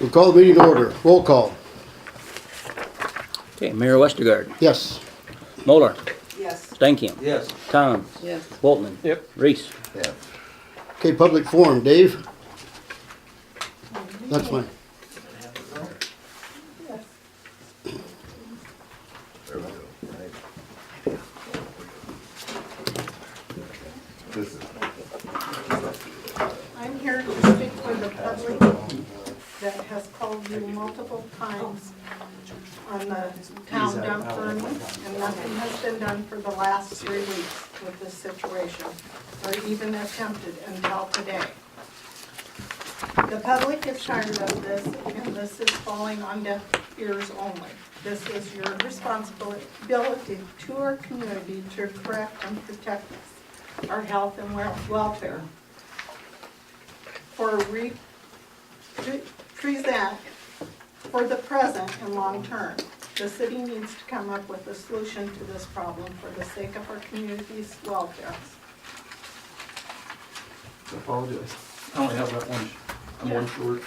We'll call the meeting to order. Roll call. Okay, Mayor Westergaard, Yes. Moeller, Yes. Stankin, Yes. Tom, Yes. Boltman. Yep. Reese. Yeah. Okay, public forum. Dave? That's fine. I'm here to speak for the public that has called you multiple times on the town dump burning, and nothing has been done for the last 3 weeks with this situation, or even attempted until today. The public is tired of this, and this is falling on deaf ears only. This is your responsibility to our community to correct and protect us, our health and welfare. Present for the present and long term. The city needs to come up with a solution to this problem for the sake of our community's welfare. I apologize. I only have that one. I'm one short.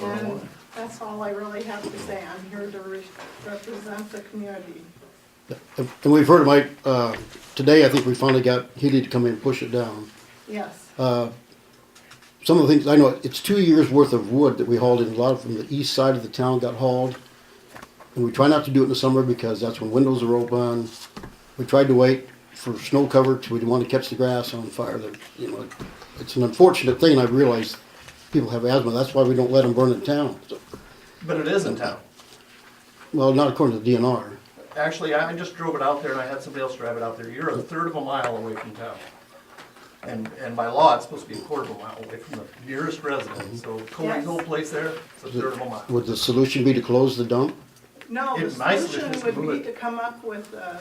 And that's all I really have to say. I'm here to represent the community. And we've heard Mike, today I think we finally got Healy to come in and push it down. Yes. Some of the things, I know it's 2 years worth of wood that we hauled in. A lot from the east side of the town got hauled. And we try not to do it in the summer because that's when windows are open. We tried to wait for snow cover because we didn't want to catch the grass on fire. That, you know, it's an unfortunate thing. I realize people have asthma. That's why we don't let them burn in town. So, But it is in town. well, not according to the DNR. Actually, I just drove it out there and I had somebody else drive it out there. You're a third of a mile away from town. And by law, it's supposed to be a quarter of a mile away from the nearest resident. So Cody's whole place there, it's a third of a mile. Would the solution be to close the dump? No, the It's nice if solution it's would moved. be to come up with a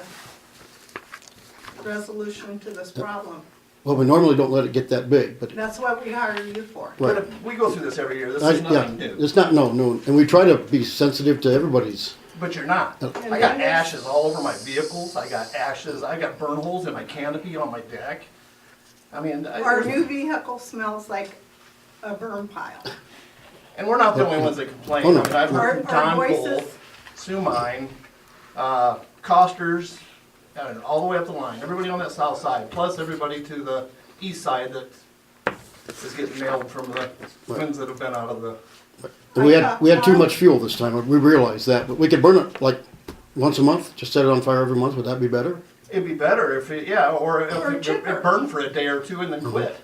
resolution to this problem. Well, we normally don't let it get that big, but That's what we hired you for. Right. But we go through this every year. This I, is yeah, nothing new. it's not, no, and we try to be sensitive to everybody's. But you're not. No. I got ashes all over my vehicles. I got ashes. I got burn holes in my canopy on my deck. I mean, Our new vehicle smells like a burn pile. and we're not the only ones that complain. Oh, no. I mean, I've heard from Our Don Cole, voices, Sue Mine, Costers, and all the way up the line. Everybody on that south side, plus everybody to the east side that is getting nailed from the winds that have been out of the. And we had too much fuel this time, we realized that, but we could burn it like once a month, just set it on fire every month, would that be better? It'd be better if it, yeah, or Or if chipper. it burned for a day or two and then quit.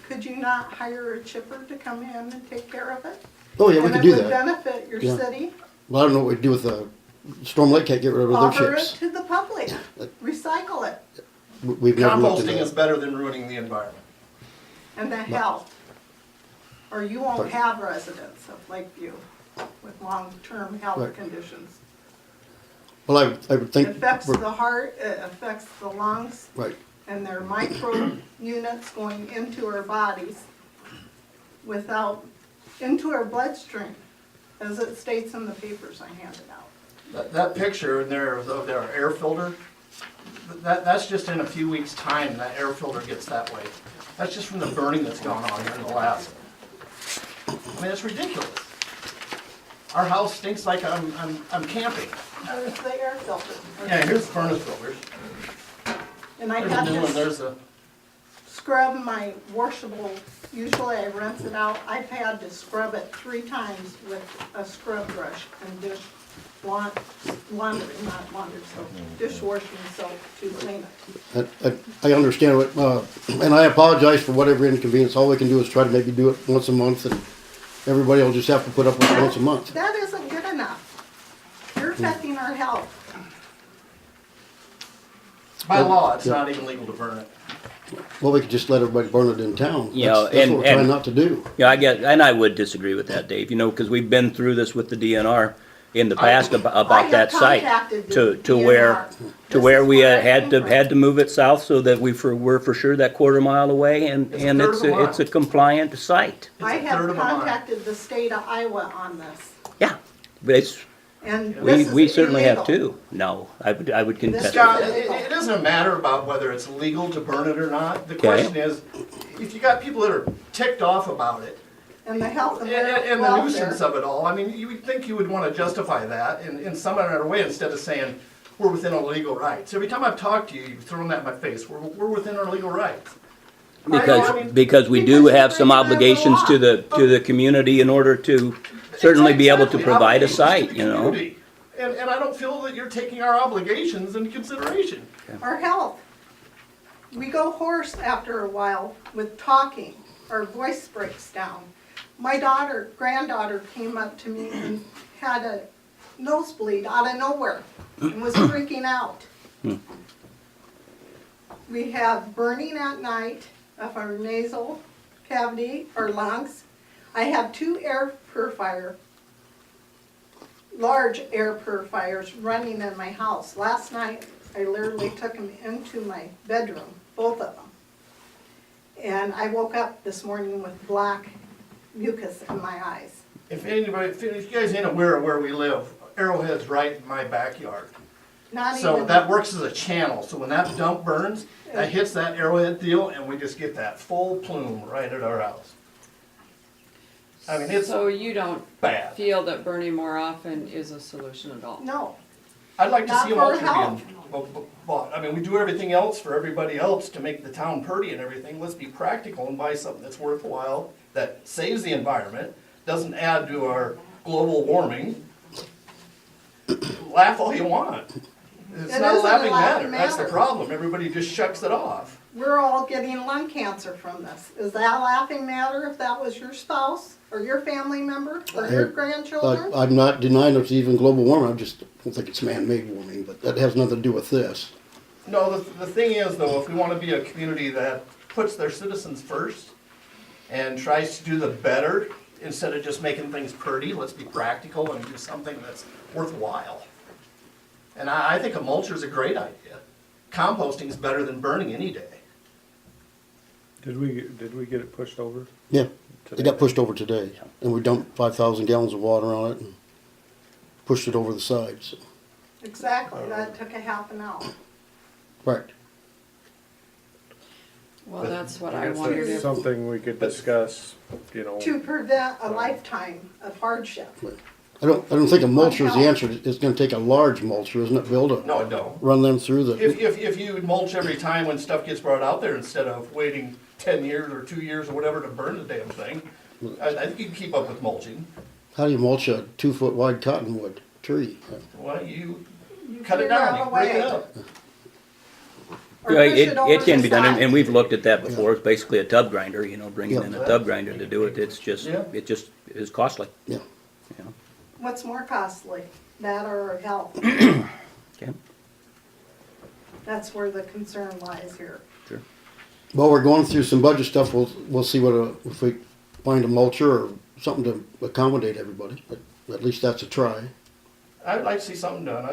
could you not hire a chipper to come in and take care of it? Oh, yeah, we could do And it would that. benefit your Yeah. city. Well, I don't know what we'd do with the, Storm Lake can't get rid of their Offer it chips. to the public. Recycle it. We've never looked at Composting is that. better than ruining the environment. And the health. Or you won't Right. have residents of Lakeview with long-term health Right. conditions. Well, I would It think, affects the heart, it affects the lungs, right, and there are micro units going into our bodies into our bloodstream, as it states in the papers I handed out. That picture in there of their air filter, that's just in a few weeks' time, that air filter gets that way. That's just from the burning that's gone on here in Alaska. I mean, it's ridiculous. Our house stinks like I'm camping. There's the air filter. Yeah, here's the furnace filters. And I There's a had new one, to there's a, scrub my washable, usually I rinse it out. I've had to scrub it 3 times with a scrub brush and laundry, not laundry soap, dishwashing soap to clean it. I understand what, and I apologize for whatever inconvenience, all we can do is try to maybe do it once a month, and everybody will just have to put up with it once a month. That isn't good enough. You're affecting our health. by law, it's Yeah. not even legal to burn it. Well, we could just let everybody burn it in town. Yeah, That's what and- we're trying and- not to do. Yeah, and I would disagree with that, Dave, you know, because we've been through this with the DNR in the past I about have that site. contacted the To DNR. where This we is where I had came to, from. had to move it south so that we're for sure that quarter mile away and It's a third of a mile. it's a compliant site. It's I a third have of a mile. contacted the state of Iowa on this, Yeah, but it's, and we this is certainly have illegal. too. No, I would contest Scott, that. it doesn't matter about whether it's legal to burn it or not. The Okay. question is, if you got people that are ticked off about it, and the health and And the welfare. nuisance of it all, I mean, you would think you would wanna justify that in some other way instead of saying, we're within our legal rights. Every time I've talked to you, you've thrown that in my face, we're within our legal rights. Because we do have some obligations to the community in order to certainly be able to Exactly, provide a obligations to site, the you know? community. And I don't feel that you're taking our obligations into consideration. Our health. We go hoarse after a while with talking. Our voice breaks down. My granddaughter came up to me and had a nosebleed out of nowhere and was freaking out. We have burning at night of our nasal cavity, our lungs. I have 2 large air purifiers running in my house. Last night, I literally took them into my bedroom, both of them. And I woke up this morning with black mucus in my eyes. If you guys ain't aware of where we live, Arrowhead's right in my backyard. Not So even, that works as a channel, so when that dump burns, that hits that Arrowhead deal, and we just get that full plume right at our house. I mean, it's So you don't bad. feel that burning more often is a solution at all? no. I'd like to Not see a for mulcher health. being bought. I mean, we do everything else for everybody else to make the town pretty and everything. Let's be practical and buy something that's worthwhile, that saves the environment, doesn't add to our global warming. Laugh all you want. It's It not a isn't a laughing laughing matter, that's the matter. problem. Everybody just shucks it off. We're all getting lung cancer from this. Is that a laughing matter if that was your spouse or your family member or your grandchildren? I'm not denying it's even global warming, I just don't think it's man-made warming, but that has nothing to do with this. No, the thing is though, if we wanna be a community that puts their citizens first and tries to do the better, instead of just making things pretty, let's be practical and do something that's worthwhile. And I think a mulcher is a great idea. Composting is better than burning any day. Did we get it pushed over? Yeah, it got pushed over today, and we dumped 5,000 gallons of water on it and pushed it over the side, so. Exactly, that took a half an hour. Right. Well, that's what I I guess wondered that's if, something we could discuss, you know. To prevent a lifetime of hardship. I don't think a mulcher is the answer, it's gonna take a large mulcher, isn't it, Bill, to No, it don't. run them through the, If you mulch every time when stuff gets brought out there instead of waiting 10 years or 2 years or whatever to burn the damn thing, I think you can keep up with mulching. how do you mulch a 2-foot wide cottonwood tree? Well, you You cut it figure out down, a you break it way. up. Or Yeah, push it over it can the be done, side. and we've looked at that before, it's basically a tub grinder, you know, bringing in a Yeah. tub grinder to do it, it just is costly, Yeah, you know. What's more costly, that or our health? Okay, That's where the concern lies here. sure. well, we're going through some budget stuff, we'll see if we find a mulcher or something to accommodate everybody, but at least that's a try. I'd like to see something done,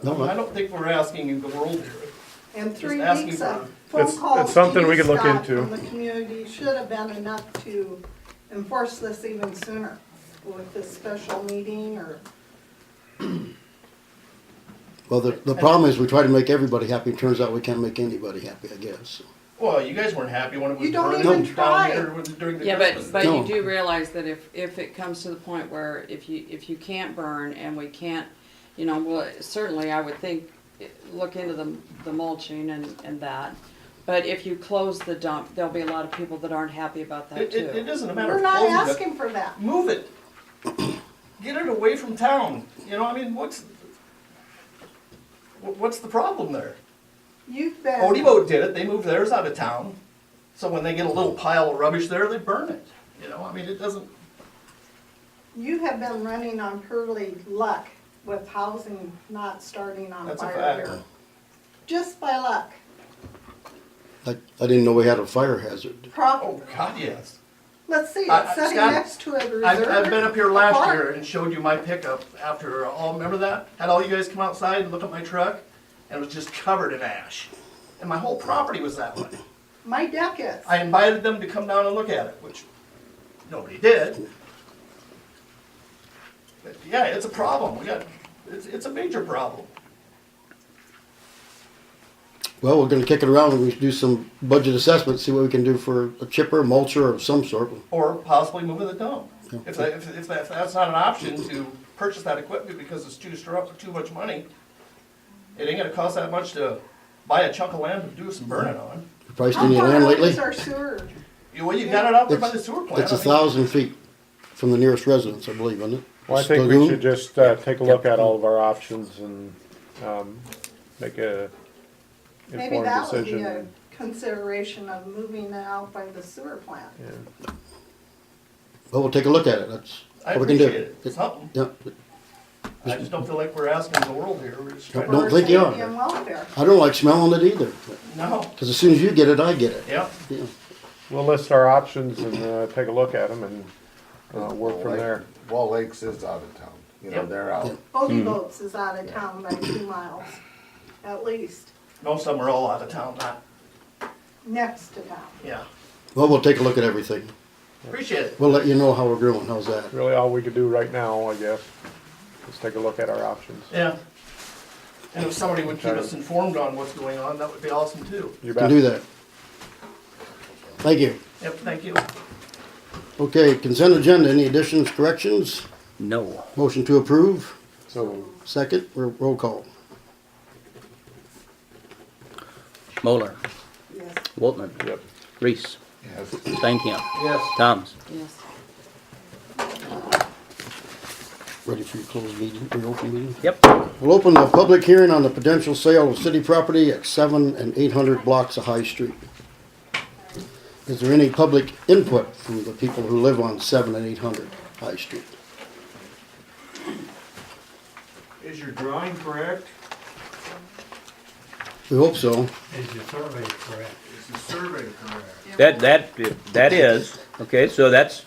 No, I don't think we're asking the world here. And 3 Just asking weeks for- of phone It's calls something to we could look Scott into. from the community should have been enough to enforce this even sooner with this special meeting or, Well, the problem is we try to make everybody happy, it turns out we can't make anybody happy, I guess. Well, you guys weren't happy when it was You don't burning even down try. here during the yeah, Christmas. but No. you do realize that if it comes to the point where if you can't burn and we can't, you know, well, certainly I would think, look into the mulching and that. But if you close the dump, there'll be a lot of people that aren't happy about that It too. isn't a matter we're of not closing it. asking for that. Move it. Get it away from town. You know, I mean, what's the problem there? You've been, Odebo did it, they moved theirs out of town. So when they get a little pile of rubbish there, they burn it. You know, I mean, it doesn't, you have been running on purely luck with housing not starting on that's a fire fact. here. Just by luck. I didn't know we had a fire hazard. Oh, God, yes. Let's see, I- it's sitting Scott, next to a reserve. I've been up here last park. year and showed you my pickup after all, remember that? Had all you guys come outside and look at my truck, and it was just covered in ash. And my whole property was that way. My deck is. I invited them to come down and look at it, which nobody did. But yeah, it's a problem. It's a major problem. Well, we're gonna kick it around and we do some budget assessment, see what we can do for a chipper, mulcher of some sort. Or possibly moving the dump. Yeah. If that's not an option to purchase that equipment because it's too much money, it ain't gonna cost that much to buy a chunk of land to do some burning on. You priced How any far land out lately? is our sewer? Well, you got it out there by the sewer plant. It's I mean, 1,000 feet from the nearest residence, I believe, isn't it? Well, I think we Lagoon? should just, take a look at all of our options and, make a Maybe informed that would be a decision. consideration of moving it out by the sewer plant. Yeah. Well, we'll take a look at it, that's I what we can do. appreciate it. It's something. Yeah, I just don't feel like we're asking the world here. We're just trying Don't For think you safety are. and welfare. I don't like smelling it either, No, because as soon as you get it, I get it. yeah. Yeah. We'll list our options and, take a look at them and, work from there. Wall Lakes is out of town, you know, Yep. they're out. Bogey Boats is out of town by 2 miles, at least, Most of them are all out of town, not, next to town. yeah. Well, we'll take a look at everything. Appreciate it. We'll let you know how we're doing, how's that? Really all we could do right now, I guess, is take a look at our options. Yeah. And if somebody would keep us informed on what's going on, that would be awesome too. You Can bet. do that. Thank you. Yep, thank you. Okay, consent agenda, any additions, corrections? No. Motion to approve, So, second, roll call. Moeller, Yes. Waltman, yep. Reese, Yes. Steinkamp, Yes. Toms. Yes. Ready for your closed meeting, your open meeting? Yep. We'll open the public hearing on the potential sale of city property at 7 and 800 blocks of High Street. Is there any public input from the people who live on 7 and 800 High Street? Is your drawing correct? We hope so. Is your survey correct? Is the survey correct? That is, okay, so that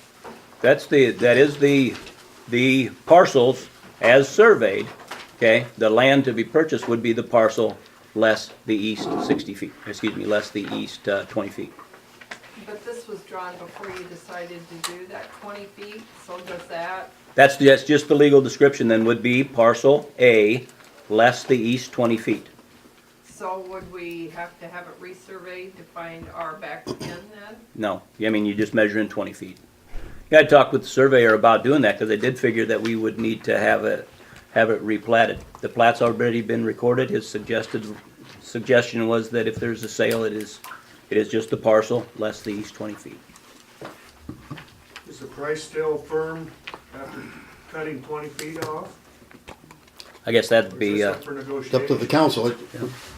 is the parcels as surveyed, okay? The land to be purchased would be the parcel less the east 60 feet, excuse me, less the east 20 feet. But this was drawn before you decided to do that 20 feet, so does that, That's just the legal description then would be parcel A less the east 20 feet. so would we have to have it resurveyed to find our back in then? No, I mean, you just measure in 20 feet. You gotta talk with the surveyor about doing that, because they did figure that we would need to have it replatted. The plat's already been recorded, his suggestion was that if there's a sale, it is just the parcel, less the east 20 feet. Is the price still firm after cutting 20 feet off? I guess that'd Or is be, this up for It's up to negotiation? the council.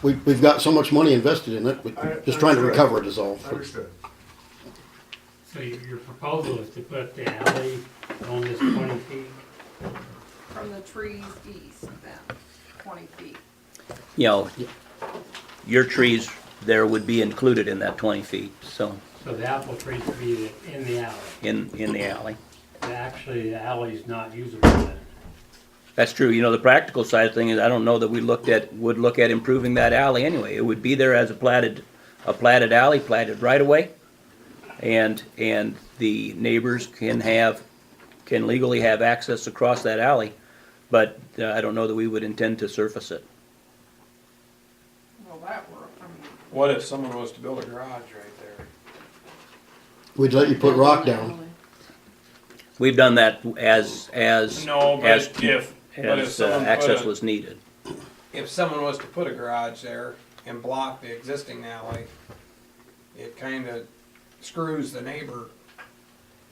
We've got so much money invested in it, we're just trying to recover it is all. Understood. So your proposal is to put the alley on this 20 feet? From the trees east then, 20 feet. you know, your trees there would be included in that 20 feet, so, So the apple trees would be in the alley. in the alley. Actually, the alley's not usable then. That's true. You know, the practical side of thing is, I don't know that would look at improving that alley anyway. It would be there as a platted alley, platted right away. And the neighbors can legally have access across that alley. But I don't know that we would intend to surface it. Well, that worked, I mean, What if someone was to build a garage right there? We'd let you put rock down. We've done that as No, but as, if someone put access a- was needed. If someone was to put a garage there and block the existing alley, it kinda screws the neighbor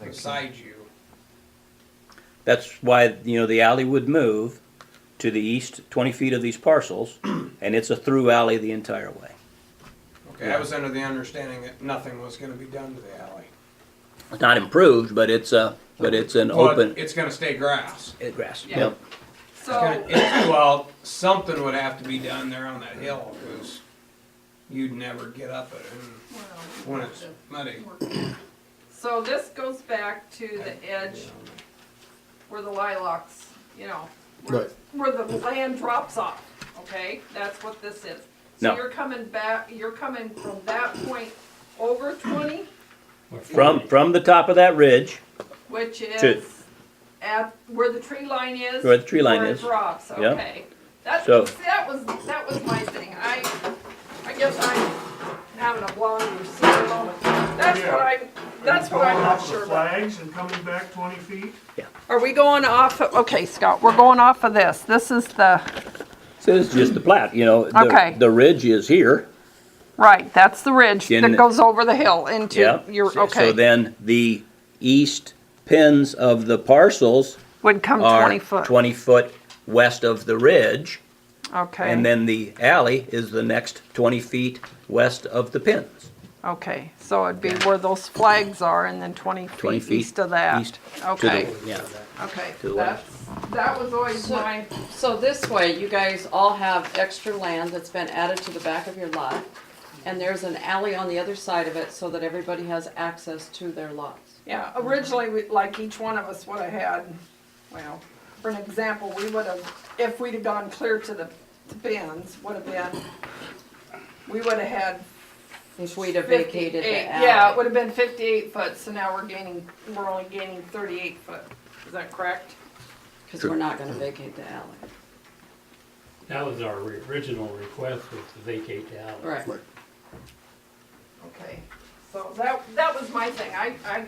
beside you. That's why, you know, the alley would move to the east 20 feet of these parcels, and it's a through alley the entire way. Okay, I was under the understanding that nothing was gonna be done to the alley. It's not improved, but it's an But open it's gonna stay grass. grass. Yeah. Yep. so, Well, something would have to be done there on that hill, cause you'd never get up it when it's muddy. so this goes back to the edge where the lilacs, you know, Right. where the land drops off, okay? That's what this is. No. So you're coming from that point over 20, Or 40. From the top of that ridge, which To- is at where the tree line is. Where the tree line where is. it drops, Yeah. okay. That So- was my thing. I guess I'm having a blonde receiver moment. That's what I'm Going not off sure the about. flags and coming back 20 feet? Are we going off, okay, Scott, we're going off of this. This is the, So this is just the plat, you know, Okay. the ridge is here. right, that's the ridge In that the- goes over the hill into Yep. your, So okay, then the east pins of the parcels would come are 20 foot. 20 foot west of the ridge. Okay, And then the alley is the next 20 feet west of the pins. okay, so it'd be where those flags are and then 20 20 feet feet east of that. east to the- Okay, Yeah. okay, to the west. that was always So- my, So this way, you guys all have extra land that's been added to the back of your lot, and there's an alley on the other side of it so that everybody has access to their lots. yeah, originally, like each one of us would have had, well, for an example, we would have, if we'd have gone clear to the bins, would have been, we would have had If we'd have vacated the 58, alley. yeah, it would have been 58 foot, so now we're only gaining 38 foot. Is that correct? Because we're not gonna vacate the alley. That was our original request, was to vacate the alley. Right. Okay, so that was my thing. I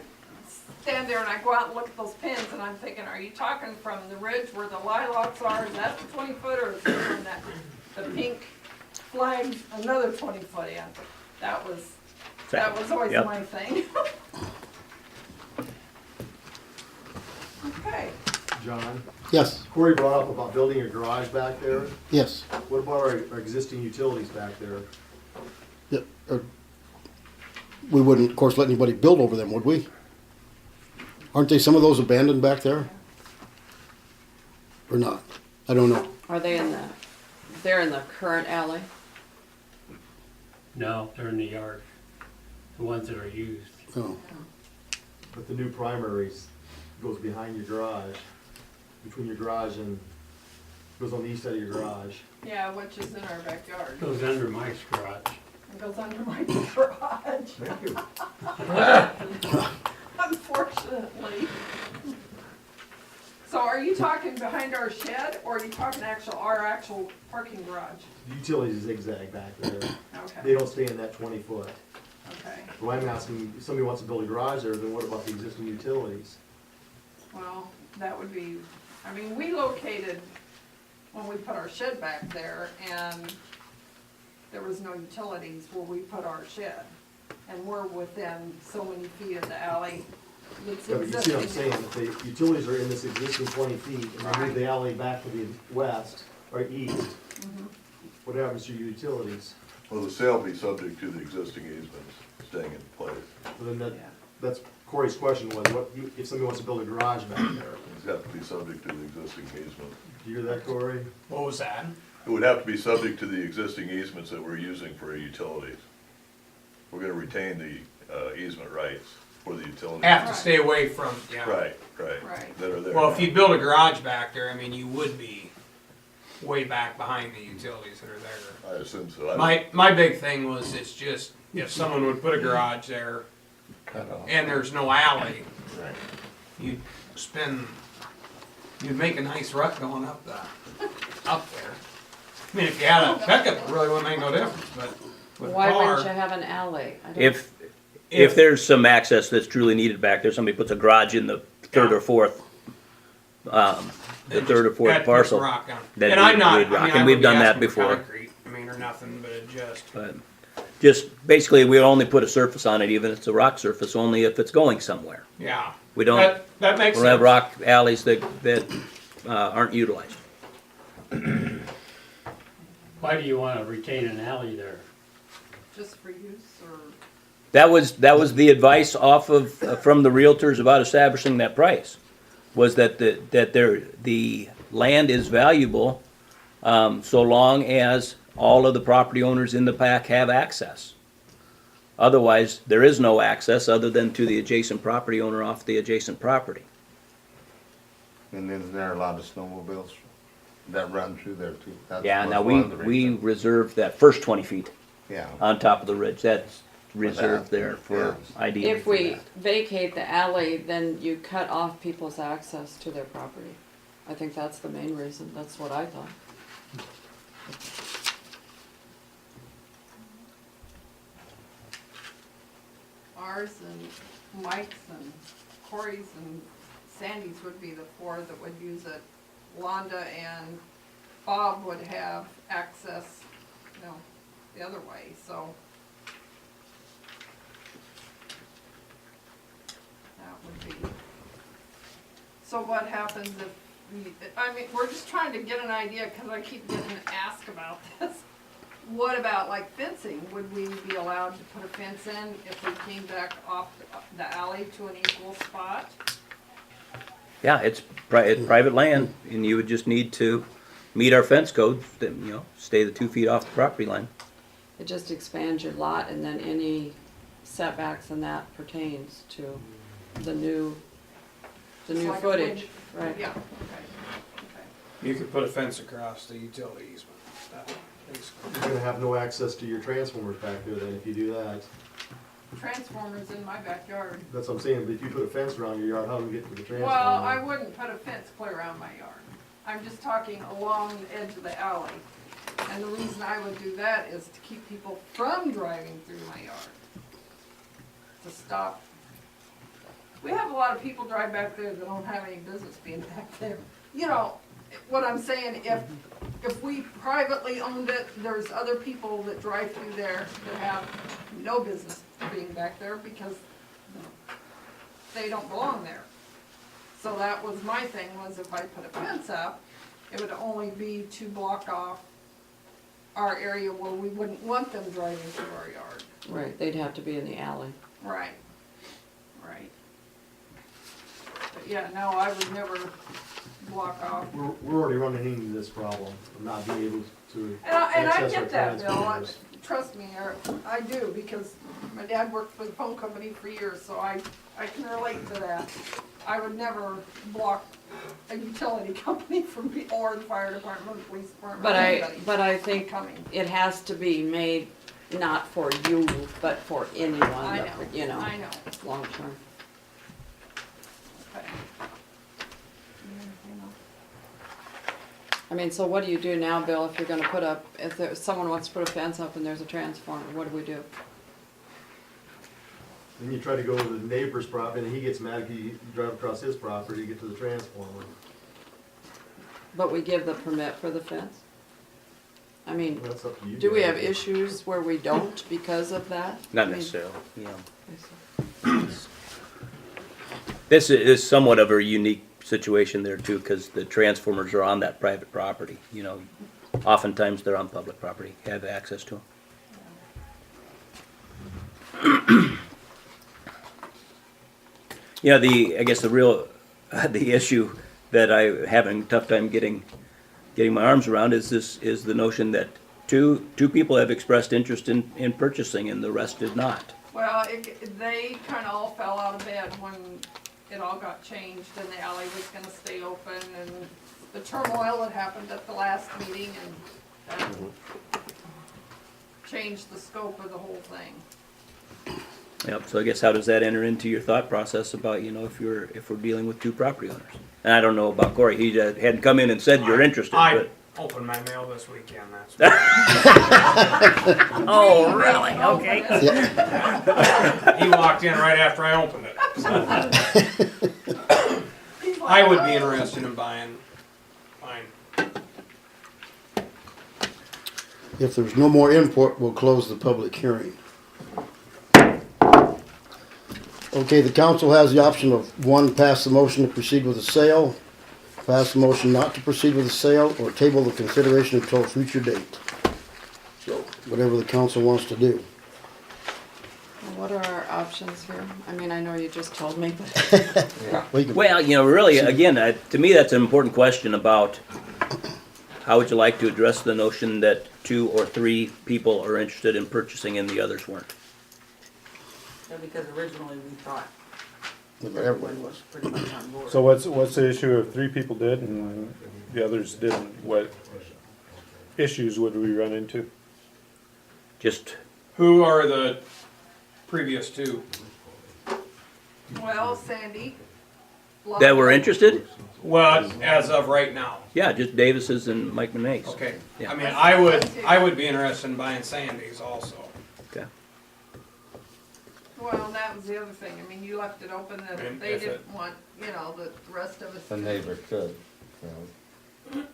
stand there and I go out and look at those pins and I'm thinking, are you talking from the ridge where the lilacs are, is that the 20 foot, or is it from the pink flag, another 20 foot in? That was always Yep. my thing. Okay. John, Yes, Corey brought up about building a garage back there. yes. What about our existing utilities back there? Yeah, we wouldn't, of course, let anybody build over them, would we? Aren't they, some of those abandoned back there? Or not? I don't know. Are they they're in the current alley? No, they're in the yard, the ones that are used. Oh. But the new primaries goes behind your garage, between your garage and, goes on the east side of your garage. Yeah, which is in our backyard. Goes under my garage. It goes under my garage, Thank you. unfortunately. So are you talking behind our shed, or are you talking our actual parking garage? The utilities zigzag back there. Okay, They don't stay in that 20 foot. okay. Well, I'm asking, if somebody wants to build a garage there, then what about the existing utilities? Well, that would be, I mean, we located, when we put our shed back there, and there was no utilities where we put our shed. And we're within so many feet of the alley that's Yeah, but you see what I'm existing. saying, if the utilities are in this existing 20 feet, and they Right. move the alley back to the west, or east, Mm-hmm. what happens to your utilities? Well, the sale be subject to the existing easements staying in place. Well, then Yeah. that's Corey's question was, what, if somebody wants to build a garage back there? It's got to be subject to the existing easement. Do you hear that, Corey? What was that? It would have to be subject to the existing easements that we're using for utilities. We're gonna retain the easement rights for the utilities. Have to stay away from, yeah. Right, Right. that are there. Well, if you build a garage back there, I mean, you would be way back behind the utilities that are there. I assume so. I My big thing was, it's just, if someone would put a garage there Cut off. and there's no alley, Right. you'd make a nice rut going up there. I mean, if you had a pickup, it really wouldn't make no difference, but with a Why wouldn't you car, have an alley? I don't- If there's some access that's truly needed back there, somebody puts a garage in the third or fourth, the third or fourth that puts parcel. rock down. then And I'm we'd not, rock, I mean, and I we've would be done that asking for before. concrete, I mean, or nothing, but it just, But just basically, we only put a surface on it, even if it's a rock surface, only if it's going somewhere. yeah. We don't, That makes we don't have sense. rock alleys that aren't utilized. Why do you wanna retain an alley there? Just for use, or? That was the advice off of, from the realtors about establishing that price, was that the land is valuable, so long as all of the property owners in the pack have access. Otherwise, there is no access other than to the adjacent property owner off the adjacent property. And then there are a lot of snowmobiles that run through there too. That's Yeah, was now one of the we reasons. reserve that first 20 feet Yeah. on top of the ridge, that's reserved there for ideally If for we that. vacate the alley, then you cut off people's access to their property. I think that's the main reason, that's what I thought. ours and Mike's and Corey's and Sandy's would be the four that would use it. Wanda and Bob would have access, you know, the other way, so. That would be. So what happens if we, I mean, we're just trying to get an idea, cause I keep getting asked about this. What about like fencing? Would we be allowed to put a fence in if we came back off the alley to an equal spot? Yeah, it's private land, and you would just need to meet our fence codes, that, you know, stay the 2 feet off the property line. It just expands your lot, and then any setbacks and that pertains to the new Just like a footage, right? Yeah, okay. You could put a fence across the utility easement. That basically. You're gonna have no access to your transformers back there then if you do that. Transformers in my backyard. That's what I'm saying, but if you put a fence around your yard, how do we get to the transformer? Well, I wouldn't put a fence clear around my yard. I'm just talking along the edge of the alley. And the reason I would do that is to keep people from driving through my yard. To stop. We have a lot of people drive back there that don't have any business being back there. You know, what I'm saying, if we privately owned it, there's other people that drive through there that have no business being back there because they don't belong there. So that was my thing, was if I put a fence up, it would only be to block off our area where we wouldn't want them driving through our yard. Right, they'd have to be in the alley. Right, right. But yeah, no, I would never block off. We're already running into this problem of not being able to And I access our get that, Bill, transformers. trust me, I do, because my dad worked for the phone company for years, so I can relate to that. I would never block a utility company from, or the fire department, or the police department, anybody But I think coming. it has to be made not for you, but for anyone, I know, you know, I know, long term. okay. You know. I mean, so what do you do now, Bill, if you're gonna put up, someone wants to put a fence up and there's a transformer, what do we do? Then you try to go to the neighbor's property and he gets mad if you drive across his property to get to the transformer. But we give the permit for the fence? I mean, That's up to you. do we have guys. issues where we don't because of that? Not I mean, necessarily, you know. This is somewhat of a unique situation there too, because the transformers are on that private property, you know. Oftentimes they're on public property, have access to them. You know, I guess the issue that I having a tough time getting my arms around is the notion that two people have expressed interest in purchasing and the rest did not. Well, they kinda all fell out of bed when it all got changed and the alley was gonna stay open and the turmoil that happened at the last meeting and that changed the scope of the whole thing. Yep, so I guess how does that enter into your thought process about, you know, if we're dealing with two property owners? And I don't know about Corey, he hadn't come in and said you're interested, I but. opened my mail this weekend, that's. Oh, really? Okay. He walked in right after I opened it. So. I would be interested in buying mine. If there's no more input, we'll close the public hearing. Okay, the council has the option of, one, pass the motion to proceed with the sale, pass the motion not to proceed with the sale, or table the consideration until a future date. So, whatever the council wants to do. What are our options here? I mean, I know you just told me, but. We can- Well, you know, really, again, to me, that's an important question about how would you like to address the notion that 2 or 3 people are interested in purchasing and the others weren't? Yeah, because originally we thought Everybody everyone was. was pretty much on board. So what's the issue if 3 people did and the others didn't? What issues would we run into? Just, Who are the previous two? Well, Sandy. that were interested? Well, as of right now. Yeah, just Davis's and Mike Manase. Okay. Yeah. I mean, I would be interested in buying Sandy's also. Okay. Well, that was the other thing, I mean, you left it open that And they if it- didn't want, you know, that the rest of us. The neighbor could, you know.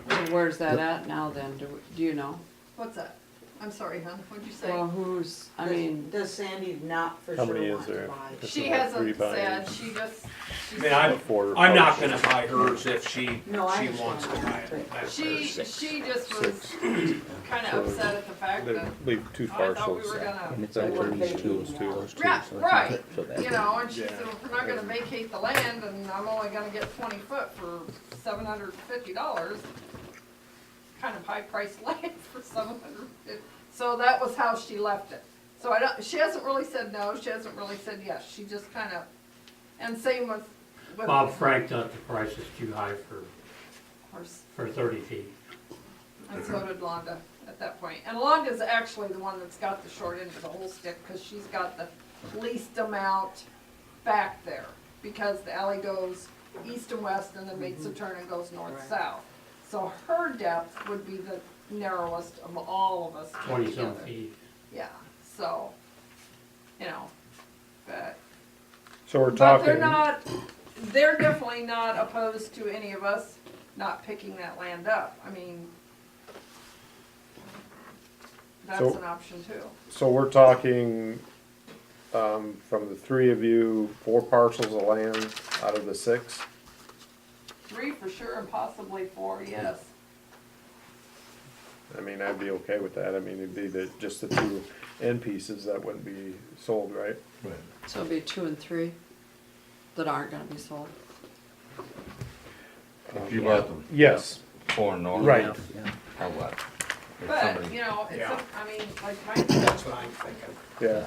So where's that at now then? Do you know? What's that? I'm sorry, hon, what'd you say? Well, who's, I mean, Does Sandy not for How sure many is want to there? buy? Just She about three hasn't buy-ins. said, she just, she I mean, I'm, Before I'm not parcels. gonna buy hers if she No, I wants to buy understand. it. That's she just was kinda So upset at the fact They that, leave two I thought we parcels. were gonna, And it's So actually we're these two, vacating out. those two. right, so it's- right, so that- you know, and she Yeah. said, if we're not gonna vacate the land and I'm only gonna get 20 foot for $750, kind of high priced land for $750. So that was how she left it. So I don't, she hasn't really said no, she hasn't really said yes, she just kind of, and same with Bob Frank thought the price is too high horse. for 30 feet. And so did Londa at that point. And Londa's actually the one that's got the short end of the whole stick, because she's got the least amount back there. Because the alley goes east and west and then makes a turn and goes north-south. So her depth would be the narrowest of all of us put 20-some together. feet. Yeah, so, you know, but, So we're but they're talking, not, they're definitely not opposed to any of us not picking that land up. I mean, that's So- an option too. so we're talking, from the three of you, 4 parcels of land out of the 6? 3 for sure and possibly 4, yes. I mean, I'd be okay with that. I mean, it'd be just the 2 end pieces that wouldn't be sold, right? so it'll be 2 and 3 that aren't gonna be sold. If you bought them Yes, four north. right. Yeah. Or what? If But, somebody- you know, it's, Yeah. I mean, like my, that's what I'm thinking. Yeah.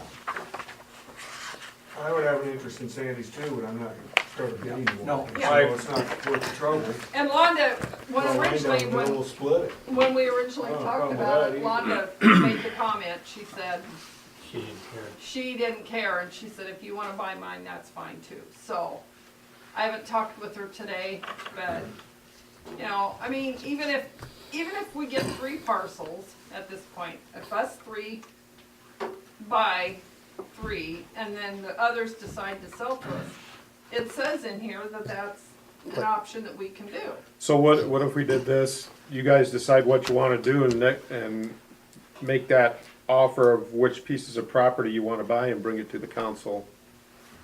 I would have an interest in Sandy's too, but I'm not sure of getting one. No, So I- it's not worth the trouble. and Londa, when Well, right originally, down the middle, we'll split it. when we originally Oh, talked problem with about that it, either. Londa made the comment, she said, She didn't care. she didn't care, and she said, if you wanna buy mine, that's fine too. So, I haven't talked with her today, but, you know, I mean, even if we get 3 parcels at this point, if us 3 buy 3, and then the others decide to sell to us, it says in here that that's an option that we can do. So what if we did this? You guys decide what you wanna do and make that offer of which pieces of property you wanna buy and bring it to the council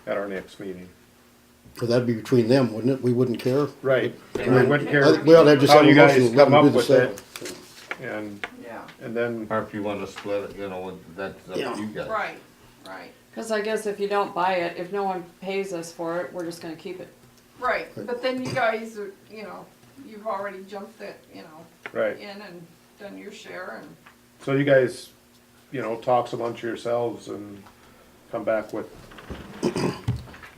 at our next meeting. So that'd be between them, wouldn't it? We wouldn't care. Right. They And we wouldn't I care think we ought to have just how have a you guys motion, let come them up do the with sale. it. And, Yeah. and then, Or if you wanna split it, you know, that's up Yeah. to you guys. Right, right, Cause I guess if you don't buy it, if no one pays us for it, we're just gonna keep it. right. But then you guys are, you know, you've already jumped it, you know, right. in and done your share and. So you guys, talk amongst yourselves and come back with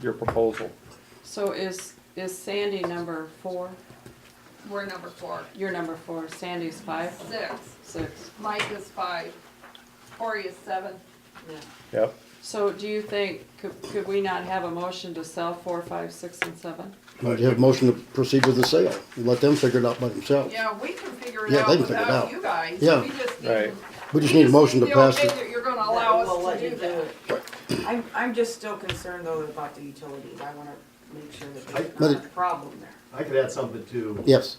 your proposal. So is Sandy number 4? We're number 4. You're number 4, Sandy's 5? 6. 6. Mike is 5. Corey is 7. Yep. So do you think, could we not have a motion to sell 4, 5, 6, and 7? Might have a motion to proceed with the sale, and let them figure it out by themselves. Yeah, we can figure it Yeah, out they can figure it without out. you guys. Yeah. We just need, Right. We just need a motion to the pass okay it. that you're gonna That allow we'll us let to you do that. I'm just still concerned though about the utilities. I wanna make sure that there's But not a problem there. I could add something too. Yes,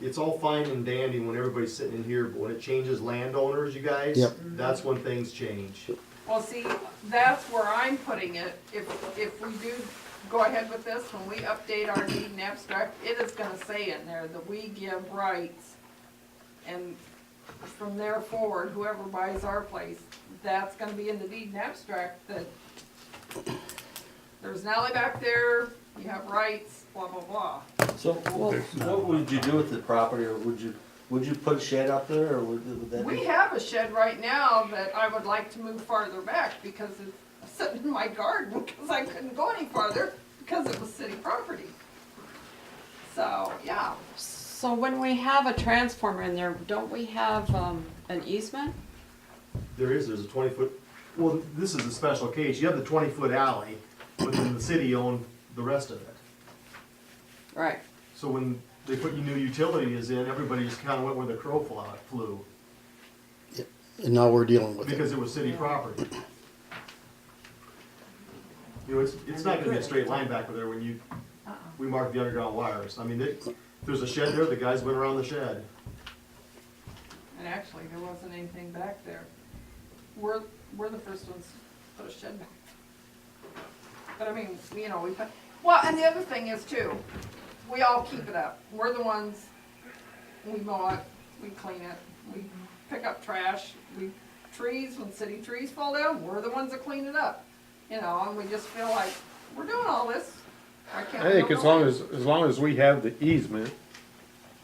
It's all fine and dandy when everybody's sitting in here, but when it changes landowners, you guys, Yep. that's when things change. Well, see, that's where I'm putting it. If we do go ahead with this, when we update our deed and abstract, it is gonna say in there that we give rights. And from there forward, whoever buys our place, that's gonna be in the deed and abstract that there's an alley back there, you have rights, blah, blah, blah. So what would you do with the property, or would you put a shed up there, or would that? We have a shed right now that I would like to move farther back because it's sitting in my garden because I couldn't go any farther because it was city property. So, yeah, So when we have a transformer in there, don't we have an easement? There's a 20-foot, well, this is a special case. You have the 20-foot alley, but then the city owned the rest of it. Right. So when they put new utilities in, everybody just kinda went where the crow flew, and now we're dealing with because it. it was city property. You know, it's not gonna be a straight line back there when you, we mark the underground wires. I mean, if there's a shed there, the guys went around the shed. And actually, there wasn't anything back there. We're the first ones to put a shed back. But I mean, you know, well, and the other thing is too, we all keep it up. We're the ones, we mow it, we clean it, we pick up trash, trees, when city trees fall down, we're the ones that clean it up. You know, and we just feel like, we're doing all this. Why can't I we think go as long as we have the easement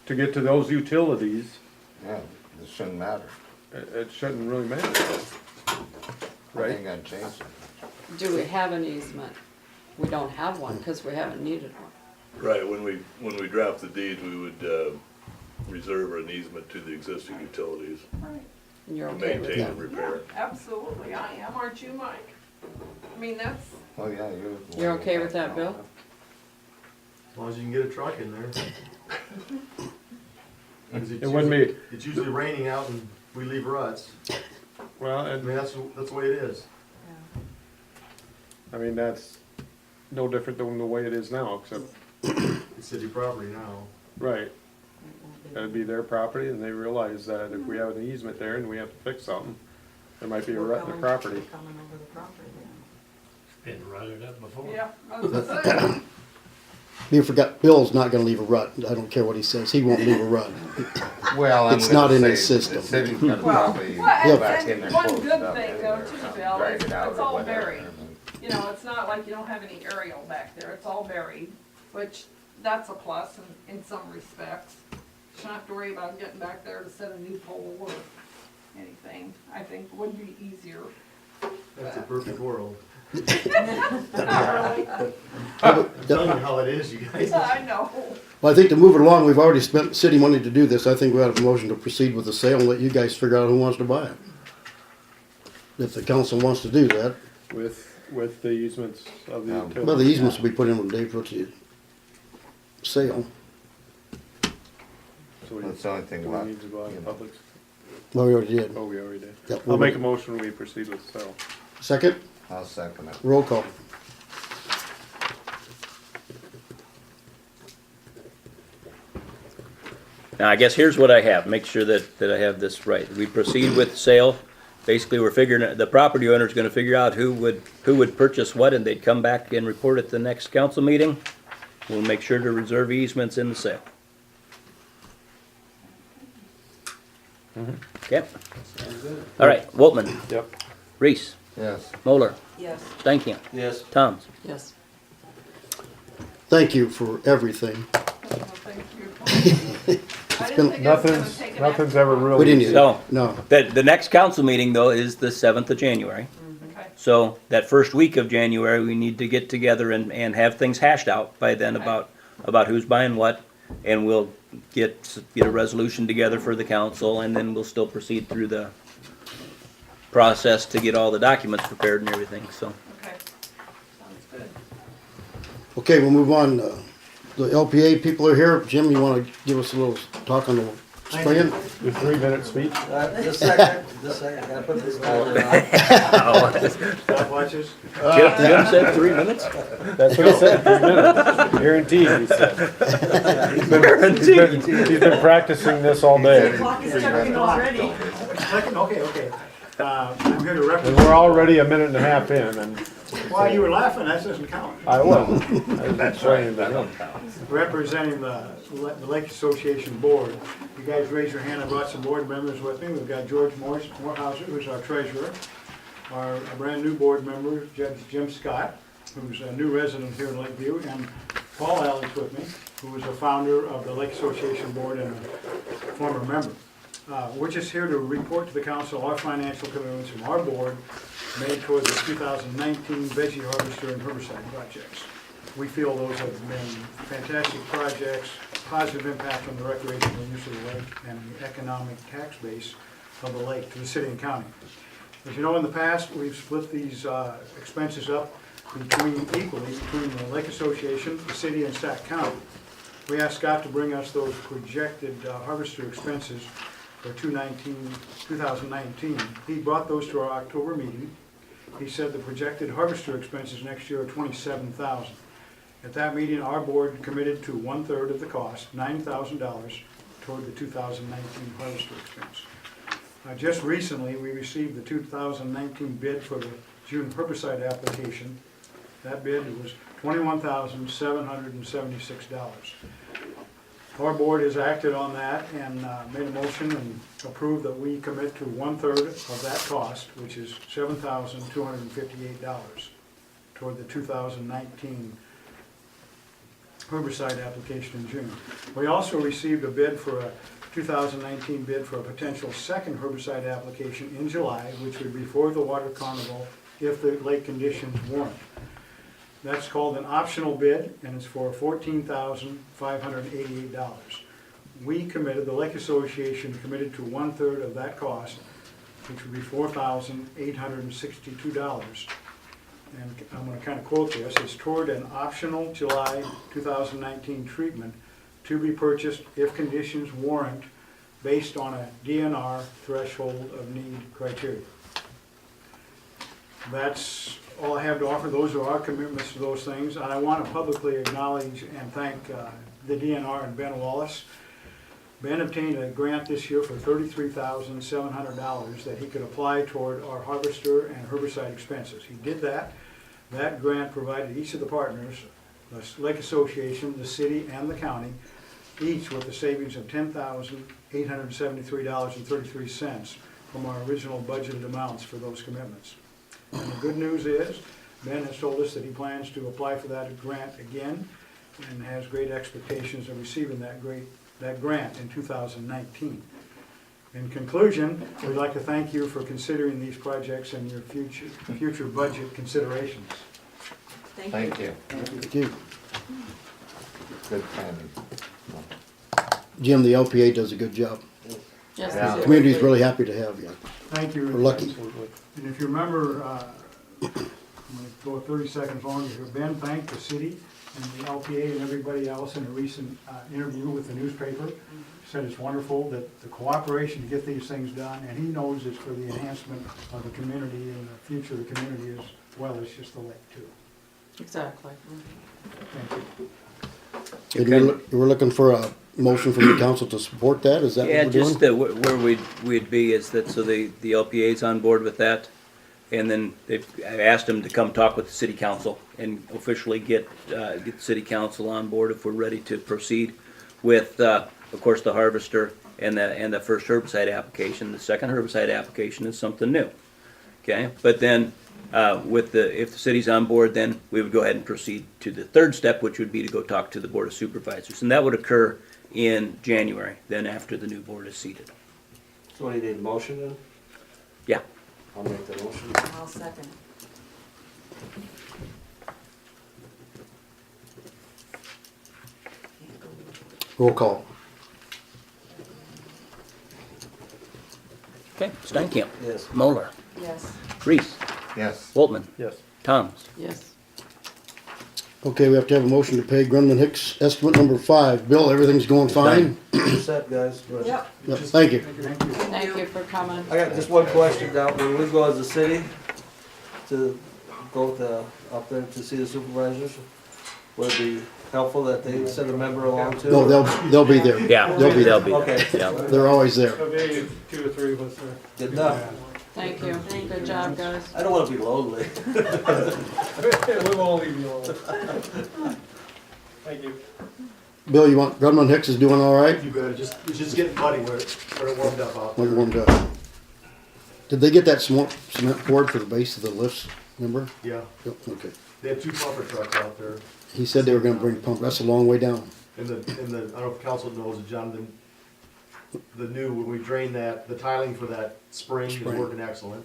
to get to those utilities, Yeah, it shouldn't matter. it shouldn't really matter, I right? ain't gonna change it. Do we have an easement? We don't have one, because we haven't needed one. Right, when we draft the deed, we would, reserve an easement to the existing utilities, Right. And you're to okay with maintain that? and repair. Absolutely, I am, aren't you, Mike? I mean, that's, Oh, yeah, you're. You're okay with that, Bill? As long as you can get a truck in there. 'Cause it's It wouldn't be, It's usually raining out and we leave ruts. well, I and, mean, that's the way it is. I mean, that's no different than the way it is now, except, It's city property now. right. That'd be their property, and they realize that if we have an easement there and we have to fix something, there might be a rut in the property. Coming over the property then. Been rutted up before. yeah, I was gonna say, You forgot, Bill's not gonna leave a rut. I don't care what he says. He won't leave a rut. Well, I'm It's gonna not in say his system. The city's gonna well, probably go well, back in and there. one close good it up thing though anyway, too, Bill, drag is it out it's or all whatever. buried. You know, it's not like you don't have any aerial back there, it's all buried, which, that's a plus in some respects. You don't have to worry about getting back there to set a new pole or anything, I think would be easier. That's a perfect world. Not really, I'm telling you how it is, you guys. I know. Well, I think to move it along, we've already spent city money to do this. I think we have a motion to proceed with the sale and let you guys figure out who wants to buy it. If the council wants to do that, With the easements of the Yeah. utilities. well, the easements will be put in when Dave puts the sale. So we, That's the only thing do we left. need to go out in public? Well, we already did. Oh, we already did. Yep, I'll make a motion, we proceed with the sale. Second, I'll second it. roll call. Now, I guess here's what I have, make sure that I have this right. We proceed with sale. Basically, we're figuring, the property owner's gonna figure out who would purchase what, and they'd come back and report at the next council meeting. We'll make sure to reserve easements in the sale. Okay? All right, Woltman, Yep. Reese, Yes. Moeller, Yes. Stankin, Yes. Toms. Yes. Thank you for everything. Well, thank you. I didn't think it was gonna take an Nothing's ever act- really. We didn't, So- no. The next council meeting, though, is the 7th of January. Okay. So that first week of January, we need to get together and have things hashed out by then about who's buying what. And we'll get a resolution together for the council, and then we'll still proceed through the process to get all the documents prepared and everything, so. Okay, sounds good. Okay, we'll move on. The LPA people are here. Jim, you wanna give us a little talk on the spraying? Your 3-minute speech? Just a second, gotta put this down. Stopwatches? Jim said 3 minutes? That's what he said, 3 minutes. Guaranteed, he said. He's been practicing this all day. Clock is ticking already. Okay. I'm here to And represent, we're already a minute and a half in, and while you were laughing, that doesn't count. I was. I was explaining to him. Representing the Lake Association Board. You guys raise your hand, I brought some board members with me. We've got George Morehouser, who's our treasurer. Our brand new board member, Judge Jim Scott, who's a new resident here in Lakeview, and Paul Allen's with me, who is a founder of the Lake Association Board and a former member. We're just here to report to the council our financial commitments from our board made toward the 2019 veggie harvester and herbicide projects. We feel those have been fantastic projects, positive impact on the recreational use of the lake and the economic tax base of the lake to the city and county. As you know, in the past, we've split these expenses up equally between the Lake Association, the city, and Sac County. We asked Scott to bring us those projected harvester expenses for 2019. He brought those to our October meeting. he said the projected harvester expenses next year are $27,000. At that meeting, our board committed to 1/3 of the cost, $9,000, toward the 2019 harvester expense. Just recently, we received the 2019 bid for the June herbicide application. That bid was $21,776. Our board has acted on that and made a motion and approved that we commit to 1/3 of that cost, which is $7,258, toward the 2019 herbicide application in June. We also received a bid for a 2019 bid for a potential second herbicide application in July, which would be for the water carnival if the lake conditions warrant. That's called an optional bid, and it's for $14,588. We committed, the Lake Association committed to 1/3 of that cost, which would be $4,862. And I'm going to kind of quote this, it's toward an optional July 2019 treatment to be purchased if conditions warrant based on a DNR threshold of need criteria. That's all I have to offer. Those are our commitments to those things. And I want to publicly acknowledge and thank the DNR and Ben Wallace. Ben obtained a grant this year for $33,700 that he could apply toward our harvester and herbicide expenses. He did that. That grant provided each of the partners, the Lake Association, the city, and the county, each with a savings of $10,873.33 from our original budgeted amounts for those commitments. And the good news is, Ben has told us that he plans to apply for that grant again and has great expectations of receiving that grant in 2019. In conclusion, we'd like to thank you for considering these projects and your future budget considerations. Thank you. Thank you. Good planning. Jim, the LPA does a good job. Yes, Yeah. we The do. community's really happy to have you. Thank you. We're lucky. And if you remember, I'm going to go 30 seconds longer here. Ben thanked the city and the LPA and everybody else in a recent interview with the newspaper. Said it's wonderful that the cooperation to get these things done, and he knows it's for the enhancement of the community and the future of the community as well as just the lake too. Exactly. Thank you. And we're looking for a motion from the council to support that, is that Yeah, what we're just doing? where we'd be is that, so the LPA's on board with that. And then I asked them to come talk with the city council and officially get the city council on board if we're ready to proceed with, of course, the harvester and the first herbicide application. The second herbicide application is something new. Okay, but then if the city's on board, then we would go ahead and proceed to the third step, which would be to go talk to the Board of Supervisors. And that would occur in January, then after the new board is seated. So what do you need, a motion then? Yeah. I'll make the motion. I'll second. Roll call. Okay, Steinkamp. Yes. Moeller. Yes. Reese. Yes. Waltman. Yes. Thomas. Yes. Okay, we have to have a motion to pay Grundman Hicks estimate number 5. Bill, everything's going fine? You're set, guys. Yep. Yep, thank you. Thank you. Thank you for coming. I got just one question now. When we go as a city to go up there to see the supervisors, would it be helpful that they send a member along too? No, they'll be there. Yeah, They'll be there. Okay. Yeah. They're always there. Maybe 2 or 3 of us are. Good enough. Thank you. Good job, guys. I don't wanna be lonely. We won't leave you alone. Thank you. Bill, you want, Grundman Hicks is doing all right? You better it's just getting muddy where it warmed up out there. When warmed up. Did they get that cement poured for the base of the lifts, remember? Yeah, Yep, okay. they have 2 pumper trucks out there. He said they were gonna bring pump, that's a long way down. And the, I don't know if council knows, John, the new, when we drain that, the tiling for that spring is Spring. working excellent.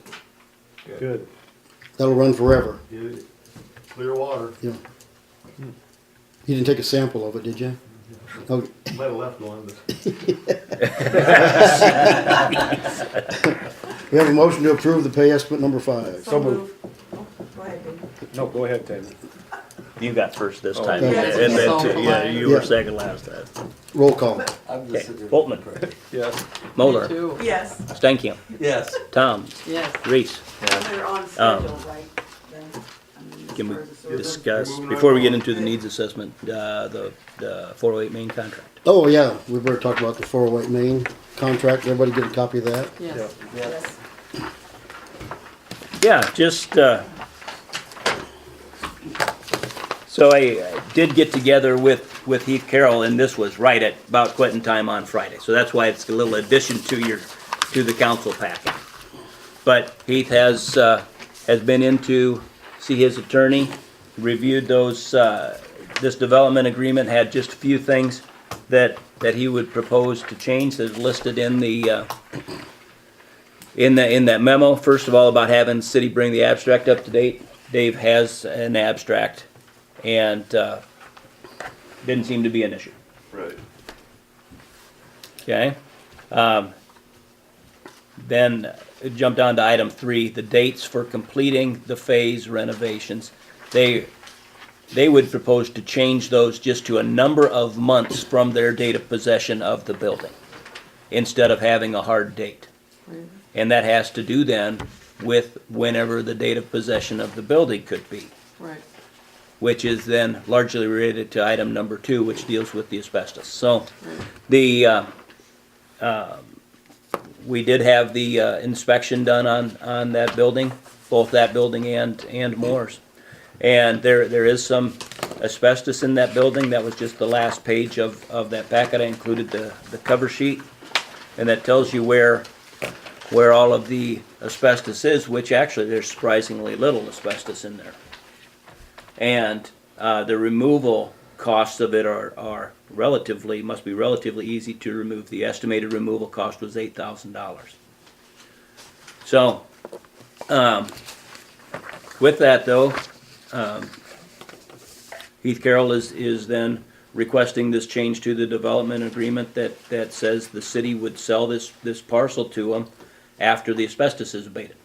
Good. That'll run forever. Clear water. Yeah. You didn't take a sample of it, did you? Okay. Might have left one, but. We have a motion to approve the pay estimate number 5. So move. Go ahead, Dave. No, go ahead, Tammy. You got first this time. thank And you. then, So yeah, you were Yeah. second last time. Roll call. I'm Okay, just sitting here. Boltman, Yes. Moeller, Two. Yes, Stankham, Yes. Tom, Yes. Reese. they're on schedule, right? then? I mean, as Can we far as the sewer. discuss, before we get into the needs assessment, the 408 main contract? Oh, yeah, we better talk about the 408 main contract. Everybody get a copy of that? Yes. Yes. Yeah, just, so I did get together with Heath Carroll, and this was right at about quitting time on Friday. So that's why it's a little addition to the council packet. But Heath has been in to see his attorney, reviewed those, this development agreement had just a few things that he would propose to change that's listed in the, in that memo. First of all, about having the city bring the abstract up to date. Dave has an abstract, and didn't seem to be an issue. Right. Okay. Then it jumped down to item 3, the dates for completing the phase renovations. They would propose to change those just to a number of months from their date of possession of the building, instead of having a hard date. And that has to do then with whenever the date of possession of the building could be, Right. which is then largely related to item number 2, which deals with the asbestos. So the, we did have the inspection done on that building, both that building and Moore's. And there is some asbestos in that building. That was just the last page of that packet. I included the cover sheet, and that tells you where all of the asbestos is, which actually there's surprisingly little asbestos in there. And the removal costs of it are must be relatively easy to remove. The estimated removal cost was $8,000. So, with that though, Heath Carroll is then requesting this change to the development agreement that says the city would sell this parcel to them after the asbestos is abated.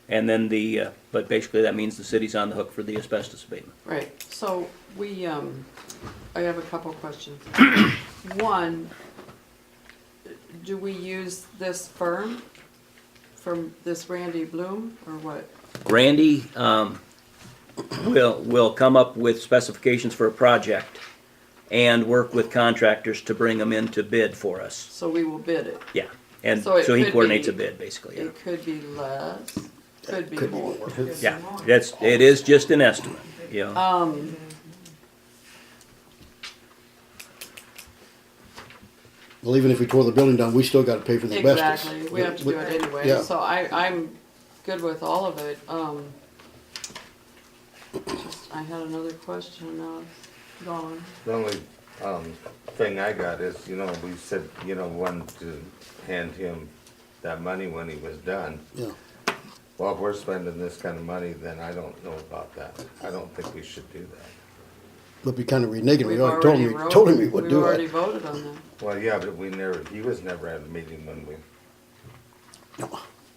And then but basically that means the city's on the hook for the asbestos abatement. Right, so we, I have a couple questions. One, do we use this firm from this Randy Bloom, or what? Randy will come up with specifications for a project and work with contractors to bring them in to bid for us. So we will bid it. Yeah, and So it so he could coordinates be- a bid, basically, yeah. It could be less, could be more. Yeah, it is just an estimate, you know. Well, even if we tore the building down, we still gotta pay for the asbestos. Exactly, we have to do it anyway, Yeah. so I'm good with all of it. I had another question, now it's gone. The only, thing I got is, you know, we said, you know, when to hand him that money when he was done. Yeah. Well, if we're spending this kind of money, then I don't know about that. I don't think we should do that. But we kinda reneged, we We've already already told him we would We've do already it. voted on that. Well, yeah, but he was never at a meeting when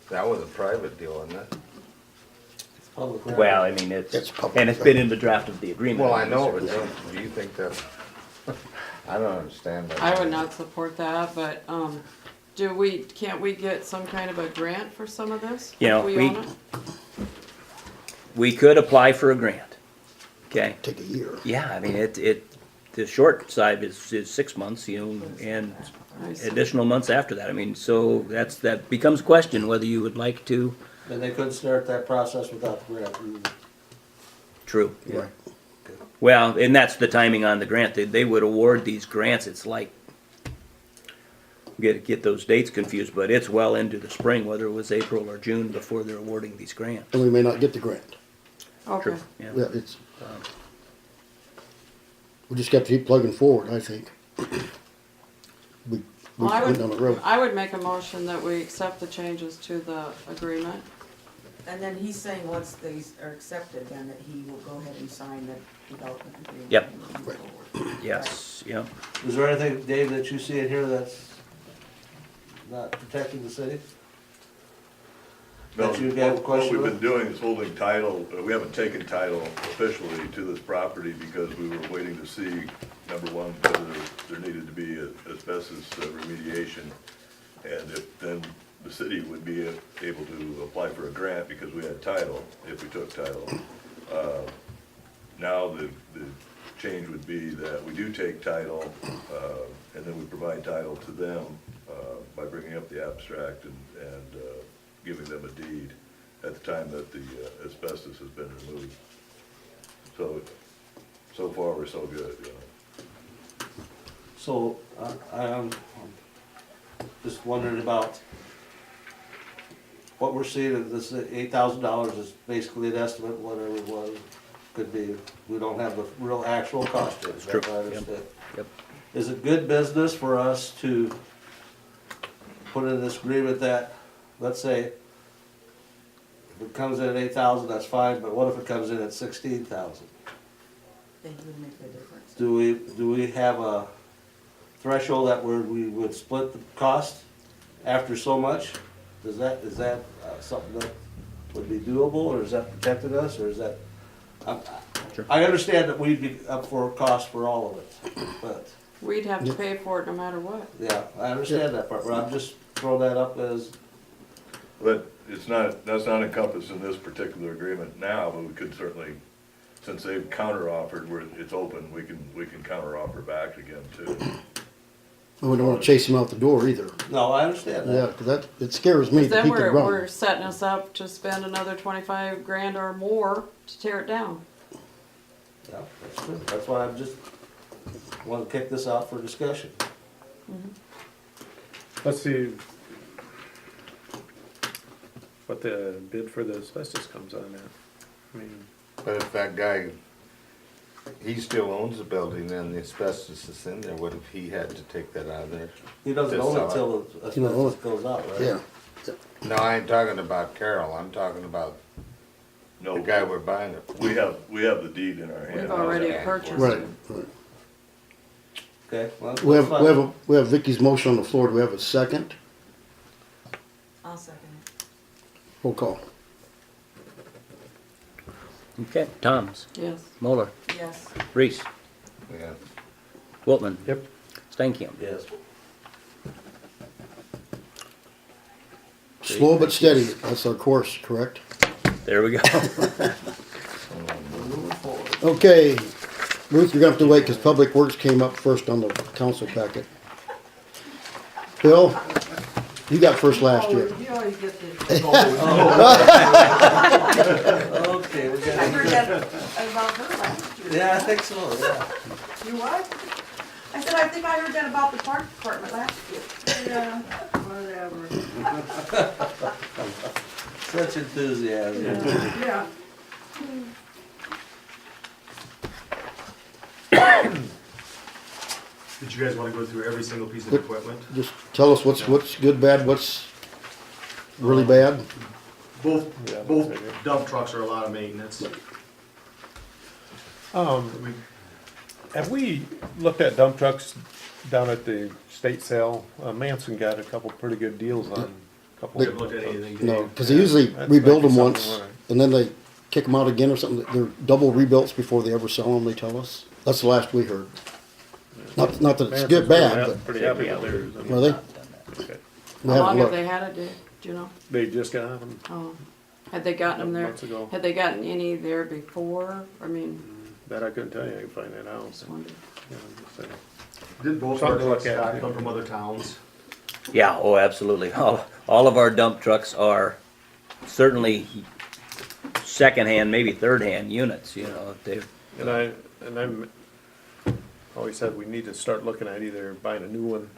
that was a private deal, wasn't it? Public record. Well, I mean, It's public and it's been in the draft of the agreement. Well, I know, but do you think that's, I don't understand that. I would not support that, but, can't we get some kind of a grant for some of this? You know, if we- own it? We could apply for a grant, okay? Take a year. Yeah, I mean, the short side is 6 months, you know, and I see. additional months after that. I mean, so that becomes a question whether you would like to. And they couldn't start that process without the grant. True. Right. Well, and that's the timing on the grant. They would award these grants, it's like, get those dates confused, but it's well into the spring, whether it was April or June before they're awarding these grants. And we may not get the grant. Okay, True, yeah. Yeah, it's, we just got to keep plugging forward, I think. We well, went down the road. I would make a motion that we accept the changes to the agreement. And then he's saying once these are accepted, then that he will go ahead and sign the development agreement. Yep. and move forward. Yes, yeah. Is there anything, Dave, that you see in here that's not protecting the city? No, that you have a what question we've been with? doing is holding title, we haven't taken title officially to this property because we were waiting to see, number one, whether there needed to be asbestos remediation. And if then the city would be able to apply for a grant because we had title, if we took title. Now the change would be that we do take title, and then we provide title to them by bringing up the abstract and giving them a deed at the time that the asbestos has been removed. So far, we're so good, you know. So, I'm just wondering about what we're seeing, of this $8,000 is basically an estimate, whatever it was, could be, we don't have the real actual cost yet, is that what I understand? Yep. Is it good business for us to put in this agreement that, let's say, if it comes in at 8,000, that's fine, but what if it comes in at 16,000? Then it would make a difference. Do we have a threshold that where we would split the cost after so much? Is that something that would be doable, or is that protecting us, or is that? I understand that we'd be up for a cost for all of it, but, We'd have to pay for it no matter what. yeah, I understand that part, but I'm just throwing that up as, But it's not, that's not encompassed in this particular agreement now, but we could certainly, since they've counter-offered, where it's open, we can counter-offer back again too. And we don't wanna chase him out the door either. no, I understand Yeah, that. 'cause that, it scares me to Then keep it we're running. setting us up to spend another 25 grand or more to tear it down. Yeah, that's true, that's why I'm just, wanna kick this out for discussion. Let's see what the bid for the asbestos comes on at. I mean, But if that guy, he still owns the building and the asbestos is in there, what if he had to take that out of there? He doesn't Just own sell it till the He don't own asbestos goes out, right? Yeah. No, I ain't talking about Carol, I'm talking about No, the guy we're buying it from. we have the deed in our hand. We've already purchased Right, it. right. Okay, well, We have, that's fine. we have Vicky's motion on the floor. Do we have a second? I'll second it. Roll call. Okay, Thomas, Yes. Moeller, Yes. Reese, Yeah. Wiltman. Yep. Stankham. Yes. Slow but steady. That's our course, correct? There we go. Okay, Ruth, you're gonna have to wait because Public Works came up first on the council packet. Bill, you got first last year. You always get the. Okay, we I got, heard that about her last year. yeah, I think so, yeah. You what? I said, I think I heard that about the park department last year. Yeah, whatever. Such enthusiasm. Yeah. Did you guys wanna go through every single piece of equipment? Just tell us what's good, bad, what's really bad. Both okay. dump trucks are a lot of maintenance. Have we looked at dump trucks down at the state sale? Manson got a couple pretty good deals on a couple. They- Haven't looked at anything. No, Dave. because they usually That rebuild might be them once something, right. and then they kick them out again or something. They're double rebuilds before they ever sell them, they tell us. That's the last we heard. Not that it's Manson's good, bad, but Pretty happy with theirs. Are they? Okay. we How haven't long have looked. they had it, do you know? They just got them Oh, had they gotten them there? months ago. Had they gotten any there before? I mean, That I couldn't tell you, I can find that out. just wondered. Yeah, I'm just saying. Did both Something our to look trucks at, come yeah. from other towns? Yeah, oh, absolutely. All of our dump trucks are certainly secondhand, maybe third-hand units, you know, if they're, And I'm always said we need to start looking at either buying a new one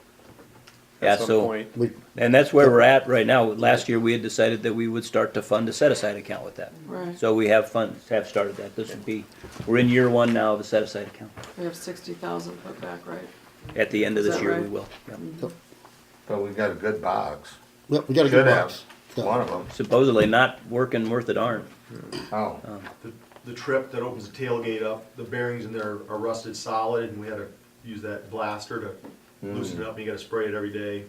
Yeah, at some so- point. We, and that's where we're at right now. Last year, we had decided that we would start to fund a set-aside account with that. Right. So we have started that. This would be, we're in year one now of a set-aside account. We have 60,000 put back, right? At the end of Is this that year, right? we will. Yep. But we got a good box. yep, we got a Should good have, box. Yeah. one of them. Supposedly not working worth a darn. Oh, The trip that opens the tailgate up, the bearings in there are rusted solid, and we had to use that blaster to loosen it up, and you gotta spray it every day.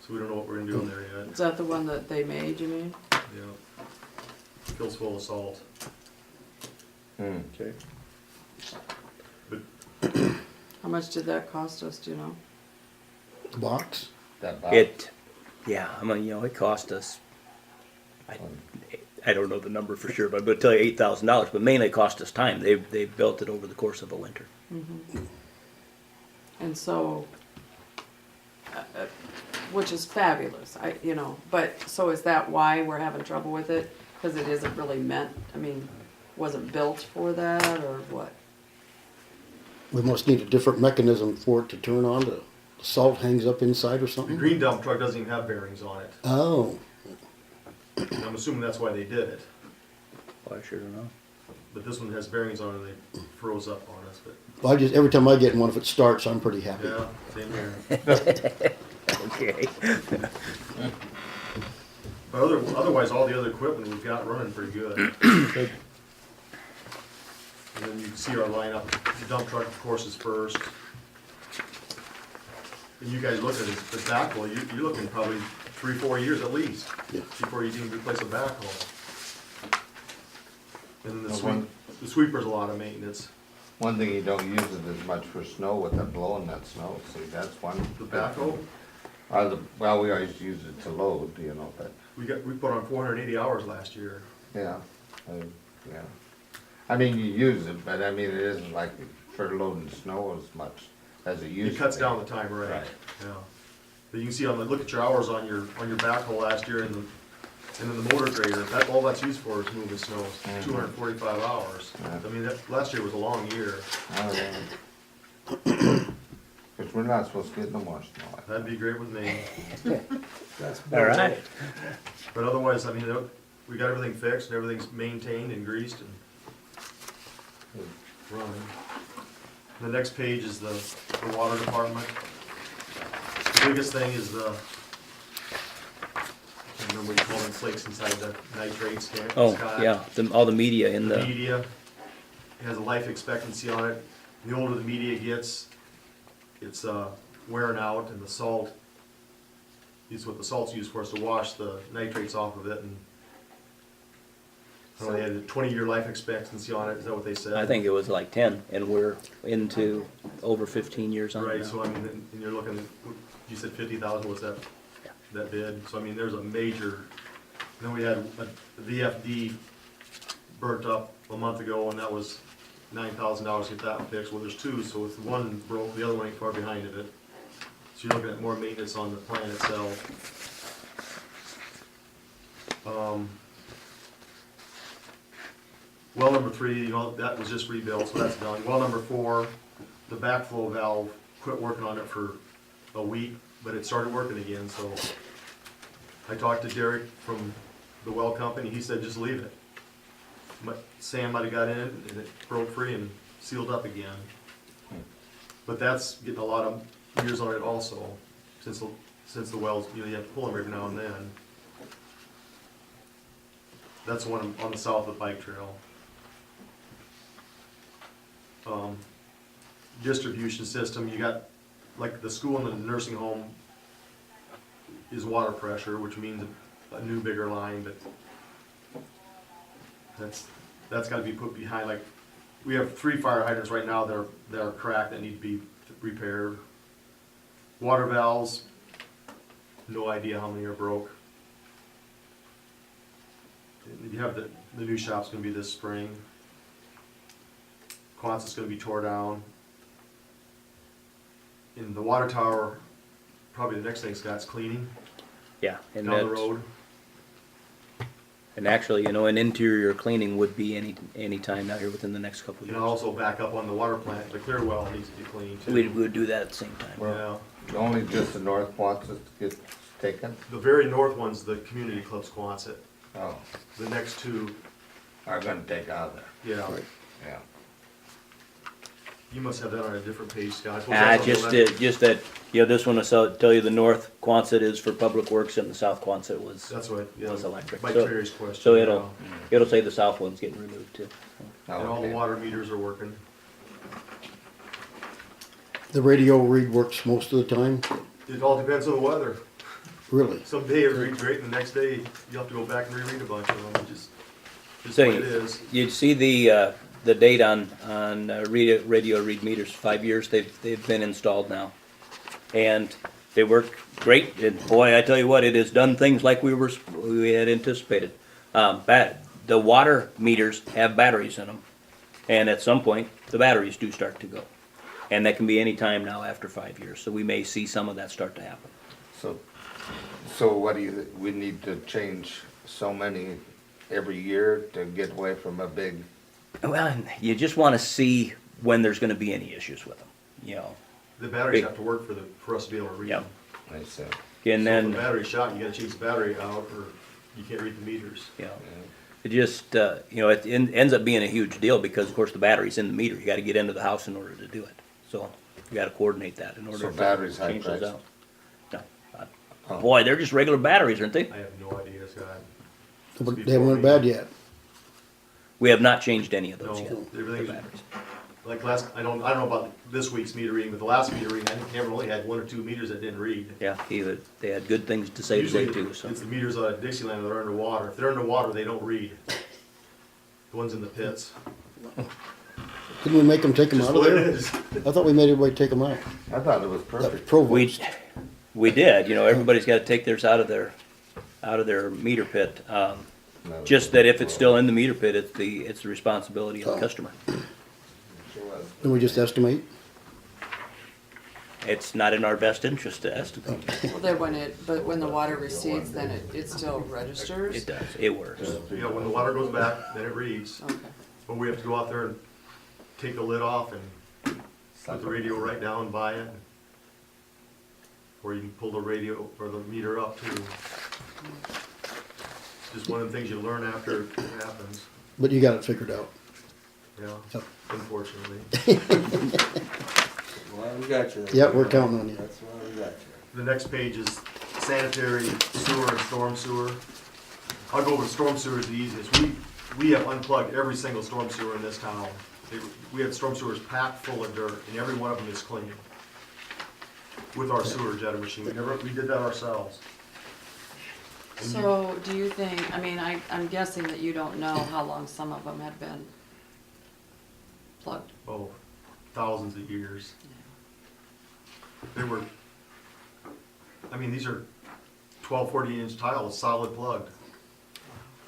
So we don't know what we're gonna do in there yet. Is that the one that they made, you mean? Yeah. Fill's full of salt. Okay. How much did that cost us, do you know? The box? That box. Yeah, I mean, you know, it cost us, I don't know the number for sure, but I'm gonna tell you $8,000, but mainly it cost us time. They built it over the course of a winter. And so, which is fabulous, but, so is that why we're having trouble with it? Cause it isn't really meant, I mean, wasn't built for that, or what? We must need a different mechanism for it to turn on. The salt hangs up inside or The something? green dump truck doesn't even have bearings on it. Oh, And I'm assuming that's why they did it. Well, I sure don't know. But this one has bearings on it, and they froze up on us, but, well, every time I get in one, if it starts, I'm pretty happy. yeah, same here. Okay. But otherwise, all the other equipment we've got running pretty good. And then you can see our lineup, the dump truck, of course, is first. And you guys look at it, the backhoe, you're looking probably 3-4 years at least, Yeah. before you can replace a backhoe. And The the sweeper's a lot of maintenance. One thing you don't use it as much for snow with it blowing that snow, see, that's one. The backhoe, Well, we always use it to load, but, we put on 480 hours last year. yeah, yeah. I mean, you use it, but I mean, it isn't like for loading snow as much as it used It to cuts be. down the time, right, Right. yeah. But you can see look at your hours on your backhoe last year and then the motor grader, all that's used for is moving snow, 245 hours. Yeah. I mean, last year was a long year. Oh, yeah. Cause we're not supposed to get no more snow. That'd be great with me. All right. But otherwise, I mean, we got everything fixed and everything's maintained and greased and running. The next page is the water department. The biggest thing is the, I can't remember what you call them, flakes inside the nitrates, Scott. Oh, yeah, all the media in The the, media, it has a life expectancy on it. The older the media gets, it's wearing out, and the salt is what the salt's used for, is to wash the nitrates off of it. And I don't know, they had a 20-year life expectancy on it, is that what they said? I think it was like 10, and we're into over 15 years on it Right, now. so I mean, and you're looking, you said 50,000 was that bid, so I mean, there's a major, then we had a VFD burnt up a month ago, and that was $9,000 to get that fixed. Well, there's two, so if one broke, the other one ain't far behind of it. So you're looking at more maintenance on the plant itself. Well number 3, that was just rebuilt, so that's done. Well number 4, the backflow valve, quit working on it for a week, but it started working again, so I talked to Derek from the well company, he said just leave it. But sand might have got in it and it broke free and sealed up again. But that's getting a lot of years on it also, since the wells, you have to pull them every now and then. That's the one on the south of the bike trail. Distribution system, you got, like the school and the nursing home is water pressure, which means a new bigger line, but that's gotta be put behind, like, we have 3 fire hydrants right now that are cracked that need to be repaired. Water valves, no idea how many are broke. You have the new shop's gonna be this spring. Quonset's gonna be tore down. In the water tower, probably the next thing Scott's cleaning Yeah, and down the that's, road. and actually, an interior cleaning would be any time now here within the next couple of And years. also back up on the water plant, the clear well needs to be cleaned too. We would do that at the same time. Yeah, Only just the north wants us to get taken? the very north one's the community club's Quonset. Oh, The next 2, are gonna take out there, yeah. yeah. You must have that on a different page, Scott. I suppose that's on the left. Just that, this one will tell you the north Quonset is for public works and the south Quonset was That's what, yeah, was electric. Mike So- Terry's question. So yeah. it'll say the south one's getting removed too. And all the Okay. water meters are working. The radio read works most of the time. It all depends on the weather. Really? Some day it reads great, and the next day you have to go back and reread a bunch of them, just the So way it is. you see the date on radio read meters, 5 years they've been installed now. And they work great, and boy, I tell you what, it has done things like we had anticipated. The water meters have batteries in them, and at some point, the batteries do start to go. And that can be any time now after 5 years, so we may see some of that start to happen. So what do you, we need to change so many every year to get away from a big, Well, you just wanna see when there's gonna be any issues with them, you know. The batteries have to work for us to be able to read Yep. them. I said, And So if then, the battery's shot, you gotta change the battery out, or you can't read the meters. you know, it just, you know, ends up being a huge deal because, of course, the battery's in the meter. You gotta get into the house in order to do it. So you gotta coordinate that in order So to batteries high change those price? out. No. Oh. Boy, they're just regular batteries, aren't they? I have no idea, Scott. They haven't went bad yet. We have not changed any of No, those yet. the everything's, batteries. like I don't know about this week's meter reading, but the last meter reading, I think Cameron only had 1 or 2 meters that didn't read. Yeah, they had good things to say Usually, today too, so. it's the meters out of Dixieland that are underwater. If they're underwater, they don't read. The ones in the pits. Didn't we make them take them Just out of what it there? is. I thought we made everybody take them out. I thought it was That was perfect. Provost. We did, you know, everybody's gotta take theirs out of their meter pit. No. Just that if it's still in the meter pit, it's the responsibility of the customer. Then we just estimate. It's not in our best interest to estimate. Well, then when the water recedes, then it still registers? It does, it works. Yeah, when the water goes back, then it reads. Okay. But we have to go out there and take the lid off and put the radio right down by it. Or you can pull the radio or the meter up too. Just one of the things you learn after it happens, But you got it figured out. yeah, Yep. unfortunately. Well, we got you. Yeah, we're counting on you. That's why we got you. The next page is sanitary sewer and storm sewer. I'll go over storm sewer is the easiest. We have unplugged every single storm sewer in this town. We have storm sewers packed full of dirt, and every one of them is clean with our sewer jetter machine. We did that ourselves. And you- So, do you think, I mean, I'm guessing that you don't know how long some of them have been plugged. Oh, thousands of years. They were, I mean, these are 12, 14-inch tiles, solid plugged.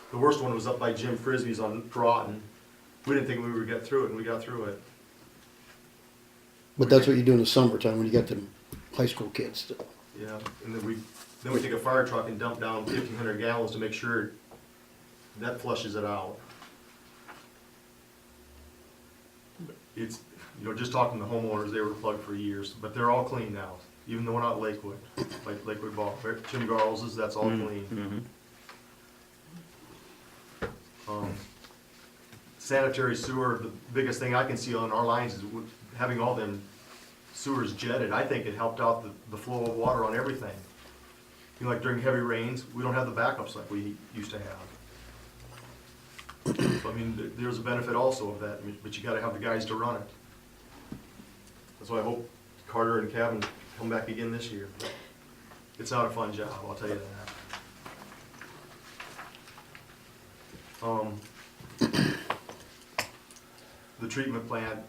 The worst one was up by Jim Frisbee's on Groton. We didn't think we would get through it, and we got through it. But that's what you do in the summertime when you got them high school kids. Yeah, and then we take a fire truck and dump down 1,500 gallons to make sure that flushes it out. It's, you know, just talking to homeowners, they were plugged for years, but they're all clean now, even the one out Lakewood, like Lakewood Ball, Jim Garles's, that's all clean. Sanitary sewer, the biggest thing I can see on our lines is having all them sewers jetted. I think it helped out the flow of water on everything. You know, like during heavy rains, we don't have the backups like we used to have. So, I mean, there's a benefit also of that, but you gotta have the guys to run it. That's why I hope Carter and Kevin come back again this year. But it's not a fun job, I'll tell you that. The treatment plant,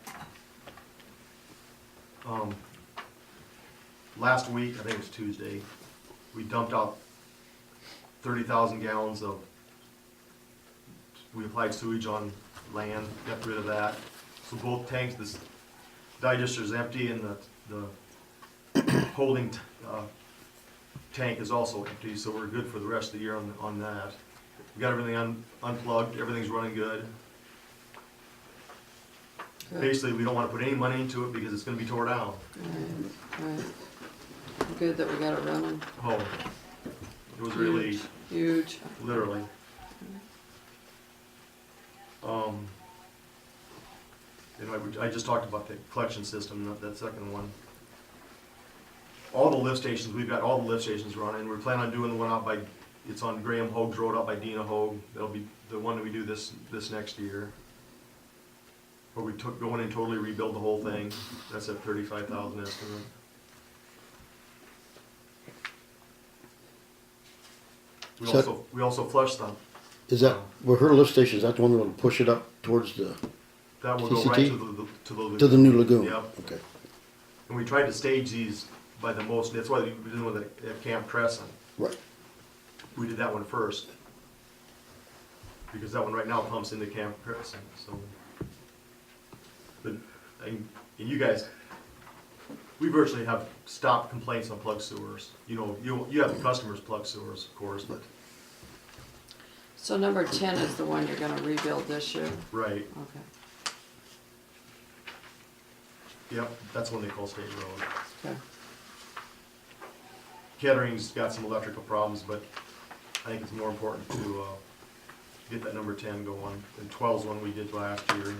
last week, I think it was Tuesday, we dumped out 30,000 gallons of, we applied sewage on land, got rid of that. So both tanks, this digester's empty and the holding tank is also empty, so we're good for the rest of the year on that. We got everything unplugged, everything's running good. Good. Basically, we don't wanna put any money into it because it's gonna be tore down. Right. Good that we got it running. Oh, it was really, Huge. literally. You know, I just talked about the collection system, that second one. All the lift stations, we've got all the lift stations running. We're planning on doing the one out by, it's on Graham Hoag's Road out by Dina Hoag. That'll be the one that we do this next year. Where we go in and totally rebuild the whole thing. That's a 35,000 estimate. So- We also flush them. Is that, where her lift station, is that the one that'll push it up towards the, That will go right TCT? to the lagoon. to the new lagoon? Yep. Okay. And we tried to stage these by the most, that's why we did one at Camp Crescent. Right. We did that one first. Because that one right now pumps into Camp Crescent, so. But, and you guys, we virtually have stopped complaints on plug sewers. You know, you have the customers plug sewers, of course, but, So number 10 is the one you're gonna rebuild this year? right, Okay, yep, that's one they call State Road. okay. Kettering's got some electrical problems, but I think it's more important to, get that number 10 going. And 12's one we did last year.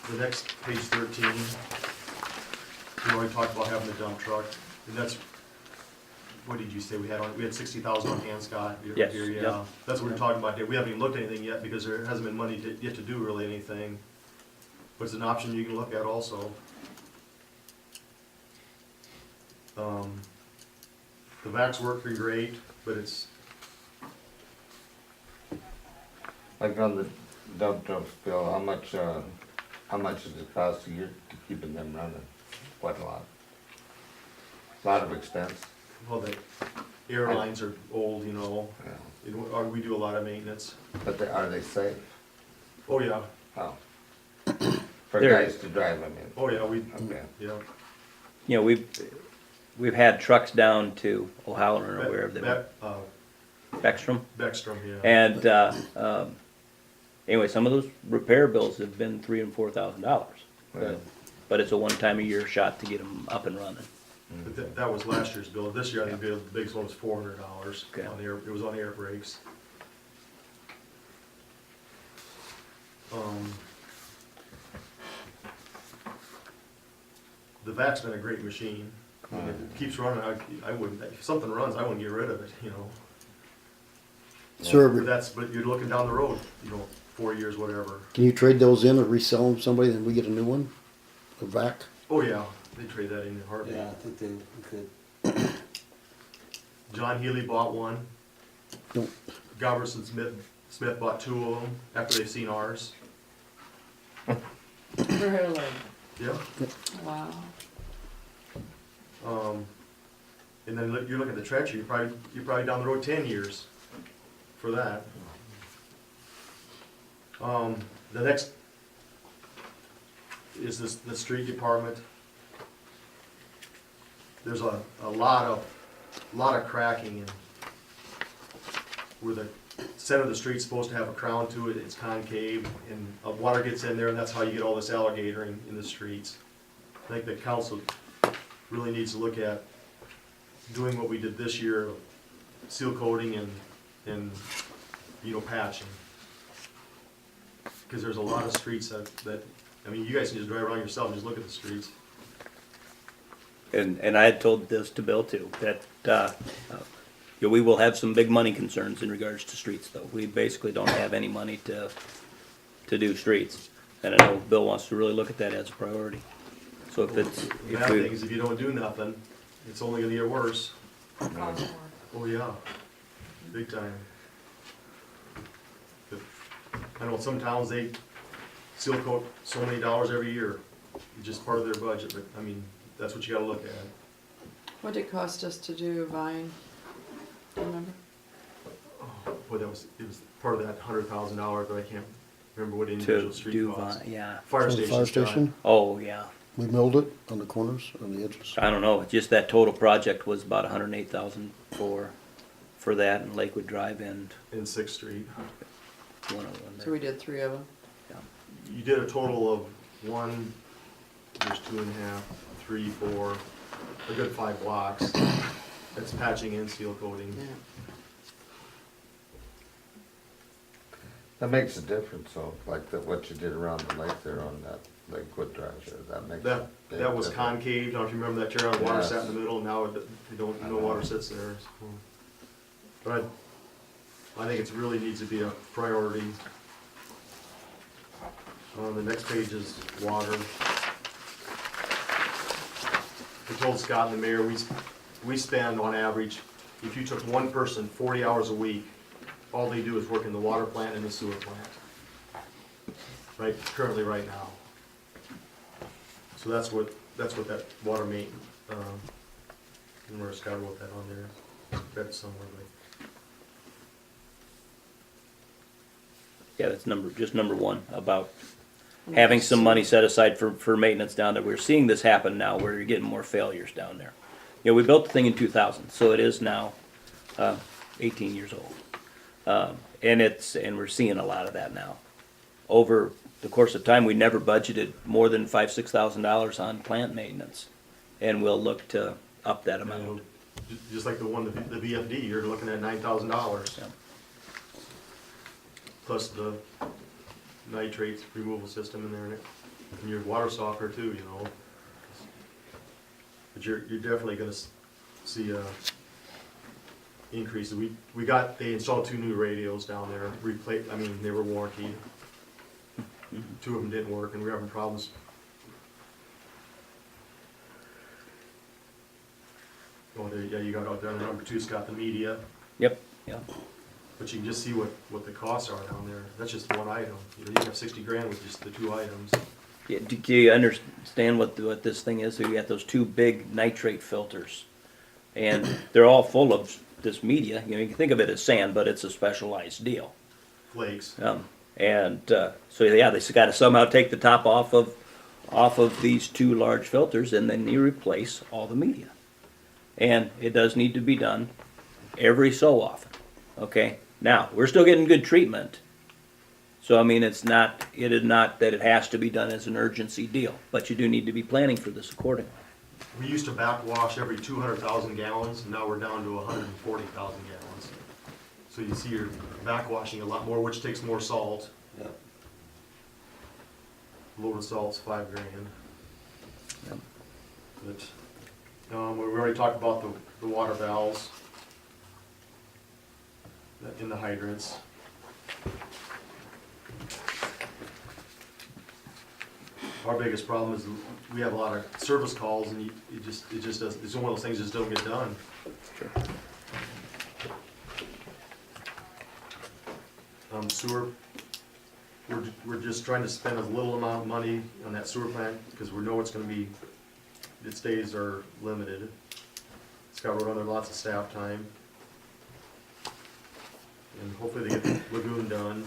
The next, page 13, we already talked about having a dump truck, and that's, what did you say we had on, we had 60,000 on hand, Scott? Yes, Here, yep. yeah. That's what we were talking about, we haven't even looked at anything yet, because there hasn't been money yet to do really anything. But it's an option you can look at also. The vacs working great, but it's, Like on the dump trucks, Bill, how much does it cost a year to keeping them running? Quite a lot. Lot of expense. well, the airlines are old, you know, Yeah. we do a lot of maintenance. But are they safe? Oh, yeah, Oh. For They're- guys to drive them in? oh, yeah, Okay. yeah. You know, we've had trucks down to O'Halloran or wherever they were, Beckstrom. Beckstrom, yeah. And, anyway, some of those repair bills have been $3,000 and $4,000. Well, But it's a one-time-a-year shot to get them up and running. But that was last year's bill. This year, I think the biggest one was $400 Okay. on air, it was on air brakes. The VAC's been a great machine. I mean, if it keeps running, I wouldn't, if something runs, I wouldn't get rid of it, you know. Sir, But you're looking down the road, you know, 4 years, whatever. can you trade those in or resell them to somebody, then we get a new one? A vac? Oh, yeah, they trade that in a heartbeat. Yeah, I think they could. John Healy bought one. Nope. Goberson Smith bought 2 of them after they've seen ours. Really? Yeah. Wow. And then you're looking at the trencher, you're probably down the road 10 years for that. The next is the street department. There's a lot of cracking in where the center of the street's supposed to have a crown to it, it's concave, and water gets in there, and that's how you get all this alligatoring in the streets. I think the council really needs to look at doing what we did this year, seal coating and you know, patching. Because there's a lot of streets that, I mean, you guys can just drive around yourself and just look at the streets. And I had told this to Bill too, that, you know, we will have some big money concerns in regards to streets though. We basically don't have any money to do streets. And I know Bill wants to really look at that as a priority. So if it's, The if bad thing we, is if you don't do nothing, it's only gonna get worse. Oh, yeah, big time. But I know some towns, they seal coat so many dollars every year, it's just part of their budget, but, I mean, that's what you gotta look at. What did it cost us to do Vine? Do you remember? Boy, it was part of that $100,000, but I can't remember what individual to street do, cost. yeah. Fire So the station. Fire station, Oh, yeah. we milled it on the corners, on the edges. I don't know, just that total project was about 108,000 for that and Lakewood Drive and In 6th Street. one of them So there. we did 3 of them. You did a total of 1, there's 2.5, 3, 4, a good 5 blocks. That's patching and seal coating. Yeah. That makes a difference, though, like what you did around the lake there on that Lakewood Drive there, that makes a That, big that was difference. concave, I don't know if you remember that chair, the water Yes. sat in the middle, now no water sits there. So. But I think it really needs to be a priority. The next page is water. We told Scott and the mayor, we spend on average, if you took one person 40 hours a week, all they do is work in the water plant and the sewer plant. Currently right now. So that's what that water main, where Scott wrote that on there, read it somewhere, but. Yeah, that's number one, about having some money set aside for maintenance down there. We're seeing this happen now, where you're getting more failures down there. You know, we built the thing in 2000, so it is now 18 years old. And we're seeing a lot of that now. Over the course of time, we never budgeted more than $5,000-6,000 on plant maintenance, and we'll look to up that amount. Just like the VFD, you're looking at $9,000. Yeah. Plus the nitrate removal system in there, and your water softener too, you know. But you're definitely gonna see a increase. They installed 2 new radios down there, they were warranted. 2 of them didn't work, and we were having problems. Oh, yeah, you got out there, number 2's got the media. Yep, yeah. But you can just see what the costs are down there. That's just one item. You can have 60 grand with just the 2 items. Yeah, do you understand what this thing is? So you got those 2 big nitrate filters, and they're all full of this media. You know, you can think of it as sand, but it's a specialized deal. Flakes. So yeah, they got to somehow take the top off of these 2 large filters, and then you replace all the media. And it does need to be done every so often. Okay. Now we're still getting good treatment. So I mean, it is not that it has to be done as an urgency deal, but you do need to be planning for this accordingly. We used to backwash every 200,000 gallons, and now we're down to 140,000 gallons. So you see you're backwashing a lot more, which takes more salt. Yeah. Load of salt's $5 grand. Yep. But, we already talked about the water valves in the hydrants. Our biggest problem is we have a lot of service calls, and it just does, it's one of those things that just don't get done. Sure. Sewer, we're just trying to spend as little amount of money on that sewer plant, because we know its days are limited. Scott wrote on there lots of staff time. And hopefully they get the lagoon done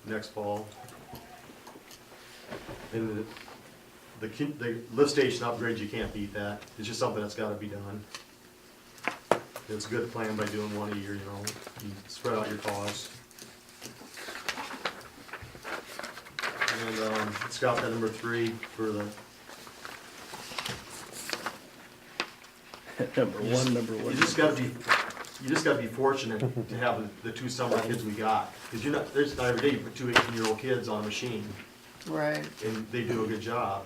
next fall. And the lift station upgrade, you can't beat that. It's just something that's gotta be done. It's a good plan by doing one a year, you know, you spread out your costs. And, it's got that number 3 for the. number one. You just gotta be fortunate to have the 2 summer kids we got. Cause there's not every day you put 2 18-year-old kids on a machine, Right. and they do a good job.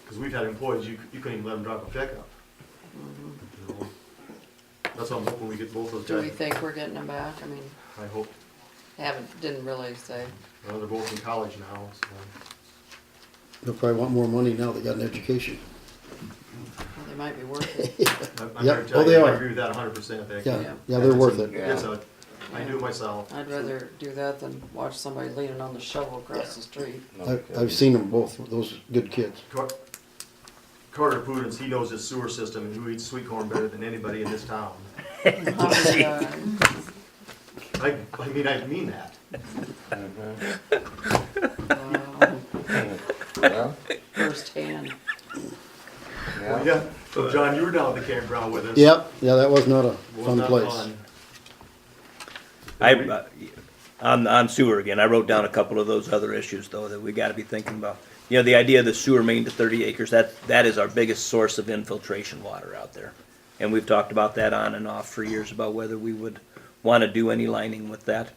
Cause we've had employees, you couldn't even let them drive a pickup. You know? That's what I'm hoping we get both those guys. Do we think we're getting them back? I mean, I hope, didn't really say. well, they're both in college now, so. They'll probably want more money now they got an education. Well, they might be worth it. I'm Yep. here to tell Oh, you, they I are. agree with that 100%, Vic. Yeah, yeah, they're worth it. I do it myself. I'd rather do that than watch somebody leaning on the shovel across the street. I've seen them both, those good kids. Carter Pudens, he knows his sewer system and who eats sweet corn better than anybody in this town. I mean that. Wow. Firsthand. Yeah, so John, you were down at the campground with us. Yep, yeah, that was not a Was fun not place. fun. On sewer again, I wrote down a couple of those other issues though that we gotta be thinking about. You know, the idea of the sewer main to 30 acres, that is our biggest source of infiltration water out there. And we've talked about that on and off for years about whether we would wanna do any lining with that.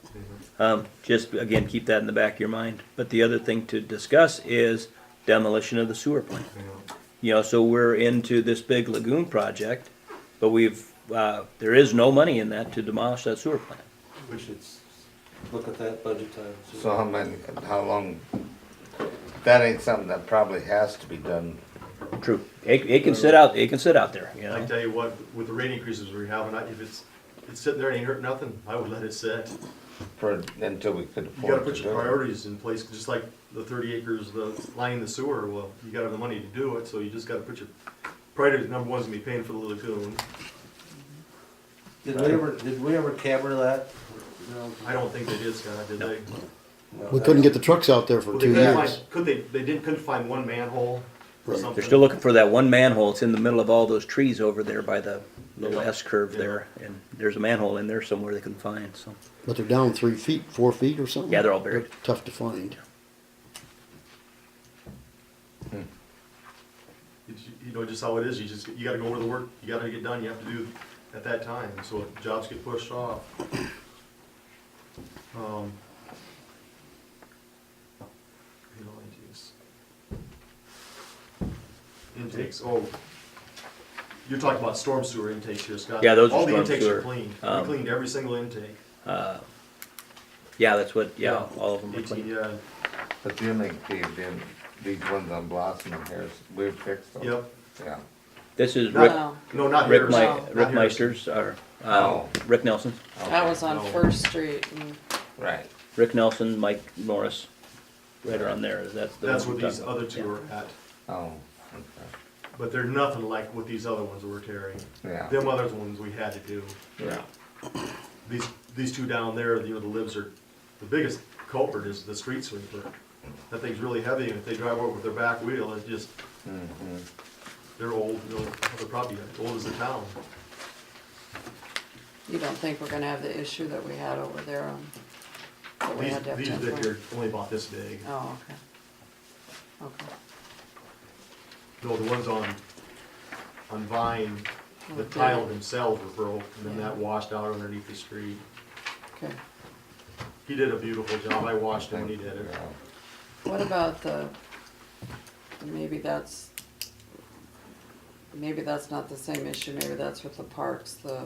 Just again, keep that in the back of your mind. But the other thing to discuss is demolition of the sewer plant. You know, so we're into this big lagoon project, but there is no money in that to demolish that sewer plant. We should look at that budget time. So how long that ain't something that probably has to be done. True. It can sit out, it can sit out there, you I know? tell you what, with the rate increases we're having, if it's sitting there and ain't hurt nothing, I would let it sit. Until we could You afford gotta to put do your it. priorities in place, just like the 30 acres, the lining the sewer, well, you gotta have the money to do it, so you just gotta put your priority, number one's gonna be paying for the lagoon. Did we ever camera that? I don't think they did, Scott, did they? We couldn't get the trucks out there for Well, 2 they couldn't years. find, couldn't find one manhole or Right. something? They're still looking for that one manhole. It's in the middle of all those trees over there by the little Yeah. S curve Yeah. there. And there's a manhole in there somewhere they can find, so. But they're down 3 feet, 4 feet or something. Yeah, they're all buried. Tough to find. You know, just how it is, you gotta go where the work, you gotta get done, you have to do at that time, so jobs get pushed off. You know, intakes, oh, you're talking about storm sewer intakes here, Scott. Yeah, those are All the storm intakes sewer. are cleaned, we Um, cleaned every single intake. Yeah, that's what, yeah, all of them are 18, clean. yeah, But the intake caved in, these ones on Blossom and Harris, we've fixed them. yep. Yeah. This is Not- Rick, No, No, not Rick, Harris. Mi- not Rick Harris. Meister's, or, Oh. Rick Nelson. that was on No. First Street, and Right. Rick Nelson, Mike Norris, right around there. That's the That's one what we're these talking other about. two are at, Oh, okay. but they're nothing like what these other ones were tearing. Yeah. Them other ones we had to do. Yeah. These two down there, you know, the libs are, the biggest culprit is the street sweeper. That thing's really heavy, and if they drive over with their back wheel, it just, Mm-hmm. they're old, you know, they're probably as old as the town. you don't think we're gonna have the issue that we had over there on, that we had to have These 10 big, foot? they're only about this big. Oh, okay. Okay. No, the ones on Vine, the Okay. tile themselves were broke, and then that washed out underneath the street. Okay. He did a beautiful job, I watched him when he did it. Yeah. What about maybe that's not the same issue, maybe that's with the parks, the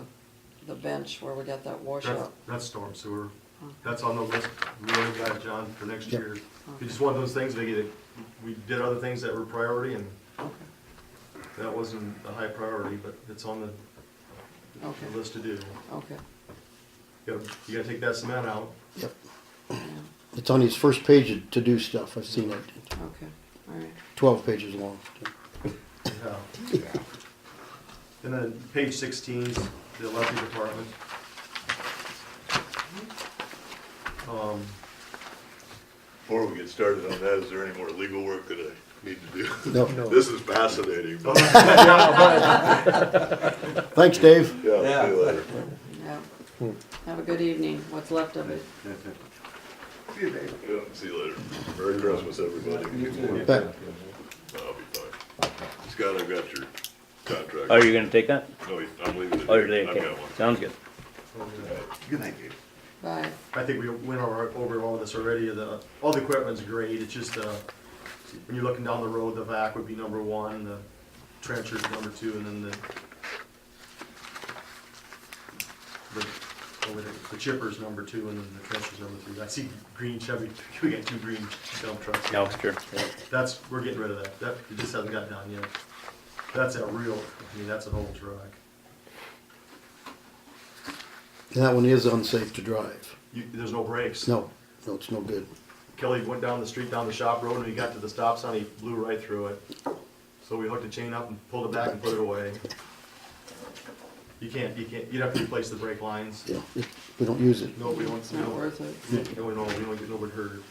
bench where we got that washout. That's storm sewer. Oh. That's on the list, we already got it, John, for next Yep. year. It's just one of those things, Vicki, that we did other things that were priority, and Okay, that wasn't a high priority, but it's on the okay, list to do. okay, You gotta take that cement out. Yep. yeah, It's on his first page of to-do stuff. I've seen it. okay, all right. 12 pages long. Yeah. And then page 16 's the electric department. Before we get started on that, is there any more legal work that I need to do? No. This is fascinating. but- Thanks, Dave. Yeah, see you later. Yeah. Have a good evening, what's left of it. Yeah, see you later. Merry Christmas, everybody. Bet. I'll be fine. Scott, I've got your contract. Are you gonna take that? No, I'm leaving it. Oh, you're there, I've okay. got one. Sounds good. Good night, Dave. Bye. I think we went over all this already. All the equipment's great, it's just, when you're looking down the road, the vac would be number one, the trencher's number two, and then the chipper's number two, and then the trencher's number three. I see green Chevy, we got two green dump trucks. No, sure. We're getting rid of that. It just hasn't got done yet. That's that's an old truck. And that one is unsafe to drive. There's no brakes. No, it's no good. Kelly went down the street, down the shop road, and he got to the stop sign, he blew right through it. So we hooked the chain up and pulled it back and put it away. You can't, you'd have to replace the brake lines. Yeah, we don't use it. No, we don't. It's not worth it. No, we don't get nobody hurt.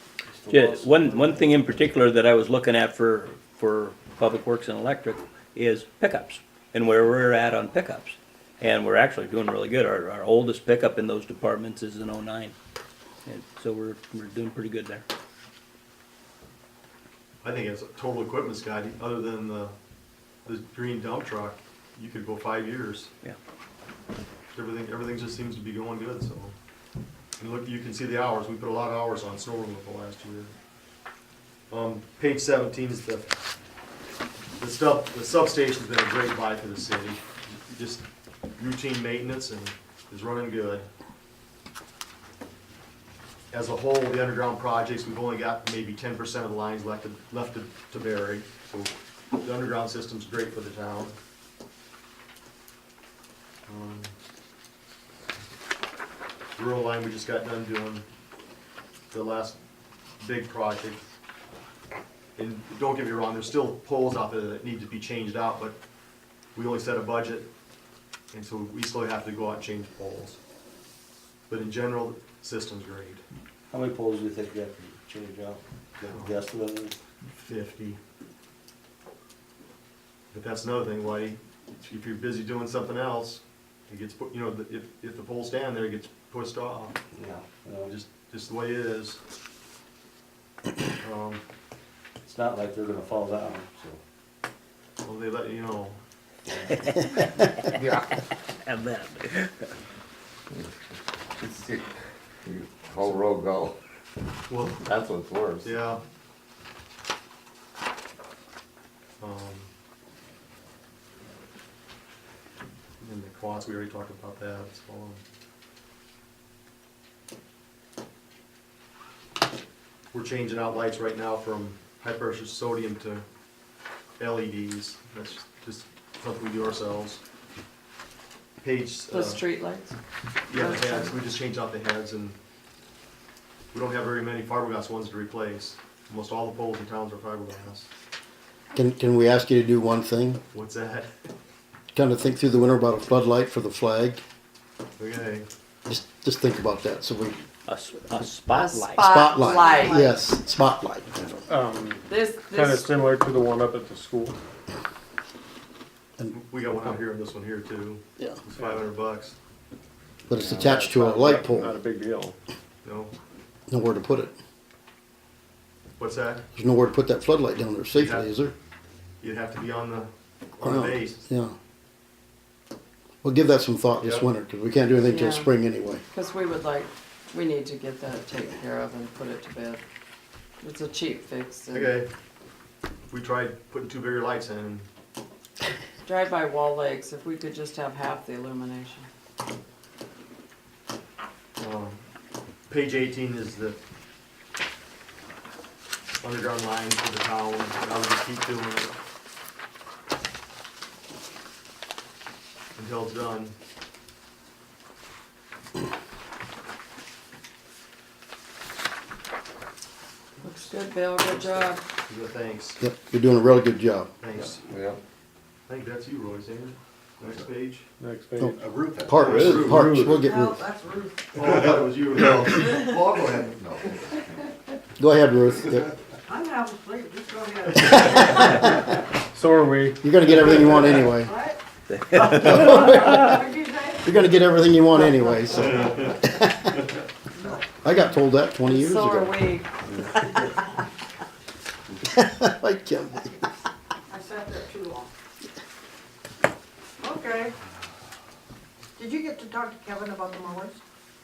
Yeah, one thing in particular that I was looking at for Public Works and Electric is pickups, and where we're at on pickups. And we're actually doing really good. Our oldest pickup in those departments is an '09. And so we're doing pretty good there. I think as a total equipment, Scott, other than the green dump truck, you could go 5 years. Yeah. Everything just seems to be going good, so. And look, you can see the hours, we put a lot of hours on snow removal last year. Page 17 is the substation's been a great buy for the city. Just routine maintenance and is running good. as a whole, the underground projects, we've only got maybe 10% of the lines left to bury. So the underground system's great for the town. Rural line, we just got done doing the last big project. And don't get me wrong, there's still poles out there that need to be changed out, but we only set a budget, and so we still have to go out and change poles. But in general, the system's great. How many poles do you think you have to change out? Guesstimate? 50. But that's another thing, Whitey, if you're busy doing something else, it gets put, you know, if the pole's stand there, it gets pushed off. Yeah. Just the way it is. It's not like they're gonna fall down, so. Well, they let you know. Yeah. Have that. Whole row go. Well, That's what's worse. yeah. And the quads, we already talked about that, so. We're changing out lights right now from high pressure sodium to LEDs. That's just something we do ourselves. Page. The street lights? Yeah, the heads, we just changed out the heads, and we don't have very many fiberglass ones to replace. Almost all the poles in towns are fiberglass. Can we ask you to do one thing? What's that? Kind of think through the winter about a floodlight for the flag. Okay. Just think about that, so we, A spotlight. spotlight, yes, spotlight. This, Kinda similar to the one up at the school. We got one out here and this one here too. Yeah. It's $500. But it's attached to a light Not pole, a big deal. No, nowhere to put it. what's that? There's nowhere to put that floodlight down there safely, is there? You'd have to be on the Yeah. base. Yeah. We'll give that some thought this Yep. winter, because we can't do anything till Yeah. spring anyway. Cause we need to get that taken care of and put it to bed. It's a cheap fix. and Okay. We tried putting 2 bigger lights in. Drive by Wall Lakes, if we could just have half the illumination. Page 18 is the underground line for the town. I would just keep doing it until it's done. Looks good, Bill, good job. Yeah, thanks. Yep, you're doing a really good job. Thanks. Yep. I think that's you, Roy, isn't it? Next page. Next page. Oh, Ruth. Parks, we'll get No, Ruth. that's Ruth. Oh, I thought it was you. Well, I'll go ahead. Go ahead, Ruth. Yep. I'm half asleep, just go ahead. So are we. You're gonna get everything you want anyway. What? You're gonna get everything you want anyway, so. I got told that 20 years So are ago. we. I can't believe it. I sat there too long. Okay. Did you get to talk to Kevin about the mowers?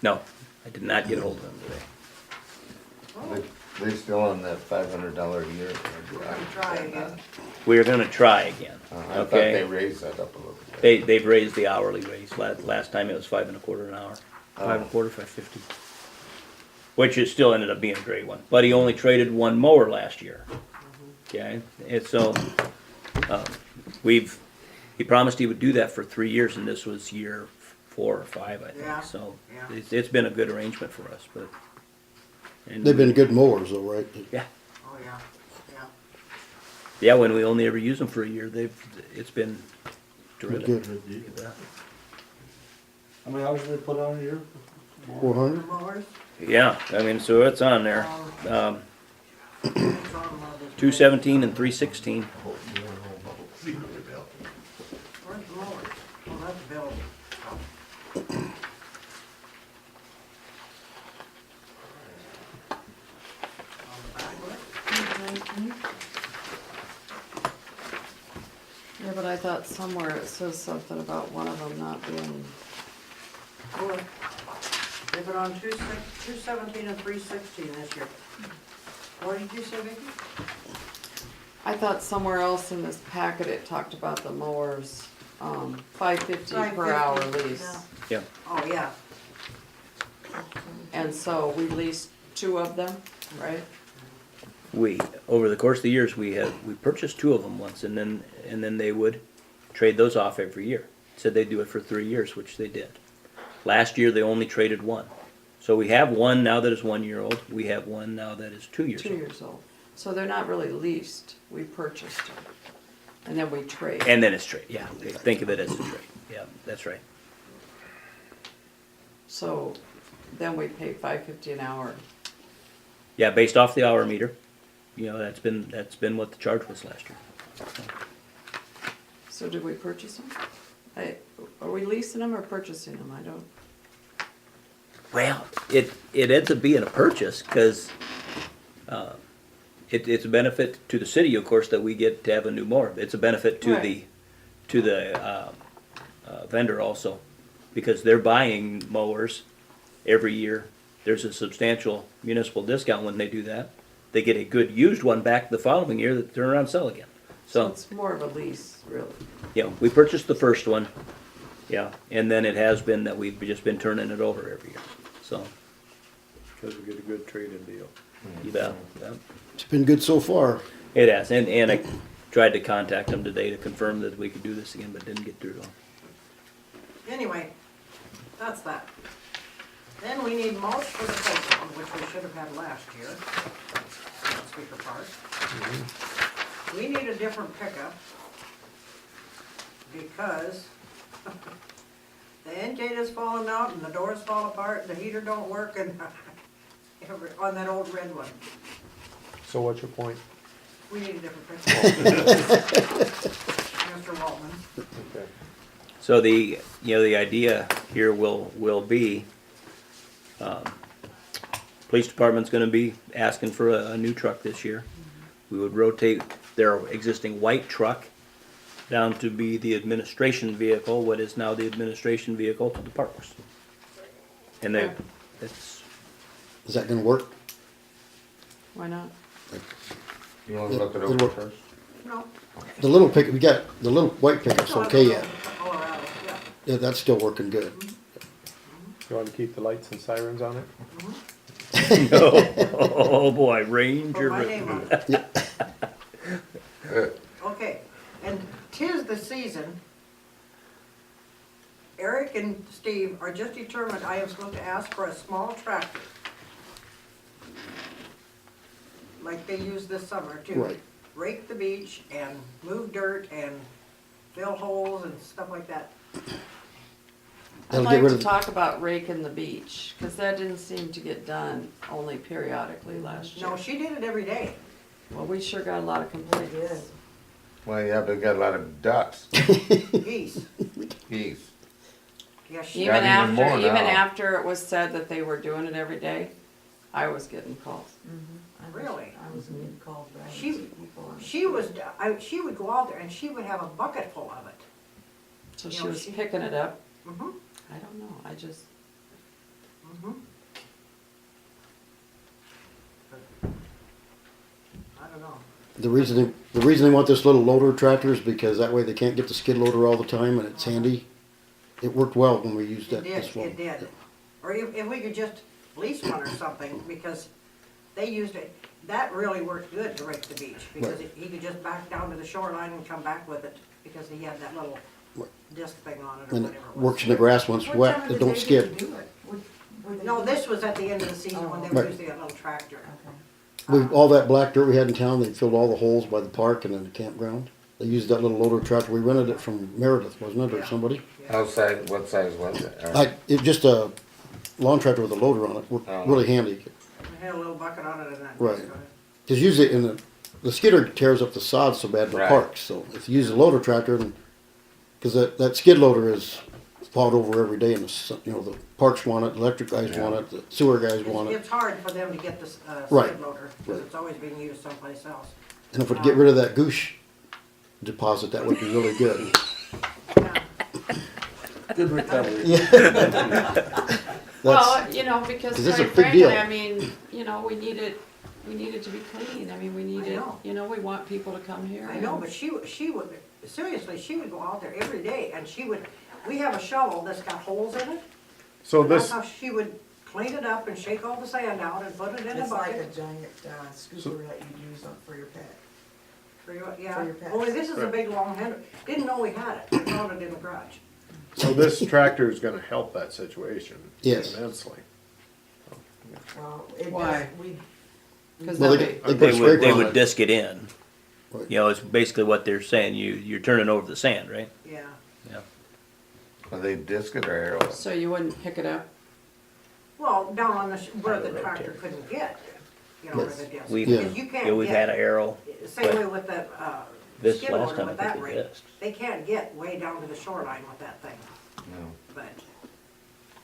No, I did not get hold of him today. They still on that $500 a year. We're gonna try again. We're gonna try again, I thought they okay? raised that up a little bit. They've raised the hourly raise. Last time it was $5.25 an hour. $5.25, $5.50. Which it still ended up being a great one. But he only traded one mower last year. Okay, and so, he promised he would do that for 3 years, and this was year 4 or 5, I Yeah, think. So, yeah. it's been a good arrangement for us, but. and- They've been good mowers though, right? Yeah, Oh, yeah, yeah. yeah, when we only ever use them for a year, it's been terrific. Good. How many hours do they put on a year? 400? The mowers? Yeah, I mean, so it's on there. It's on one of those. 217 and 316. Where's the mowers? Oh, that's available. On the back of it? Yeah, but I thought somewhere it says something about one of them not being, Or, they've been on 217 and 316 this year. What did you say, Vicki? I thought somewhere else in this packet it talked about the mowers, $5.50 per hour $5.50, lease. Yeah. Oh, yeah. And so we leased 2 of them, right? Over the course of the years, we purchased 2 of them once, and then they would trade those off every year. Said they'd do it for 3 years, which they did. Last year, they only traded 1. So we have one now that is 1 year old, we have one now that is 2 years 2 old. years old. So they're not really leased, we purchased them. And then we trade. And then it's trade, yeah, think of it as a trade, yeah, that's right. So then we pay $5.50 an hour. Yeah, based off the hour meter, that's been what the charge was last year. So did we purchase them? Are we leasing them or purchasing them? I don't. Well, it ends up being a purchase, cause, it's a benefit to the city, of course, that we get to have a new mower. It's a benefit to Right. the vendor also, because they're buying mowers every year. There's a substantial municipal discount when they do that. They get a good used one back the following year that turn around and sell again. So So, it's more of a lease, really. we purchased the first one, and then it has been that we've just been turning it over every year, so, Cause we get a good trade-in deal. you bet, yeah. It's been good so far. It has, and I tried to contact them today to confirm that we could do this again, but didn't get through to them. Anyway, that's that. Then we need mulch for the playground, which we should have had last year. Speaker Park. We need a different pickup because the end gate is falling out and the doors fall apart, the heater don't work and on that old red one. So what's your point? We need a different pickup. Mr. Waltman. Okay. So the idea here will be, police department's gonna be asking for a new truck this year. We would rotate their existing white truck down to be the administration vehicle, what is now the administration vehicle to the parks. And it's, Is that gonna work? Why not? You wanna look it It'll over work. first? No. The little pick, we got, the little white pickup's okay yet. Colorado, yeah. Yeah, that's still working good. You wanna keep the lights and sirens on it? oh boy, Put Ranger. my name on it. Okay, and 'tis the season. Eric and Steve are just determined I am supposed to ask for a small tractor. Like they use this summer to Right. rake the beach and move dirt and fill holes and stuff like that. I'd That'll get like rid to of- talk about raking the beach, because that didn't seem to get done, only periodically last year. No, she did it every day. Well, we sure got a lot of complaints. Well, yeah, but we got a lot of ducks, Geese. geese. Yes, she, Even Got even more after, even now. after it was said that they were doing it every day, I was getting calls. really. I was getting calls, but I She- didn't see people on. She would go out there and she would have a bucket full of it. So You she know, was she- picking it up. Mm-hmm, I don't know, I just, mm-hmm. I don't know. The reason they want this little loader tractor is because that way they can't get the skid loader all the time and it's handy. It worked well when we used that this fall. It did. Or if we could just lease one or something, because they used it, that really worked good to rake the beach, because Right. he could just back down to the shoreline and come back with it, because he had that little Right. disc thing on it or And whatever it it was. works in the grass once it's What time wet, of it the don't day did skid. you do it? Were they- No, this was at the end of the season when they Oh. were Right. using that little tractor. Okay. All that black dirt we had in town, they filled all the holes by the park and in the campground. They used that little loader tractor. We rented it from Meredith, wasn't it, or Yeah. somebody? How size, what size was it? Or- It just a lawn tractor with a loader on it, worked Oh. really handy. It had a little bucket on it and that. Right. Cause usually in the skidder tears up the sod so bad in the Right. parks, so if you use a loader tractor and, cause that skid loader is plowed over every day and the parks want it, the electric guys Yeah. want it, the sewer guys want it. It's hard for them to get this Right. skid loader, because Right. it's always being used someplace else. And if we'd get rid of that goosh deposit, that would be really good. Yeah. Good recovery. That's, well, you know, because 'cause it's a quite big frankly, deal. I mean, you know, we need it to be clean. I mean, we need I it, know. you know, we want people to come here. I know, and- but she would, seriously, she would go out there every day and we have a shovel that's got holes in it. So and that's this, how she would clean it up and shake all the sand out and put it in a It's like a bucket. giant scooper that you use for your pet. For your, for yeah, your pets. only this is a big long handle. Didn't know we had it. We found it in the garage. So this tractor is gonna help that situation Yes. immensely. Well, it Why? does, we, Cause Well, they'll they, be, they put They a would, scraper they on would it. disc it in. Right. You know, it's basically what they're saying, you're turning over the sand, right? Yeah. Are they disc it or arrow? so you wouldn't pick it up? Well, down on the, where Have the it tractor rotate. couldn't get, you know, where Yes. the disc. We've, Because you yeah, can't we've had an get, arrow, same way with the, this skid last loader time I with that think they rate. disced. They can't get way down to the shoreline with that thing, No. but,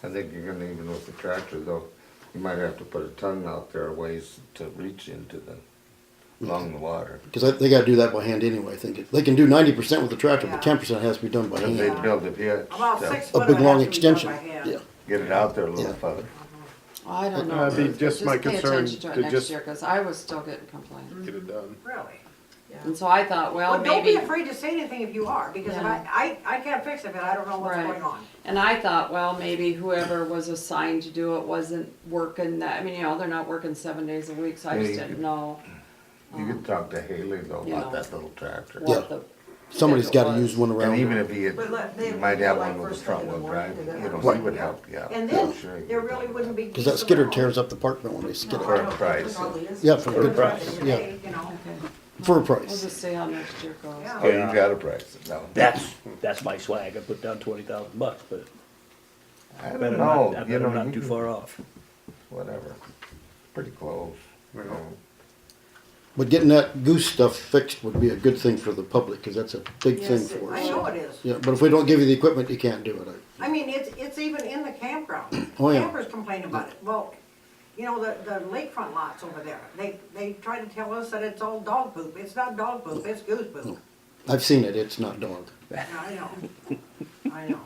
I think you're gonna, even with the tractor though, you might have to put a tongue out there a ways to reach into the, along the water. Cause they gotta do that by hand anyway, I think. They can do 90% with the tractor, but Yeah. 10% has to be done by Cause they hand. build a hitch about to 6 A foot of big it long has to be done extension, by hand. yeah. get it out there a little Yeah. further. I don't know. That'd be just my pay concern attention to it to next just- year, cause I was still getting complaints. Get it done. Really? yeah. And so I thought, well, Well, don't be maybe, afraid to say anything if you are, because if Yeah. I can't fix it, but I don't know what's Right. going on. and I thought, well, maybe whoever was assigned to do it wasn't working that, I mean, you know, they're not working 7 days a week, so I just Yeah, you didn't know. You could talk to Haley though You about know. that little tractor. What the, Somebody's gotta was. use one And around. even if he had, But they you might do have like one with a first thing front in the wheel morning, drive, do that. you know, Right. he would help you out. And I'm then, sure he there would. really wouldn't be. Cause that geese skidder around. tears up the parkment when they skid For it. a price. Probably is. Yeah, for a For good the price, price of the yeah, day, you know. okay, for a we'll price. just see how next year goes. Yeah. Oh, you gotta price it, no. That's my swag, I put down $20,000, but I I don't bet know, I'm you know, not you too can- far off. Whatever, pretty close. you know. But getting that goose stuff fixed would be a good thing for the public, cause that's a big thing Yes, it for I us. know it is. Yeah, but if we don't give you the equipment, you can't do it. I mean, it's even in the campground. Oh, yeah. Campers complain about it. Well, you know, the lakefront lots over there, they try to tell us that it's all dog poop. It's not dog poop, it's goose poop. I've seen it, it's not dog. I know. I know.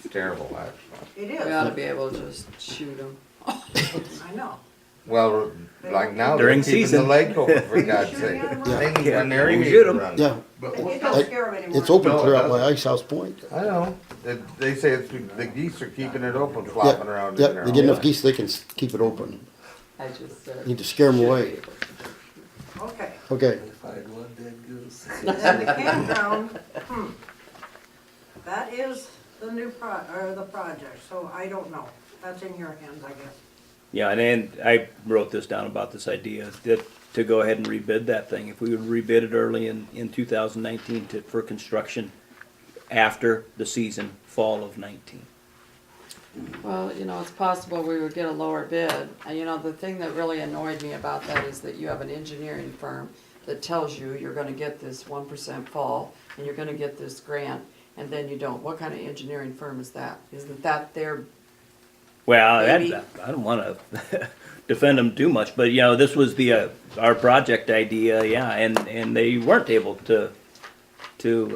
It's terrible, actually. It We is. ought to be able to just shoot them. I know. Well, like now, they're During keeping the season. lake open, for God's Sure, sake. yeah, They right. need one there You anyway shoot to 'em. run. Yeah, But It don't scare them anymore. it's open No, it clear out by doesn't. Ice House Point. I know, they say it's, the geese are keeping it open, flopping around in Yeah, there. they get enough geese, they can keep it open. I just said. Need to scare them away. Okay. Okay, Find one dead goose. Then the campground, that is the new the project, so I don't know. That's in your hands, I guess. Yeah, and I wrote this down about this idea, that to go ahead and rebid that thing. If we would rebid it early in 2019 for construction after the season, fall of 19. Well, you know, it's possible we would get a lower bid. And you know, the thing that really annoyed me about that is that you have an engineering firm that tells you you're gonna get this 1% fall and you're gonna get this grant, and then you don't. What kind of engineering firm is that? Isn't that their, Well, Maybe. I don't wanna defend them too much, but you know, this was our project idea, yeah, and they weren't able to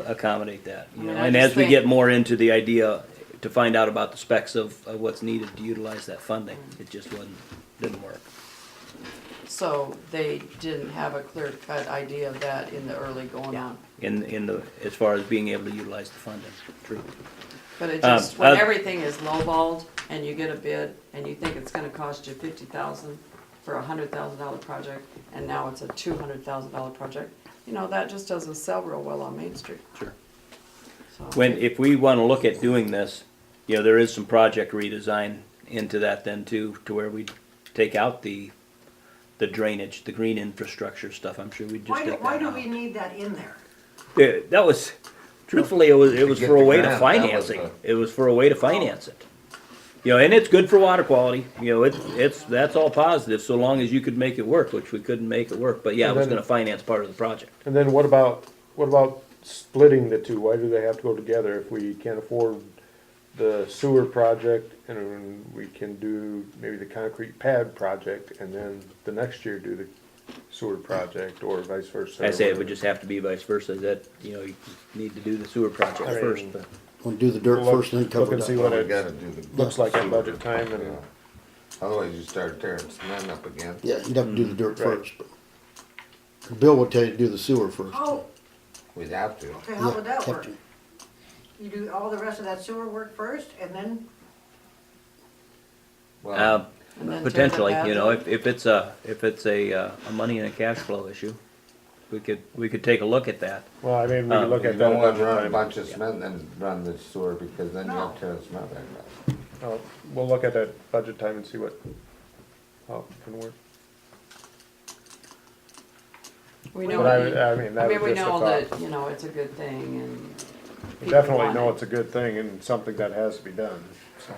accommodate that. You I mean, know, I and just as we think- get more into the idea, to find out about the specs of what's needed to utilize that funding, it just didn't work. so they didn't have a clear cut idea of that in the early going on? As far as being able to utilize the funding, true. But it just, when uh, everything is lowballed and you get a bid and you think it's gonna cost you $50,000 for a $100,000 project, and now it's a $200,000 project, you know, that just doesn't sell real well on Main Street. Sure. So- If we wanna look at doing this, you know, there is some project redesign into that then too, to where we take out the drainage, the green infrastructure stuff, I'm sure we'd just take Why that do out. we need that in there? Yeah, that was, truthfully, it was get for a the way to grant, that finance was it. It was for a way to finance it. You know, and it's good for water quality, you know, that's all positive, so long as you could make it work, which we couldn't make it work, but yeah, it was And then- gonna finance part of the project. And then what about splitting the two? Why do they have to go together if we can't afford the sewer project and we can do maybe the concrete pad project and then the next year do the sewer project or vice versa? I say it would just have to be vice versa, that, you know, you need to do the sewer project I mean, first, but. we'll do the dirt Look- first and then cover look and it see up. what We it gotta do the. looks like at sewer. budget time Yeah. and, Otherwise you start tearing cement up again. Yeah, you'd have to do the dirt Right. first, but Bill would tell you to do the sewer first. Oh, We'd have to. okay, how would Yeah, that have work? to. You do all the rest of that sewer work first, and then, Well, tear the Potentially, you know, bathroom. if it's a money and a cash flow issue, we could take a look at that. Well, I mean, we can look You at that don't at wanna budget run a time. bunch of cement and then run the sewer, because then you No. have to tear the cement back up. We'll look at that budget time and see how it can work. We But know, I mean, I that mean, was we just a know thought. that, you know, it's a good thing and. We people definitely want know it. it's a good thing and something that has to be done, so.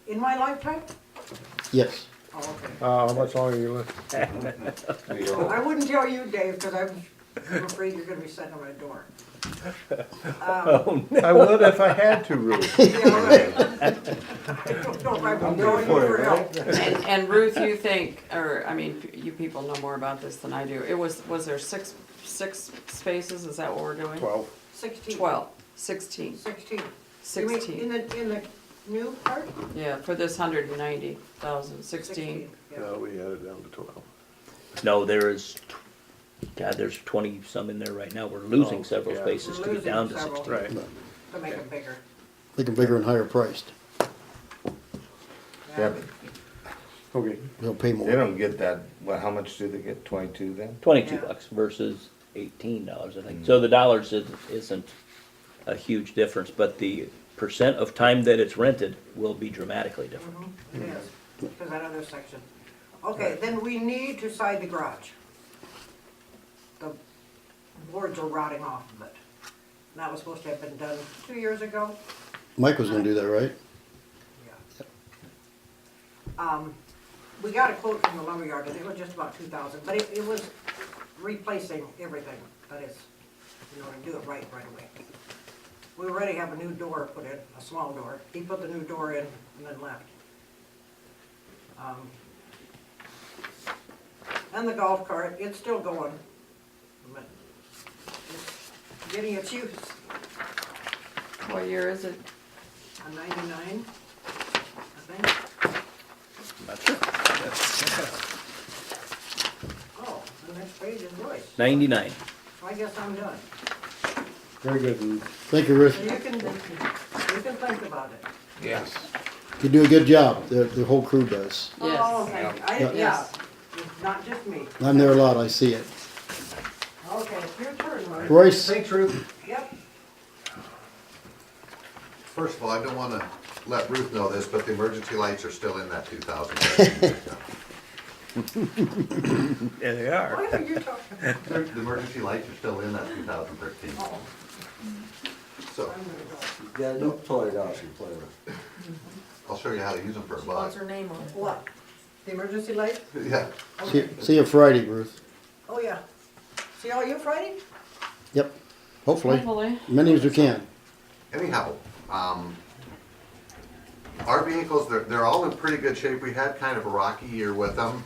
In my lifetime? Yes. Oh, okay. How much longer you live? I wouldn't tell you, Dave, because I'm afraid you're gonna be sitting on my door. I would if I had to, Ruth. Yeah, right. I don't know if I would call you for help. And Ruth, you think, or, I mean, you people know more about this than I do. Was there six spaces? Is that what we're doing? 12. 16. 12, 16, 16. You mean 16. in the new part? Yeah, for this 190,000, 16. Yeah. No, we had it down to 12. No, there's 20 some in there right now. We're losing Oh, several yeah. spaces We're to get losing down to several. 16. Right. To make them bigger. Make them bigger and higher priced. Yeah, Okay. They'll pay they more. don't get that, well, how much do they get, 22 then? 22 Yeah. bucks versus $18, I think. So the dollars isn't a huge difference, but the percent of time that it's rented will be dramatically different. It is, because that other section. Okay, then we need to side the garage. The boards are rotting off of it. And that was supposed to have been done 2 years ago. Mike was gonna do that, right? We got a quote from the lumberyard, and it was just about 2,000, but it was replacing everything, that is, you know, to do it right away. We already have a new door put in, a small door. He put the new door in and then left. And the golf cart, it's still going, but it's getting its use. What year is it? A 99, I think. Not sure. Oh, the next page is Royce. 99. So I guess I'm done. Very good, Ruth. Thank you, Ruth. So you can think about it. Yes. You do a good job. The whole crew does. Oh, Yes. thank you. Yeah, it's not just me. I'm there a lot. I see it. Okay, it's your turn, Roy. Royce? Thanks, Ruth. Yep. First of all, I don't want to let Ruth know this, but the emergency lights are still in that 2013. Yeah, they are. What are you talking about? The emergency lights are still in that 2013. Oh, So I'm gonna go. Got a new toy dollars you play with. I'll show you how to use them for a What's buck. her name on it? What? The emergency light? Yeah. See you Friday, Ruth. Oh, yeah. See all you Friday? Yep. Hopefully. Hopefully. Many as we can. Anyhow, our vehicles, they're all in pretty good shape. We had kind of a rocky year with them.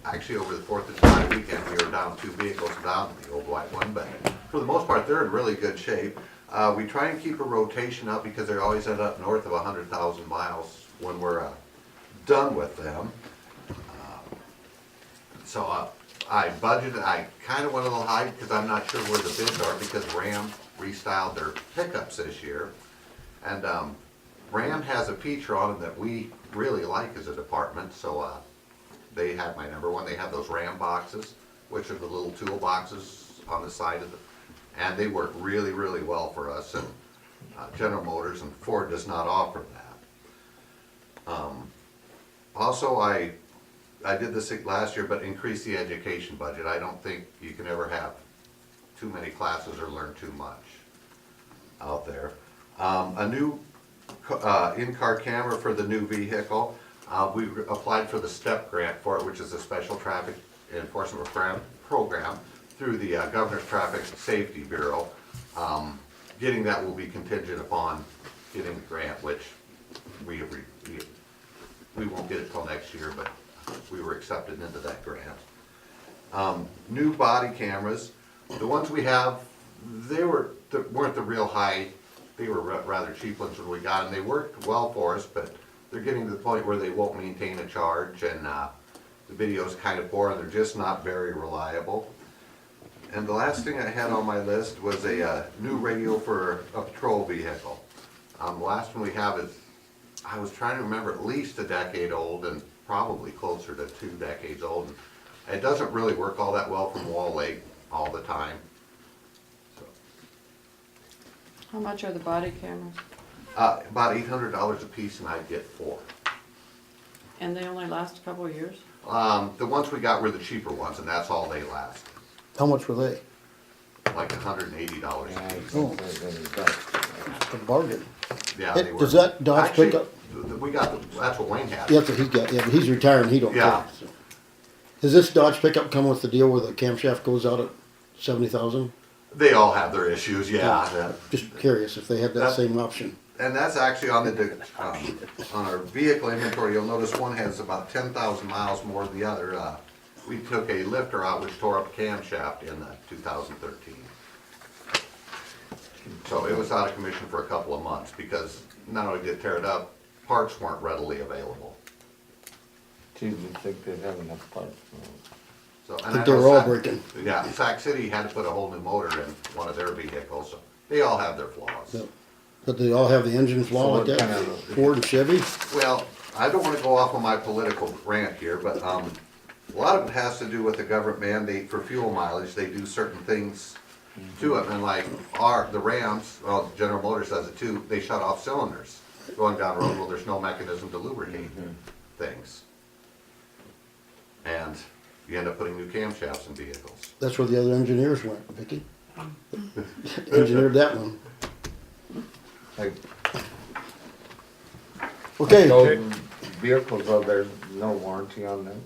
Actually, over the 4th of July weekend, we were down 2 vehicles down to the old white one, but for the most part, they're in really good shape. We try and keep a rotation up because they always end up north of 100,000 miles when we're done with them. So I budgeted, I kind of went a little high because I'm not sure where the bids are because Ram restyled their pickups this year. And Ram has a feature on them that we really like as a department, so they have my number one. They have those Ram boxes, which are the little tool boxes on the side of the, and they work really, really well for us. And General Motors and Ford does not offer that. Also, I did this last year, but increased the education budget. I don't think you can ever have too many classes or learn too much out there. A new in-car camera for the new vehicle. We applied for the STEP grant for it, which is a special traffic enforcement program through the Governor's Traffic Safety Bureau. Getting that will be contingent upon getting the grant, which we won't get it till next year, but we were accepted into that grant. New body cameras. The ones we have, weren't the real high, they were rather cheap ones when we got them. They worked well for us, but they're getting to the point where they won't maintain a charge, and the video's kind of poor, and they're just not very reliable. And the last thing I had on my list was a new radio for a patrol vehicle. The last one we have is, I was trying to remember, at least a decade old and probably closer to 2 decades old. And it doesn't really work all that well from Wall Lake all the time. How much are the body cameras? About $800 a piece, and I'd get 4. And they only last a couple of years? The ones we got were the cheaper ones, and that's all they last, How much were they? like $180 a piece. Oh, a bargain. Yeah, they were. Does that Dodge Actually, pickup? We got, that's what Wayne had. Yeah, that's what he's got, yeah, but he's retiring, he don't care. Yeah. so. Does this Dodge pickup come with the deal where the camshaft goes out at 70,000? They all have their issues, yeah. Just curious if they had that That- same option. And that's actually on on our vehicle inventory, you'll notice one has about 10,000 miles more than the other. We took a lifter out which tore up a camshaft in 2013. So it was out of commission for a couple of months because not only did it tear it up, parts weren't readily available. Geez, you'd think they'd have enough parts. So, I and think know they were all Sac- breaking. Yeah, Sac City had to put a whole new motor in one of their vehicles, so they all have their flaws. Yep. But they all have the engine flaw like what that, kind of- Ford and Chevy? Well, I don't wanna go off on my political rant here, but, a lot of it has to do with the government mandate for fuel mileage. They do certain things to it, and like the Rams, well, General Motors does it too, they shut off cylinders going down the road, well, there's no mechanism to lubricate things. And you end up putting new camshafts in vehicles. That's where the other engineers went, Vicky. Engineered that one. Like, Okay, those vehicles, are there no warranty on them?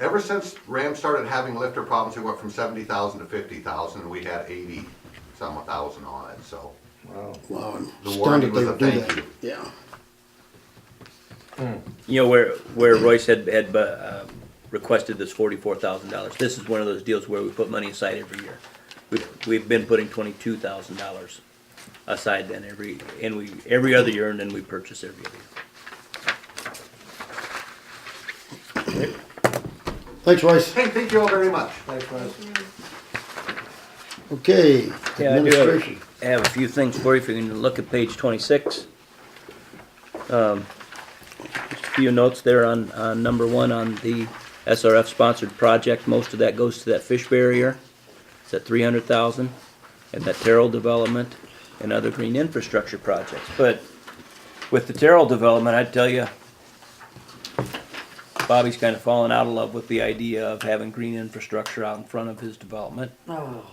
Ever since Ram started having lifter problems, we went from 70,000 to 50,000, and we had 80-some thousand on it, so. Wow. wow, I'm The warranty stunned that they was a would do thank that. you. Yeah. You know, where Royce had requested this $44,000, this is one of those deals where we put money aside every year. We've been putting $22,000 aside then every other year, and then we purchase every other year. Thanks, Royce. Hey, thank you all very much. Thanks, Russ. Okay, Yeah, I do administration. have a few things for you, if you can look at page 26. Just a few notes there on number 1 on the SRF-sponsored project. Most of that goes to that fish barrier. It's at $300,000, and that Terrell development and other green infrastructure projects. But with the Terrell development, I'd tell you, Bobby's kind of fallen out of love with the idea of having green infrastructure out in front of his development. Oh.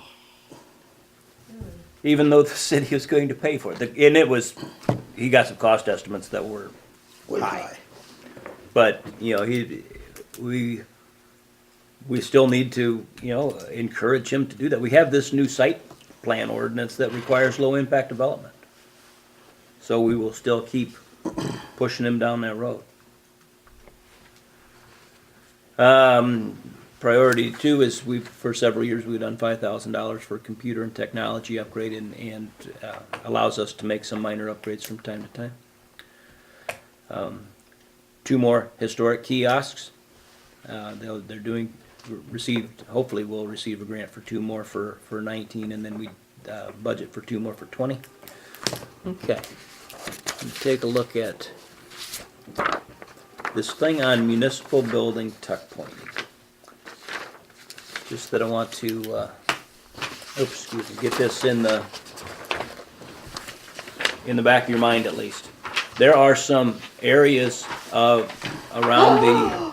Even though the city was going to pay for it. And it was, he got some cost estimates that were Way high. But, you know, we still need to, you know, encourage him to do that. We have this new site plan ordinance that requires low impact development. So we will still keep pushing him down that road. Priority 2 is for several years, we've done $5,000 for computer and technology upgrade and allows us to make some minor upgrades from time to time. 2 more historic kiosks. Hopefully we'll receive a grant for 2 more for 19, and then we budget for 2 more for 20. Okay, let's take a look at this thing on municipal building tuck pointing. Just that I want to, get this in the back of your mind at least. There are some areas around the.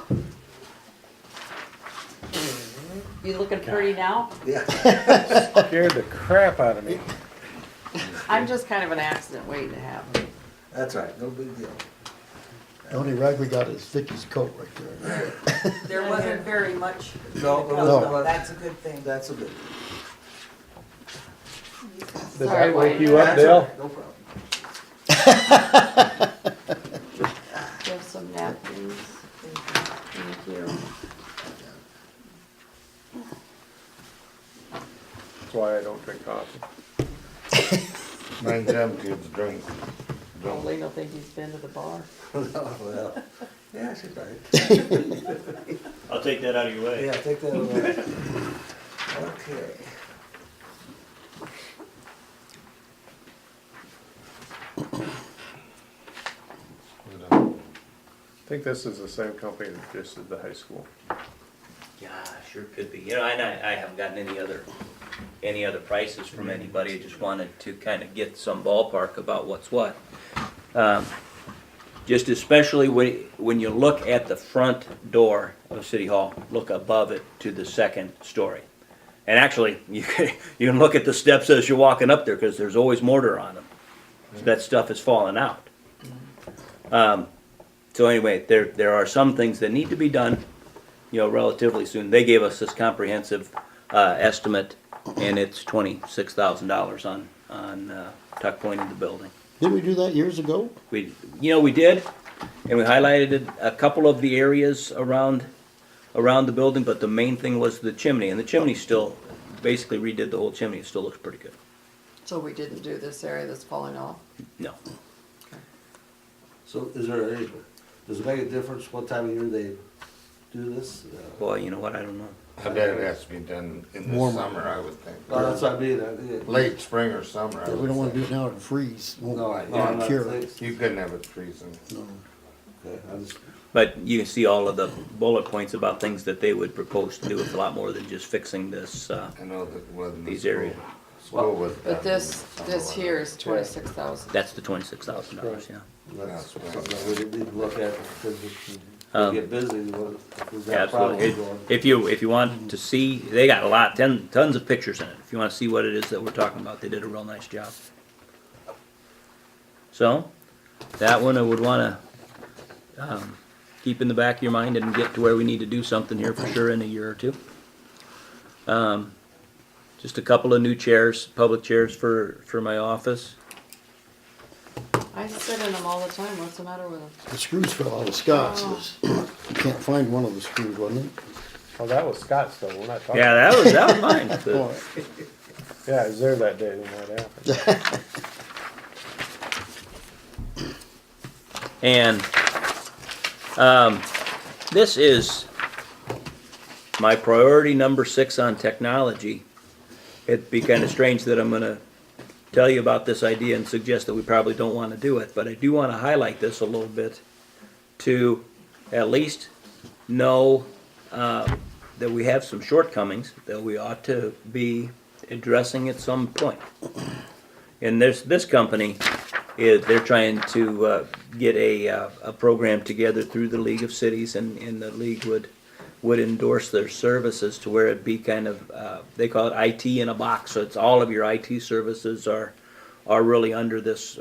You looking pretty now? Scared the crap out of me. I'm just kind of an accident waiting to happen. That's right, no big deal. The only rag we got is Vicky's coat right there. There wasn't very much. No, No. That's a good thing. That's a good. Did Sorry, that wake Wayne. you up, Dale? No problem. Do you have some napkins? Thank you. That's why I don't drink coffee. Mine's empty, it's drink. Well, Lee will think he's been to the bar. Well, yeah, she's right. I'll take that out of your way. Yeah, take that away. Okay. think this is the same company that just did the high school. Yeah, sure could be. You know, and I haven't gotten any other prices from anybody. I just wanted to kind of get some ballpark about what's what. Just especially when you look at the front door of City Hall, look above it to the second story. And actually, you can look at the steps as you're walking up there, because there's always mortar on them. So that stuff is falling out. So anyway, there are some things that need to be done, you know, relatively soon. They gave us this comprehensive estimate, and it's $26,000 on tuck pointing the building. Didn't we do that years ago? We did, and we highlighted a couple of the areas around the building, but the main thing was the chimney, and the chimney still, basically redid the whole chimney. It still looks pretty good. So we didn't do this area that's falling off? No. So is there any, does it make a difference what time of year they do this? Boy, you know what, I don't know. I bet it has to be done in the Warmer. summer, I would think. Well, that's what I mean. Late spring or summer, I Yeah, would we don't wanna do think. it now, it'll freeze. Won't- No, I'm won't not cure. saying- You couldn't have it freezing. No. Okay, I just, But you can see all of the bullet points about things that they would propose to do. It's a lot more than just fixing this, I know that wasn't. these areas. School was. But this done here is 26,000. That's the $26,000, yeah. that's something that we need to look at, because Um, we get busy, if we've got Absolutely. problems going. If you want to see, they got a lot, tons of pictures in it. If you want to see what it is that we're talking about, they did a real nice job. So, that one I would want to keep in the back of your mind and get to where we need to do something here for sure in a year or two. Just a couple of new chairs, public chairs for my office. I sit in them all the time. What's the matter with them? The screws fell out of Scott's. You can't find one of the screws, wasn't it? Oh, that was Scott's though, we're not talking. Yeah, that was mine. Boy. Yeah, I was there that day when that happened. And this is my priority number 6 on technology. It'd be kind of strange that I'm going to tell you about this idea and suggest that we probably don't want to do it, but I do want to highlight this a little bit to at least know that we have some shortcomings that we ought to be addressing at some point. And this company they're trying to get a program together through the League of Cities, and the league would endorse their services to where it'd be kind of they call it IT in a box. So it's all of your IT services are really under this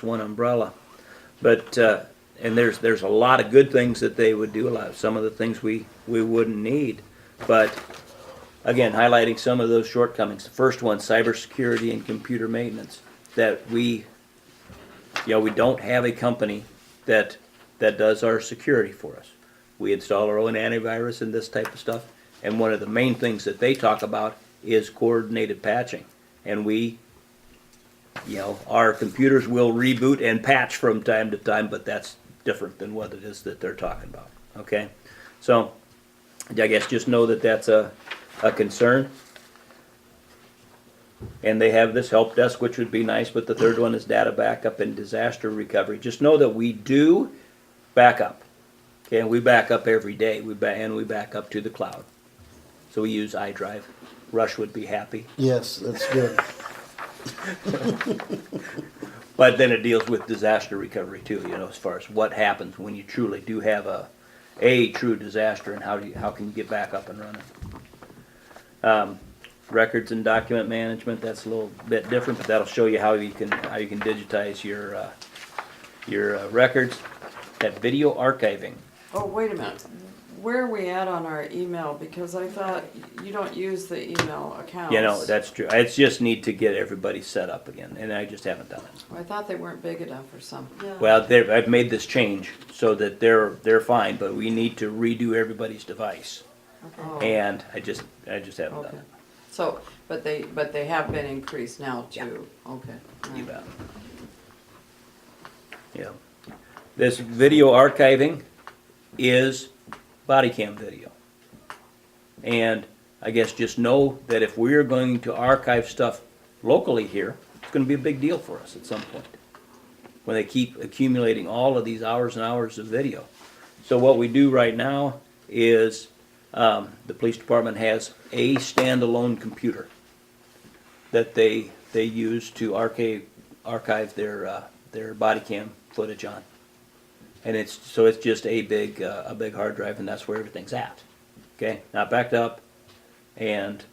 one umbrella. But and there's a lot of good things that they would do. Some of the things we wouldn't need, but again, highlighting some of those shortcomings. The first one, cybersecurity and computer maintenance, that we don't have a company that does our security for us. We install our own antivirus and this type of stuff, and one of the main things that they talk about is coordinated patching. And our computers will reboot and patch from time to time, but that's different than what it is that they're talking about, okay? So, I guess just know that that's a concern. And they have this help desk, which would be nice, but the third one is data backup and disaster recovery. Just know that we do back up. Okay, and we back up every day. We back up to the cloud. So we use iDrive. Rush would be happy. Yes, that's good. But then it deals with disaster recovery too, as far as what happens when you truly do have a true disaster, and how can you get back up and running. Records and document management, that's a little bit different, but that'll show you how you can digitize your records. That video archiving. Oh, wait a minute. Where are we at on our email? Because I thought you don't use the email accounts. That's true. I just need to get everybody set up again, and I just haven't done it. I thought they weren't big enough or something. Well, I've made this change so that they're fine, but we need to redo everybody's device, Okay. and I just haven't done Okay. it. So, but they have been increased now too. Okay. You bet. Yeah. This video archiving is body cam video. And I guess just know that if we're going to archive stuff locally here, it's going to be a big deal for us at some point. When they keep accumulating all of these hours and hours of video. So what we do right now is, the police department has a standalone computer that they use to archive their body cam footage on. And it's just a big hard drive, and that's where everything's at. Okay, not backed up and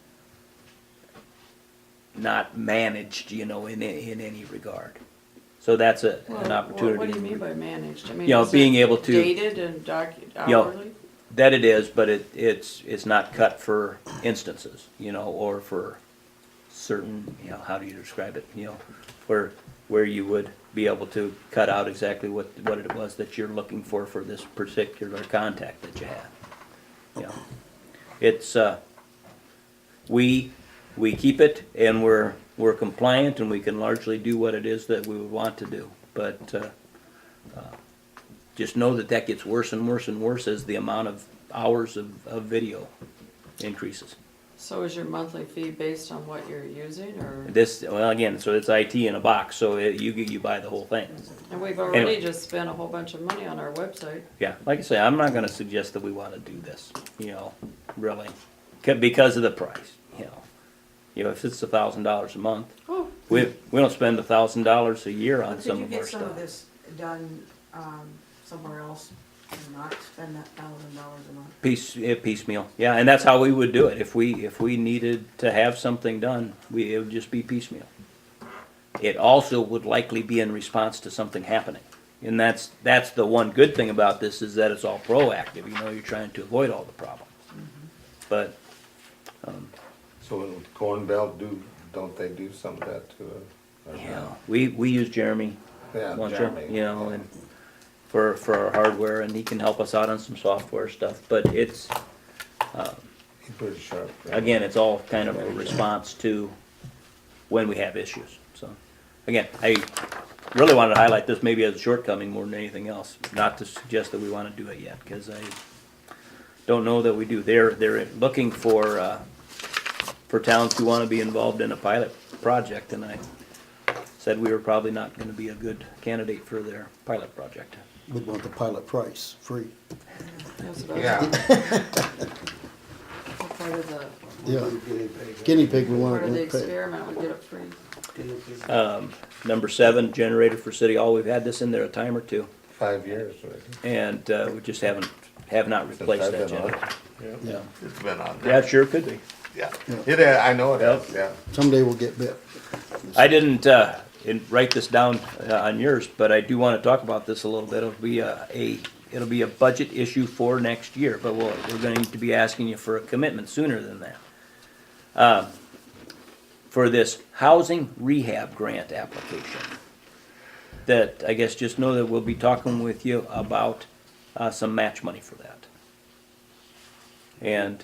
not managed, in any regard. So that's an opportunity. What do you mean by managed? I mean, is being it able to. dated and hourly? That it is, but it's not cut for instances, or for certain, how do you describe it, where you would be able to cut out exactly what it was that you're looking for this particular contact that you had. It's, we keep it and we're compliant and we can largely do what it is that we would want to do. But, just know that gets worse and worse and worse as the amount of hours of video increases. So is your monthly fee based on what you're using, or? Again, so it's IT in a box, so you buy the whole thing. And we've already Anyway. just spent a whole bunch of money on our website. Yeah, like I say, I'm not gonna suggest that we wanna do this, really, because of the price, if it's $1,000 a month. Oh. We don't spend $1,000 a year on But some could you of our get some of stuff. this done, somewhere else and not spend that $1,000 a month? Piecemeal, yeah, and that's how we would do it. If we needed to have something done, it would just be piecemeal. It also would likely be in response to something happening. And that's the one good thing about this, is that it's all proactive, you're trying to avoid all the problems. But, So in Corn Belt, don't they do some of that too? Or not? we use Jeremy. Yeah, Muncher, Jeremy. and for our hardware, and he can help us out on some software stuff, but it's, He's pretty sharp. right? again, it's all kind of a response to when we have issues, so. Again, I really wanted to highlight this maybe as a shortcoming more than anything else, not to suggest that we wanna do it yet, cause I don't know that we do. They're looking for towns who wanna be involved in a pilot project, and I said we were probably not gonna be a good candidate for their pilot project. We'd want the pilot price, free. That's what I was Yeah. What part of the, Yeah, guinea pig, we want part of the to pay. experiment, we get it free? Number 7, generator for City Hall. We've had this in there a time or two, 5 years, right? and we just have not replaced I've that been on generator. it. Yeah, It's been on Yeah, there. it sure could be. Yeah. Yeah. I know it Yep. is, yeah. someday we'll get bit. I didn't write this down on yours, but I do want to talk about this a little bit. It'll be a budget issue for next year, but we're going to need to be asking you for a commitment sooner than that. For this housing rehab grant application, that I guess just know that we'll be talking with you about some match money for that. And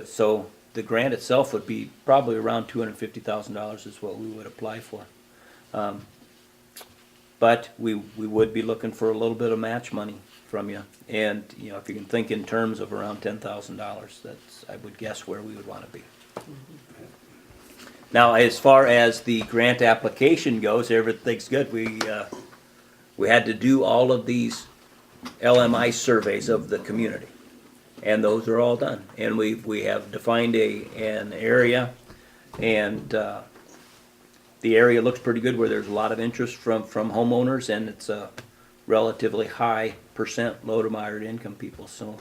so the grant itself would be probably around $250,000 is what we would apply for. But we would be looking for a little bit of match money from you. And, if you can think in terms of around $10,000, that's, I would guess, where we would want to be. Now, as far as the grant application goes, everything's good. We had to do all of these LMI surveys of the community, and those are all done. And we have defined an area, and the area looks pretty good, where there's a lot of interest from homeowners, and it's a relatively high percent low to moderate income people. So,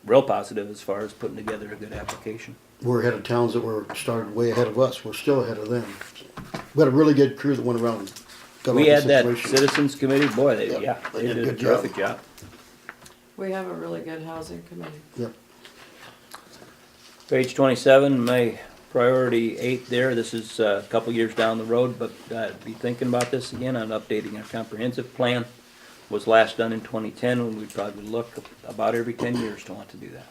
real positive as far as putting together a good application. We're ahead of towns that were started way ahead of us. We're still ahead of them. We had a really good crew that went around and got all We the had that situations. citizens committee, boy, they Yep, did a good terrific job. We have a really good housing committee. Yep. Page 27, my priority 8 there, this is a couple years down the road, but be thinking about this again on updating our comprehensive plan. Was last done in 2010, when we'd probably look about every 10 years to want to do that.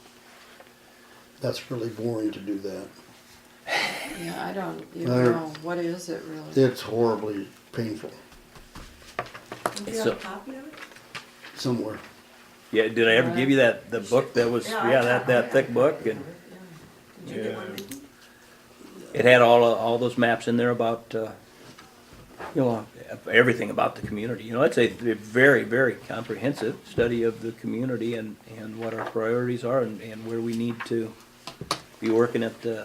That's really boring to do that. Yeah, I don't even Uh, know, what is it really? It's horribly painful Do you have a copy of it? somewhere. Yeah, did I ever give you the book that was, that thick book? And Did you get one, Vicki? it had all those maps in there about, you know, everything about the community. You know, it's a very, very comprehensive study of the community and what our priorities are and where we need to be working at the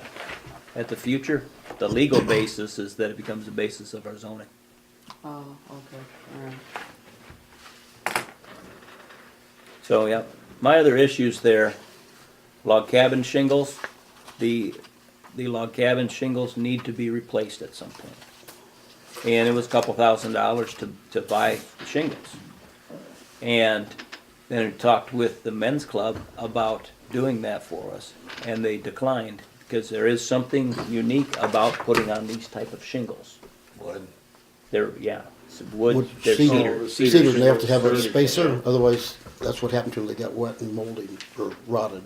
future. The legal basis is that it becomes the basis of our zoning. Oh, okay, all right. So, yeah, my other issues there, log cabin shingles, the log cabin shingles need to be replaced at some point. And it was a couple $1,000s to buy the shingles. And then I talked with the men's club about doing that for us, and they declined, because there is something unique about putting on these type of shingles. Wood. They're, yeah, it's wood, they're Cedar, cedar. cedars, they have to have a Cedar spacer, shingles. otherwise that's what happened to them, they got wet and moldy or rotted.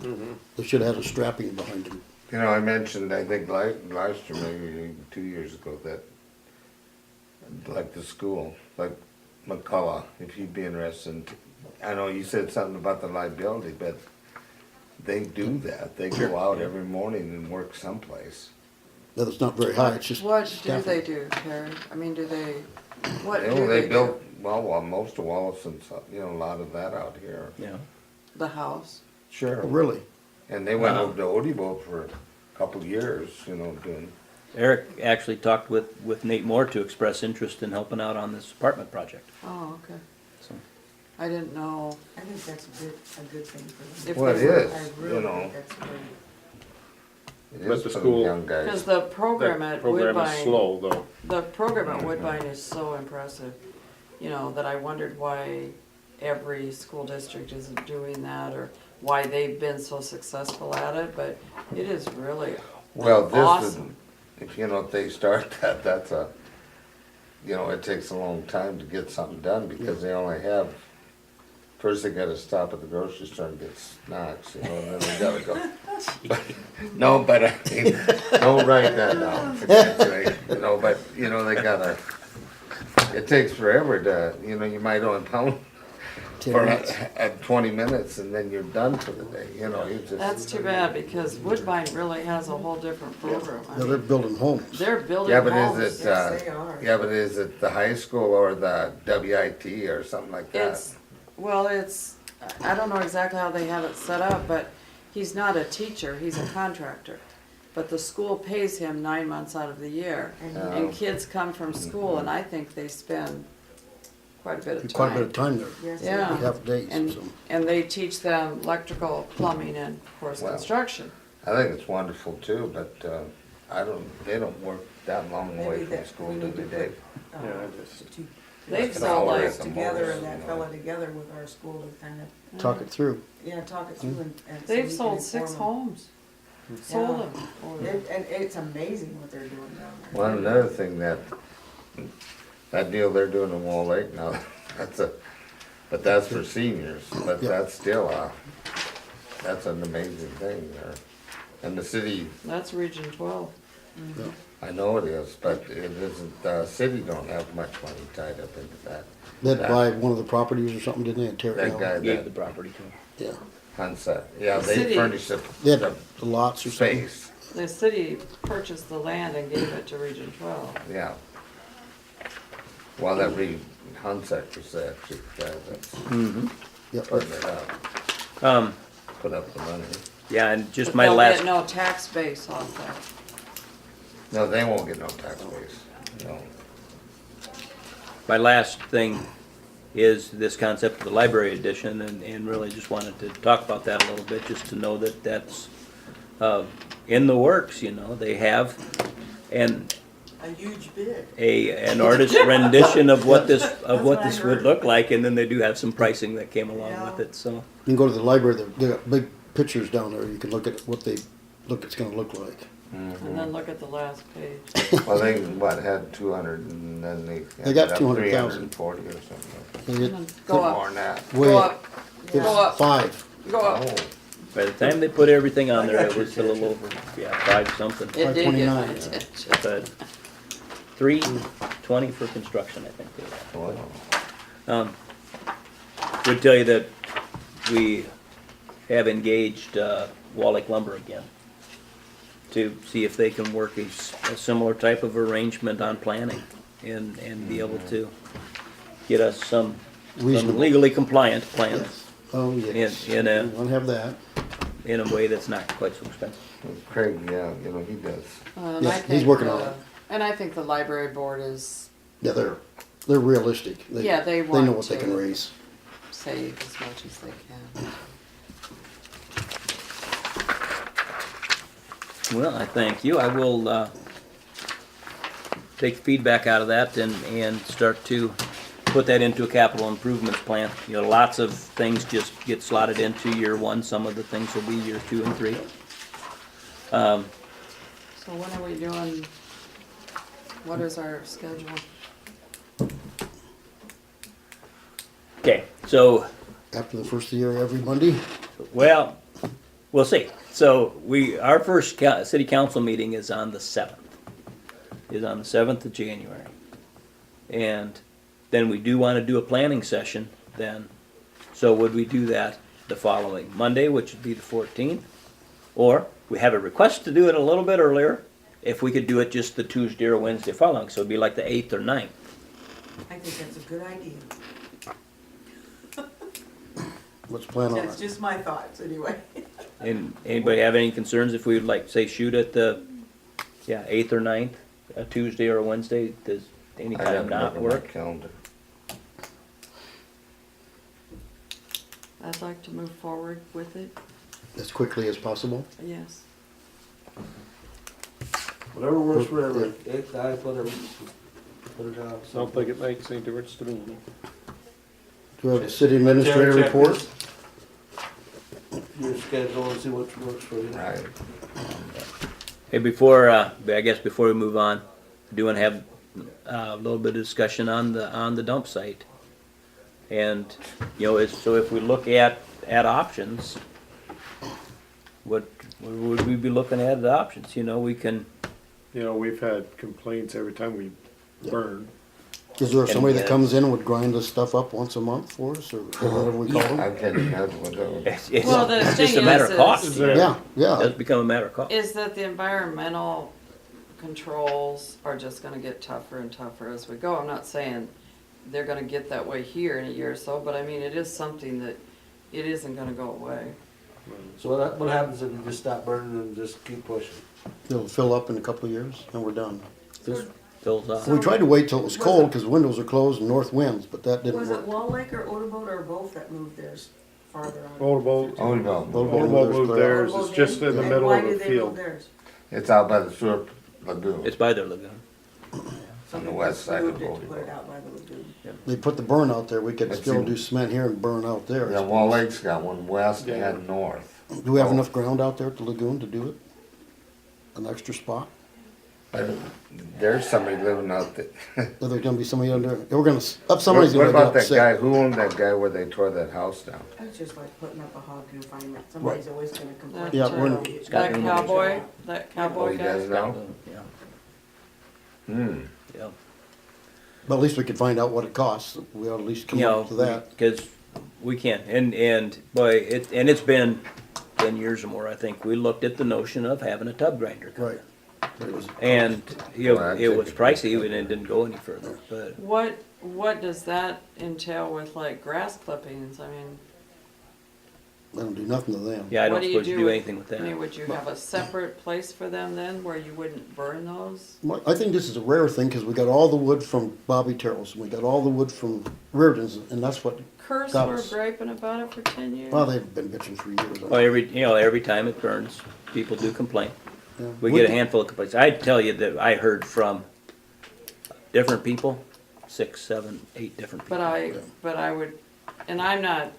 They should have had a strapping behind them. You know, I mentioned, I think last year, maybe 2 years ago, that like the school, like McCullough, if you'd be interested in, I know you said something about the liability, but they do that. They go out every morning and work someplace. That it's not very high, it's just What do staffing. they do, Terry? I mean, do they, what You do know, they they do? built, well, most of Wallace and, you know, a lot of that out here. Yeah, The house? sure. Oh, really? And they went Wow. over to Odebo for a couple of years, you know, doing, Eric actually talked with Nate Moore to express interest in helping out on this apartment project, Oh, okay. so. I didn't know I think that's a good thing for them. if well, it they were, is, I you really know, think that's great. it But is the for school- young because guys. the program That at program is Woodbine, slow, though. the program at Woodbine is so impressive, you know, that I wondered why every school district isn't doing that, or why they've been so successful at it, but it is really Well, this is, awesome. if, you know, if they start that, that's a, you know, it takes a long time to get something done, because they only have, first they gotta stop at the grocery store and get snacks, you know, and then they gotta go. No, but I mean, don't write that down, for God's sake, you know, but, you know, they gotta, it takes forever to, you know, you might only pound 10 for minutes. 20 minutes, and then you're done for the day, you know, you just. That's too bad, because Woodbine really has a whole different program. I Yeah, they're mean, building homes. they're building Yeah, but homes. is it, Yes, they are. yeah, but is it the high school or the WIT or something like that? It's, well, I don't know exactly how they have it set up, but he's not a teacher, he's a contractor. But the school pays him 9 months out of the year, and kids come from school, and I think they spend quite a bit of Quite a bit of time. time there. Yes, Yeah. Half days, And, so. and they teach them electrical, plumbing, and of course, Wow. construction. I think it's wonderful too, but, they don't work that long away Maybe from that school, we do need to they, Dave? put, Yeah, I just- two They've An sold hour like, at the together most, and that you fella know. together with our school to kind of, Talk it through. yeah, talk it through and. so they've we can sold 6 inform homes. Sold Yeah. them. over there. And it's amazing what they're doing down there. Well, another thing that deal they're doing in Wall Lake now, but that's for seniors, but Yeah. that's still that's an amazing thing there. And the city, That's Region 12. I know it is, but it isn't, the city don't have much money tied up into that. They'd buy one of the properties or something, didn't they, and tear it That down? guy, Gave the that property to him. Yeah, Hunsa, yeah, The they city- furnish they had the the lots or something. space, The city purchased the land and gave it to Region 12. yeah. Well, that Hunsack was actually the guy that's Yep, putting it up, put up the money. Yeah, and just But my they'll last, get no tax base off that. No, they won't get no tax base, no. my last thing is this concept of the library edition, and really just wanted to talk about that a little bit, just to know that that's in the works, you know, they have, and A huge bid. an artist rendition of what this, That's what I would heard. look like, and then they do have some pricing that came along Yeah. with it, so. You can go to the library, they got big pictures down there, you can look at what it's gonna look like. And then look at the last page. Well, they, had 200 and then they. They got ended up 200,000. 340 or something. They And then get- Go More up, than that. Way, go up, it's go up, 5. go up. Oh, By the time they put everything on I there, got it your was a little over, 5 something. It did get my 529. attention. But 320 for construction, I think they were. wow. Would tell you that we have engaged Wall Lake Lumber again to see if they can work a similar type of arrangement on planning. and be able to get us some Reasonable. legally compliant plans Yes. Oh, yes. In We want to have that. in a way that's not quite so expensive. Craig, yeah, you know, he does. And Yeah, I he's think working on the- it. And I think the library board is, Yeah, they're realistic. Yeah, they know want what they to. can raise. save as much as they can. Well, I thank you. I will take feedback out of that and start to put that into a capital improvements plan. You know, lots of things just get slotted into year one. Some of the things will be year 2 and 3. So when are we doing, what is our schedule? Okay, so, After the first of the year, every Monday. well, we'll see. So our first city council meeting is on the 7th. Is on the 7th of January. And then we do want to do a planning session then. So would we do that the following Monday, which would be the 14th? Or we have a request to do it a little bit earlier, if we could do it just the Tuesday or Wednesday following, so it'd be like the 8th or 9th. I think that's a good idea. Let's plan on That's it. just my thoughts, anyway. And anybody have any concerns if we would like, say, shoot at the, 8th or 9th, a Tuesday or a Wednesday, does any I time haven't not looked at my work? calendar. I'd like to move forward with it, As quickly as possible. yes. Whatever works for everybody, 8, 9, whatever. Put it down. Don't think it makes any difference to me. Do we have a city administrator Check report? this. Your schedule and see what works for you. Right. Hey, before, I guess before we move on, I do want to have a little bit of discussion on the dump site. And, so if we look at options, what would we be looking at the options? We can, You know, we've had complaints every time we burn. Is there somebody that And, comes in and would grind this stuff up once a month for us, or whatever we call them? I can't imagine what that would be. it's Well, the just thing a matter of is- cost. Is It there- Yeah, yeah. does become a matter of cost. Is that the environmental controls are just gonna get tougher and tougher as we go. I'm not saying they're gonna get that way here in a year or so, but I mean, it is something that it isn't gonna go away. So what happens if you just stop burning and just keep pushing? It'll fill up in a couple of years and we're done. Just fills up. We tried to wait till it was cold because windows are closed and north winds, but that didn't Was it work. Wall Lake or Odebolt or both that moved theirs farther on? Motorboat, Oh, no. Motorboat moved theirs, it's Odebolt just did? in the And middle why of a did they move field. theirs? It's out by the sewer lagoon, It's by their lagoon. on the west side of Moved it to put it Bodie. out by the lagoon. They put the burn out there. We could Let's still see. do cement here and burn out there. Yeah, Wall Lake's got one west Yeah. and north. Do we have enough ground out there at the lagoon to do it? An extra spot? But there's somebody living out there. Are there gonna be somebody under, we're gonna, What somebody's what gonna get about that guy, upset. who owned that guy where they tore that house down? It's just like putting up a hog confinement. Somebody's always gonna complain. That, Yeah, we're- got that room. cowboy, that Oh, cowboy he guy. does now? Yeah, Hmm. yeah. But at least we could find out what it costs. We ought to at least come up to that. Because we can, and boy, it's been 10 years or more, I think, we looked at the notion of having a tub grinder come. Right. But it was- And, Well, it was pricey, and it didn't go any further, but, What does that entail with like grass clippings? I mean, They don't do nothing to them. yeah, I what don't do you suppose you do do with- anything with I mean, that. would you have a separate place for them then where you wouldn't burn those? Well, I think this is a rare thing because we got all the wood from Bobby Terrell's and we got all the wood from Reardon's, and that's what, Curse That were was- griping about it for 10 years. well, they've been bitching for years. Well, every time it burns, people do complain. Yeah. We get a handful of complaints. I'd tell you that I heard from different people, 6, 7, 8 different people. But I would, and I'm not,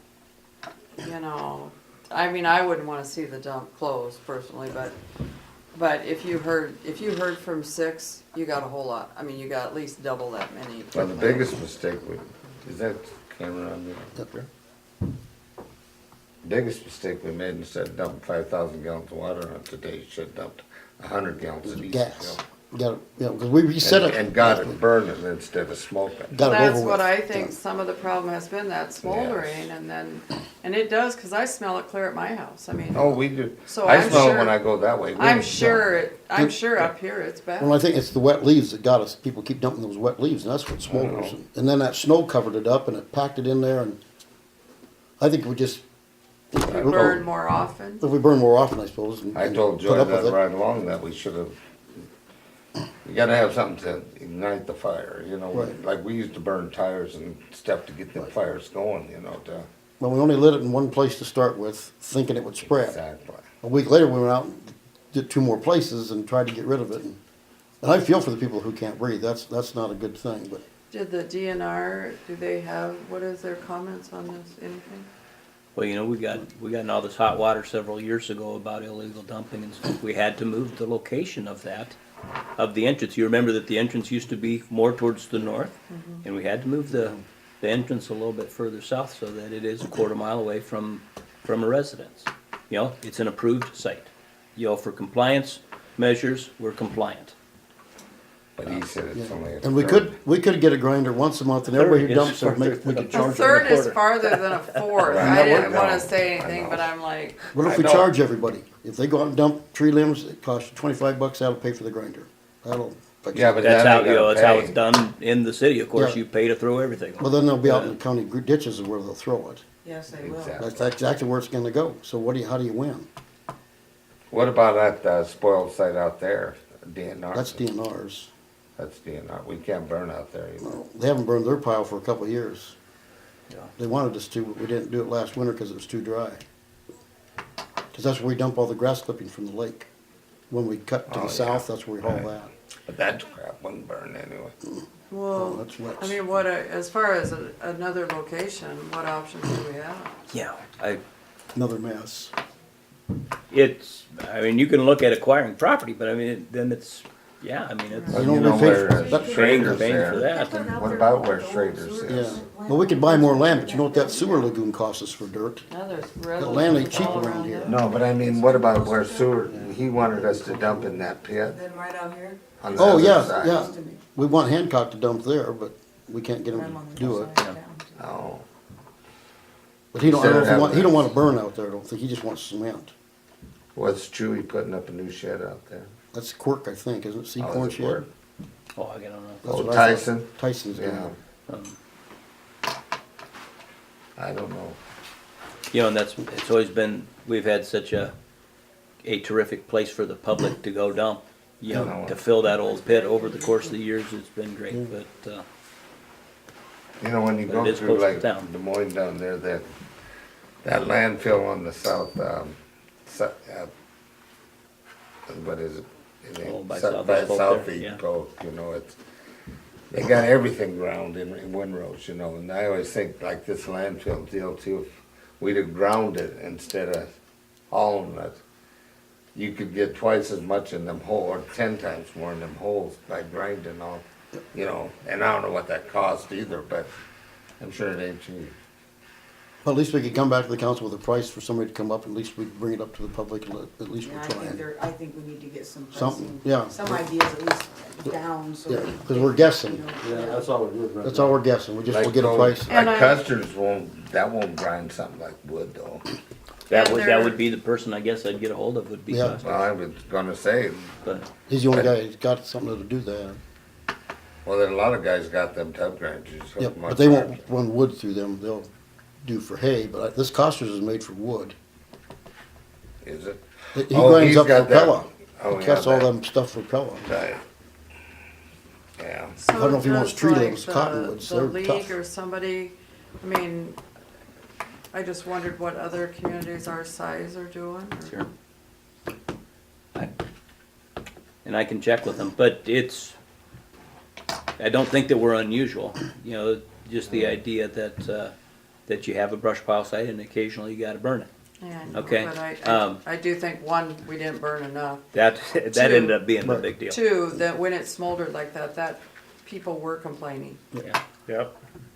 I mean, I wouldn't wanna see the dump closed personally, but if you heard from 6, you got a whole lot. I mean, you got at least double that many. Well, the biggest mistake is that camera on there? Biggest mistake we made, instead of dumping 5,000 gallons of water on it today, should have dumped 100 gallons of diesel Gas. fuel. got it, you know, because we reset it. And got it burning instead of smoking. Got it That's over what with. I think some of the problem has been, that smoldering, and then, and it does, cause I smell it clear at my house, I mean. Oh, we do. So I I'm smell it sure- when I go that way. I'm sure up here it's bad. Well, I think it's the wet leaves that got us. People keep dumping those wet leaves, and that's what smolders. And then that snow covered it up, and it packed it in there. And I think we just Burn more often. if we burn more often, I suppose. And, I and told put Joy up with that it. right along that we should have, you gotta have something to ignite the fire, you know? Right. Like we used to burn tires and stuff to get the fires going, you know, to. Well, we only lit it in one place to start with, thinking it would spread. Exactly. A week later, we went out and did 2 more places and tried to get rid of it. And I feel for the people who can't breathe. That's not a good thing. But Did the DNR, do they have, what is their comments on this, anything? Well, you know, we got in all this hot water several years ago about illegal dumping and stuff. We had to move the location of that, of the entrance. You remember that the entrance used to be more towards the north, and we had to move the entrance a little bit further south so that it is a quarter mile away from a residence. You know, it's an approved site. You know, for compliance measures, we're compliant. But he said it's only. and we could get a grinder once a month, and everybody who dumps there, we could A charge them. third is farther than a fourth. Right. I didn't No. wanna say anything, but I'm like, What if we I know. charge everybody? If they go out and dump tree limbs, it costs you $25. That'll pay for the grinder. That'll fix Yeah, it. but That's then how, they you know, gotta that's how pay. it's done in the city. Of course, Yeah. you pay to throw everything. Well, then they'll be out in the county ditches where they'll throw it. Yes, they will. Exactly. That's exactly where it's gonna go. So how do you win? What about that spoiled site out there, DNR? That's DNR's. That's DNR. We can't burn out there, you know. Well, they haven't burned their pile for a couple of years. Yeah. They wanted us to, but we didn't do it last winter because it was too dry. Because that's where we dump all the grass clippings from the lake. When we cut to Oh, the yeah. south, that's where we haul Right. that. But that crap wouldn't burn anyway. Oh, well, that's wet. I mean, as far as another location, what options do we have? Yeah, Another mess. I mean, you can look at acquiring property, but I mean, then it's, yeah, I mean, it's You You don't know really pay where for that. paying Schrader's for there. that. What about where Schrader's Yeah. is? Well, we could buy more land, but you know what that sewer lagoon costs us for dirt? Now there's That land ain't residences cheap all around here. No, but I mean, what about where sewer, he wanted us to dump in that pit Then right out here, on the Oh, other yeah, side. yeah. We want Hancock to dump there, but we can't get him I'm on to the do other it. side of town. Oh, But he don't, I don't know if he Instead of he don't want to having burn out there, I don't think. He just wants cement. what's Chewy putting up a new shed out there? That's Quirk, I think, isn't it? Oh, Seacorn is it shed? Quirk? Oh, I don't know. That's Oh, what I thought. Tyson? Tyson's doing Yeah, it. I don't know. You know, and it's always been, we've had such a terrific place for the public to go dump. You know, to fill that old pit over the course of the years, it's been great, but, You know, when you But go it is through close to like town. Des Moines down there, that landfill on the south, what is it? Oh, by South- South By East Polk South there, East yeah. Polk, you know, it's, they got everything ground in Winrose, you know, and I always think like this landfill deal too, if we'd have ground it instead of hauling it, you could get twice as much in them holes, or 10 times more in them holes by grinding all, you know, and I don't know what that cost either, but I'm sure it ain't cheap. Well, at least we could come back to the council with a price for somebody to come up, and at least we bring it up to the public, and at least Yeah, we're I think trying. I think we need to get some Something, pricing, yeah. some ideas at least down, so. Yeah, we- because we're guessing. Yeah, that's all we're doing right That's now. all we're guessing. We'll Like get a those- price. Like And I- Custer's that won't grind something like wood though. that And that there- would be the person I guess I'd get a hold of would be Yeah. Custer. Well, I was gonna say, But, He's the only guy who's got something to do that. well, then a lot of guys got them tub grinders. you just hook Yep, 'em but up they there. won't run wood through them. They'll do for hay, but this Costers is made for wood. Is it? He Oh, grinds he's up for got that. Pella. Oh, He yeah, cuts all that- them stuff for Pella. Right. Yeah. So I don't know if he wants does, tree like, limbs, cottonwoods, The they're league tough. or somebody, I mean, I just wondered what other communities our size are doing. or- sure. And I can check with them, but I don't think that we're unusual, you know, just the idea that you have a brush pile site and occasionally you gotta burn it. Yeah, I know, Okay, but I do think, one, we didn't burn enough. That ended up being a Right. big deal. Two, that when it smoldered like that people were complaining. Yeah. Yep.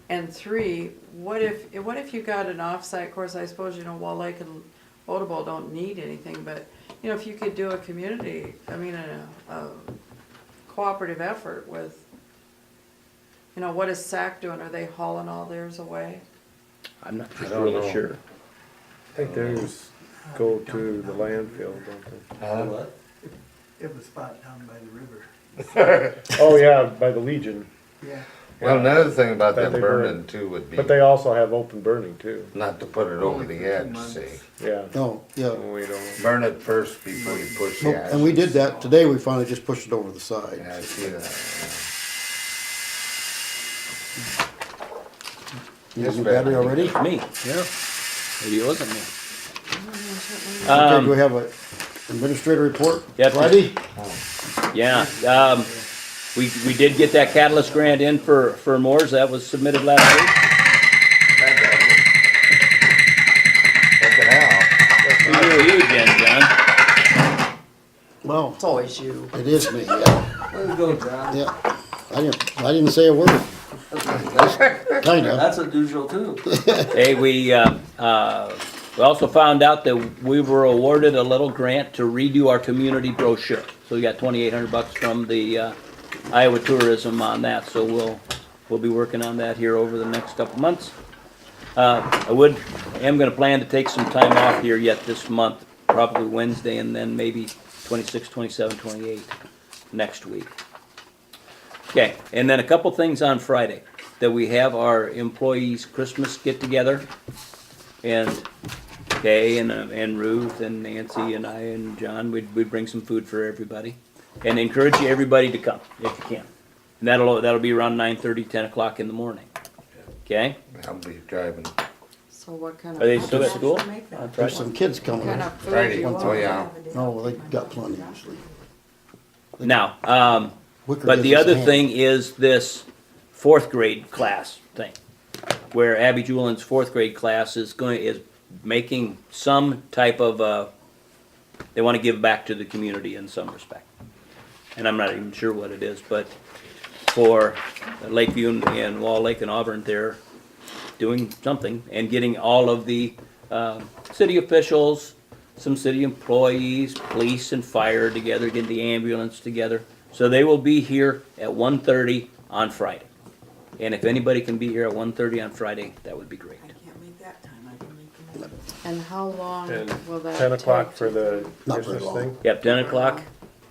And three, what if you got an offsite, of course, I suppose, you know, Wall Lake and Odebo don't need anything, but, you know, if you could do a community, I mean, a cooperative effort with, you know, what is SAC doing? Are they hauling all theirs away? I'm not I don't really know. sure. I think theirs go to the landfill, don't they? What? It was a spot down by the river. Oh, yeah, by the Legion. Yeah. Well, another thing about That that they burning burn. too would be But they also have open burning too. not to put it over the edge, see? Yeah. No, yeah. We don't. Burn it first before you push the Nope, ashes. and we did that, today we finally just pushed it over the side. Yeah, I see that. You got a new battery already? Me, yeah. Maybe it wasn't me. Okay, do we have a administrator report? Yeah, Friday? Yeah, we did get that catalyst grant in for Moore's, that was submitted last week. What the hell? You again, John. Well, It's always you. it is me, yeah. Way to go, John. Yeah. I didn't say a word. Kinda. That's unusual too. Hey, we also found out that we were awarded a little grant to redo our community brochure. So we got $2,800 from the Iowa Tourism on that, so we'll be working on that here over the next couple months. Am gonna plan to take some time off here yet this month, probably Wednesday, and then maybe 26, 27, 28 next week. Okay, and then a couple things on Friday, that we have our employees' Christmas get-together, and Kay and Ruth and Nancy and I and John, we'd bring some food for everybody, and encourage everybody to come if you can. And that'll be around 9:30, 10 o'clock in the morning. Okay? I'll be driving So what kind Are they of, still at school? Make that. On There's Friday? some kids coming. kind of food Friday. you Oh, want? yeah. No, they got plenty usually. Now, Wicker but the gives us a other hand. thing is this fourth grade class thing, where Abby Julian's fourth grade class is making some type of, they want to give back to the community in some respect. And I'm not even sure what it is, but for Lakeview and Wall Lake and Auburn, they're doing something and getting all of the city officials, some city employees, police and fire together, getting the ambulance together. So they will be here at 1:30 on Friday. And if anybody can be here at 1:30 on Friday, that would be great. I can't make that time, I can make the next. And how long And will that 10 o'clock take for to- the Not very Christmas long. thing. Yep, 10 o'clock.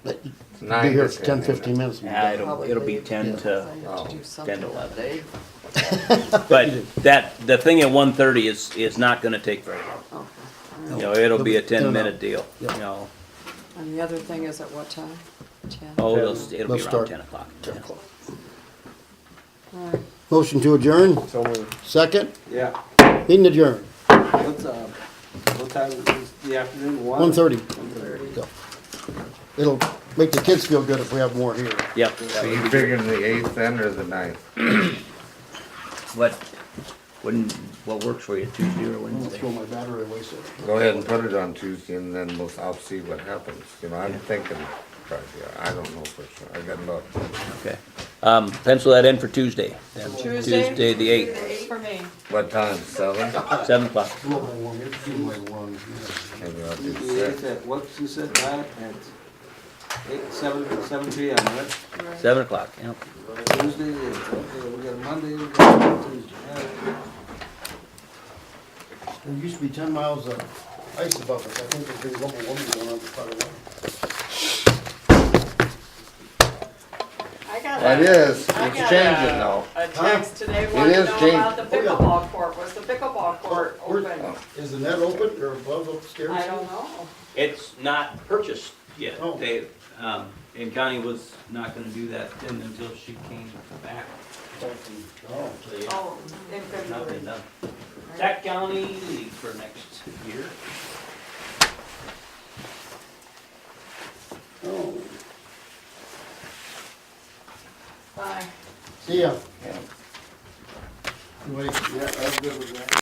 Be 9 here to for 10 10, 15 minutes. and be Yeah, done. it'll be 10 to, I have to do something 10 to 11. today. But the thing at 1:30 is not gonna take very long. Okay. You know, it'll be a 10 10-minute deal, you Yeah. know. And the other thing is at what time? 10? Oh, it'll They'll be around start 10 o'clock. 10 o'clock. All right. Motion to adjourn, So moved. second, Yeah. meeting adjourned, What time is the afternoon? 1:30. 1:30. Go. It'll make the kids feel good if we have more here. Yep. So you figuring the 8th then or the 9th? What works for you, Tuesday or I'm gonna Wednesday? throw my battery away, so. Go ahead and put it on Tuesday and then I'll see what happens. You know, I'm thinking Friday. I don't know for sure. I gotta look. Okay. Pencil that in for Tuesday. then. Tuesday? Tuesday, the 8th, 8 for me. What time? 7? 7 o'clock. Do my one, do my one, yeah. Maybe I'll do The 6. eighth at, what you said, 9 at 7 PM, right? 7 o'clock, yep. Tuesday, okay, we got Monday, we got Tuesday. All right. There used to be 10 miles of ice above us. I think there's been global warming going on for quite a while. I got It is. I It's got changing now. a text today It wanting is to know changing. about the pickleball court. Was the pickleball court open? Is the net open or above upstairs? I don't know. It's not purchased yet. Oh. They, and Connie was not gonna do that then until she came back. Oh, So, yeah, Oh, in not February. been done. Sac County League for next year. oh. Bye. See ya. Yeah. Wait. Yeah, that's good with that.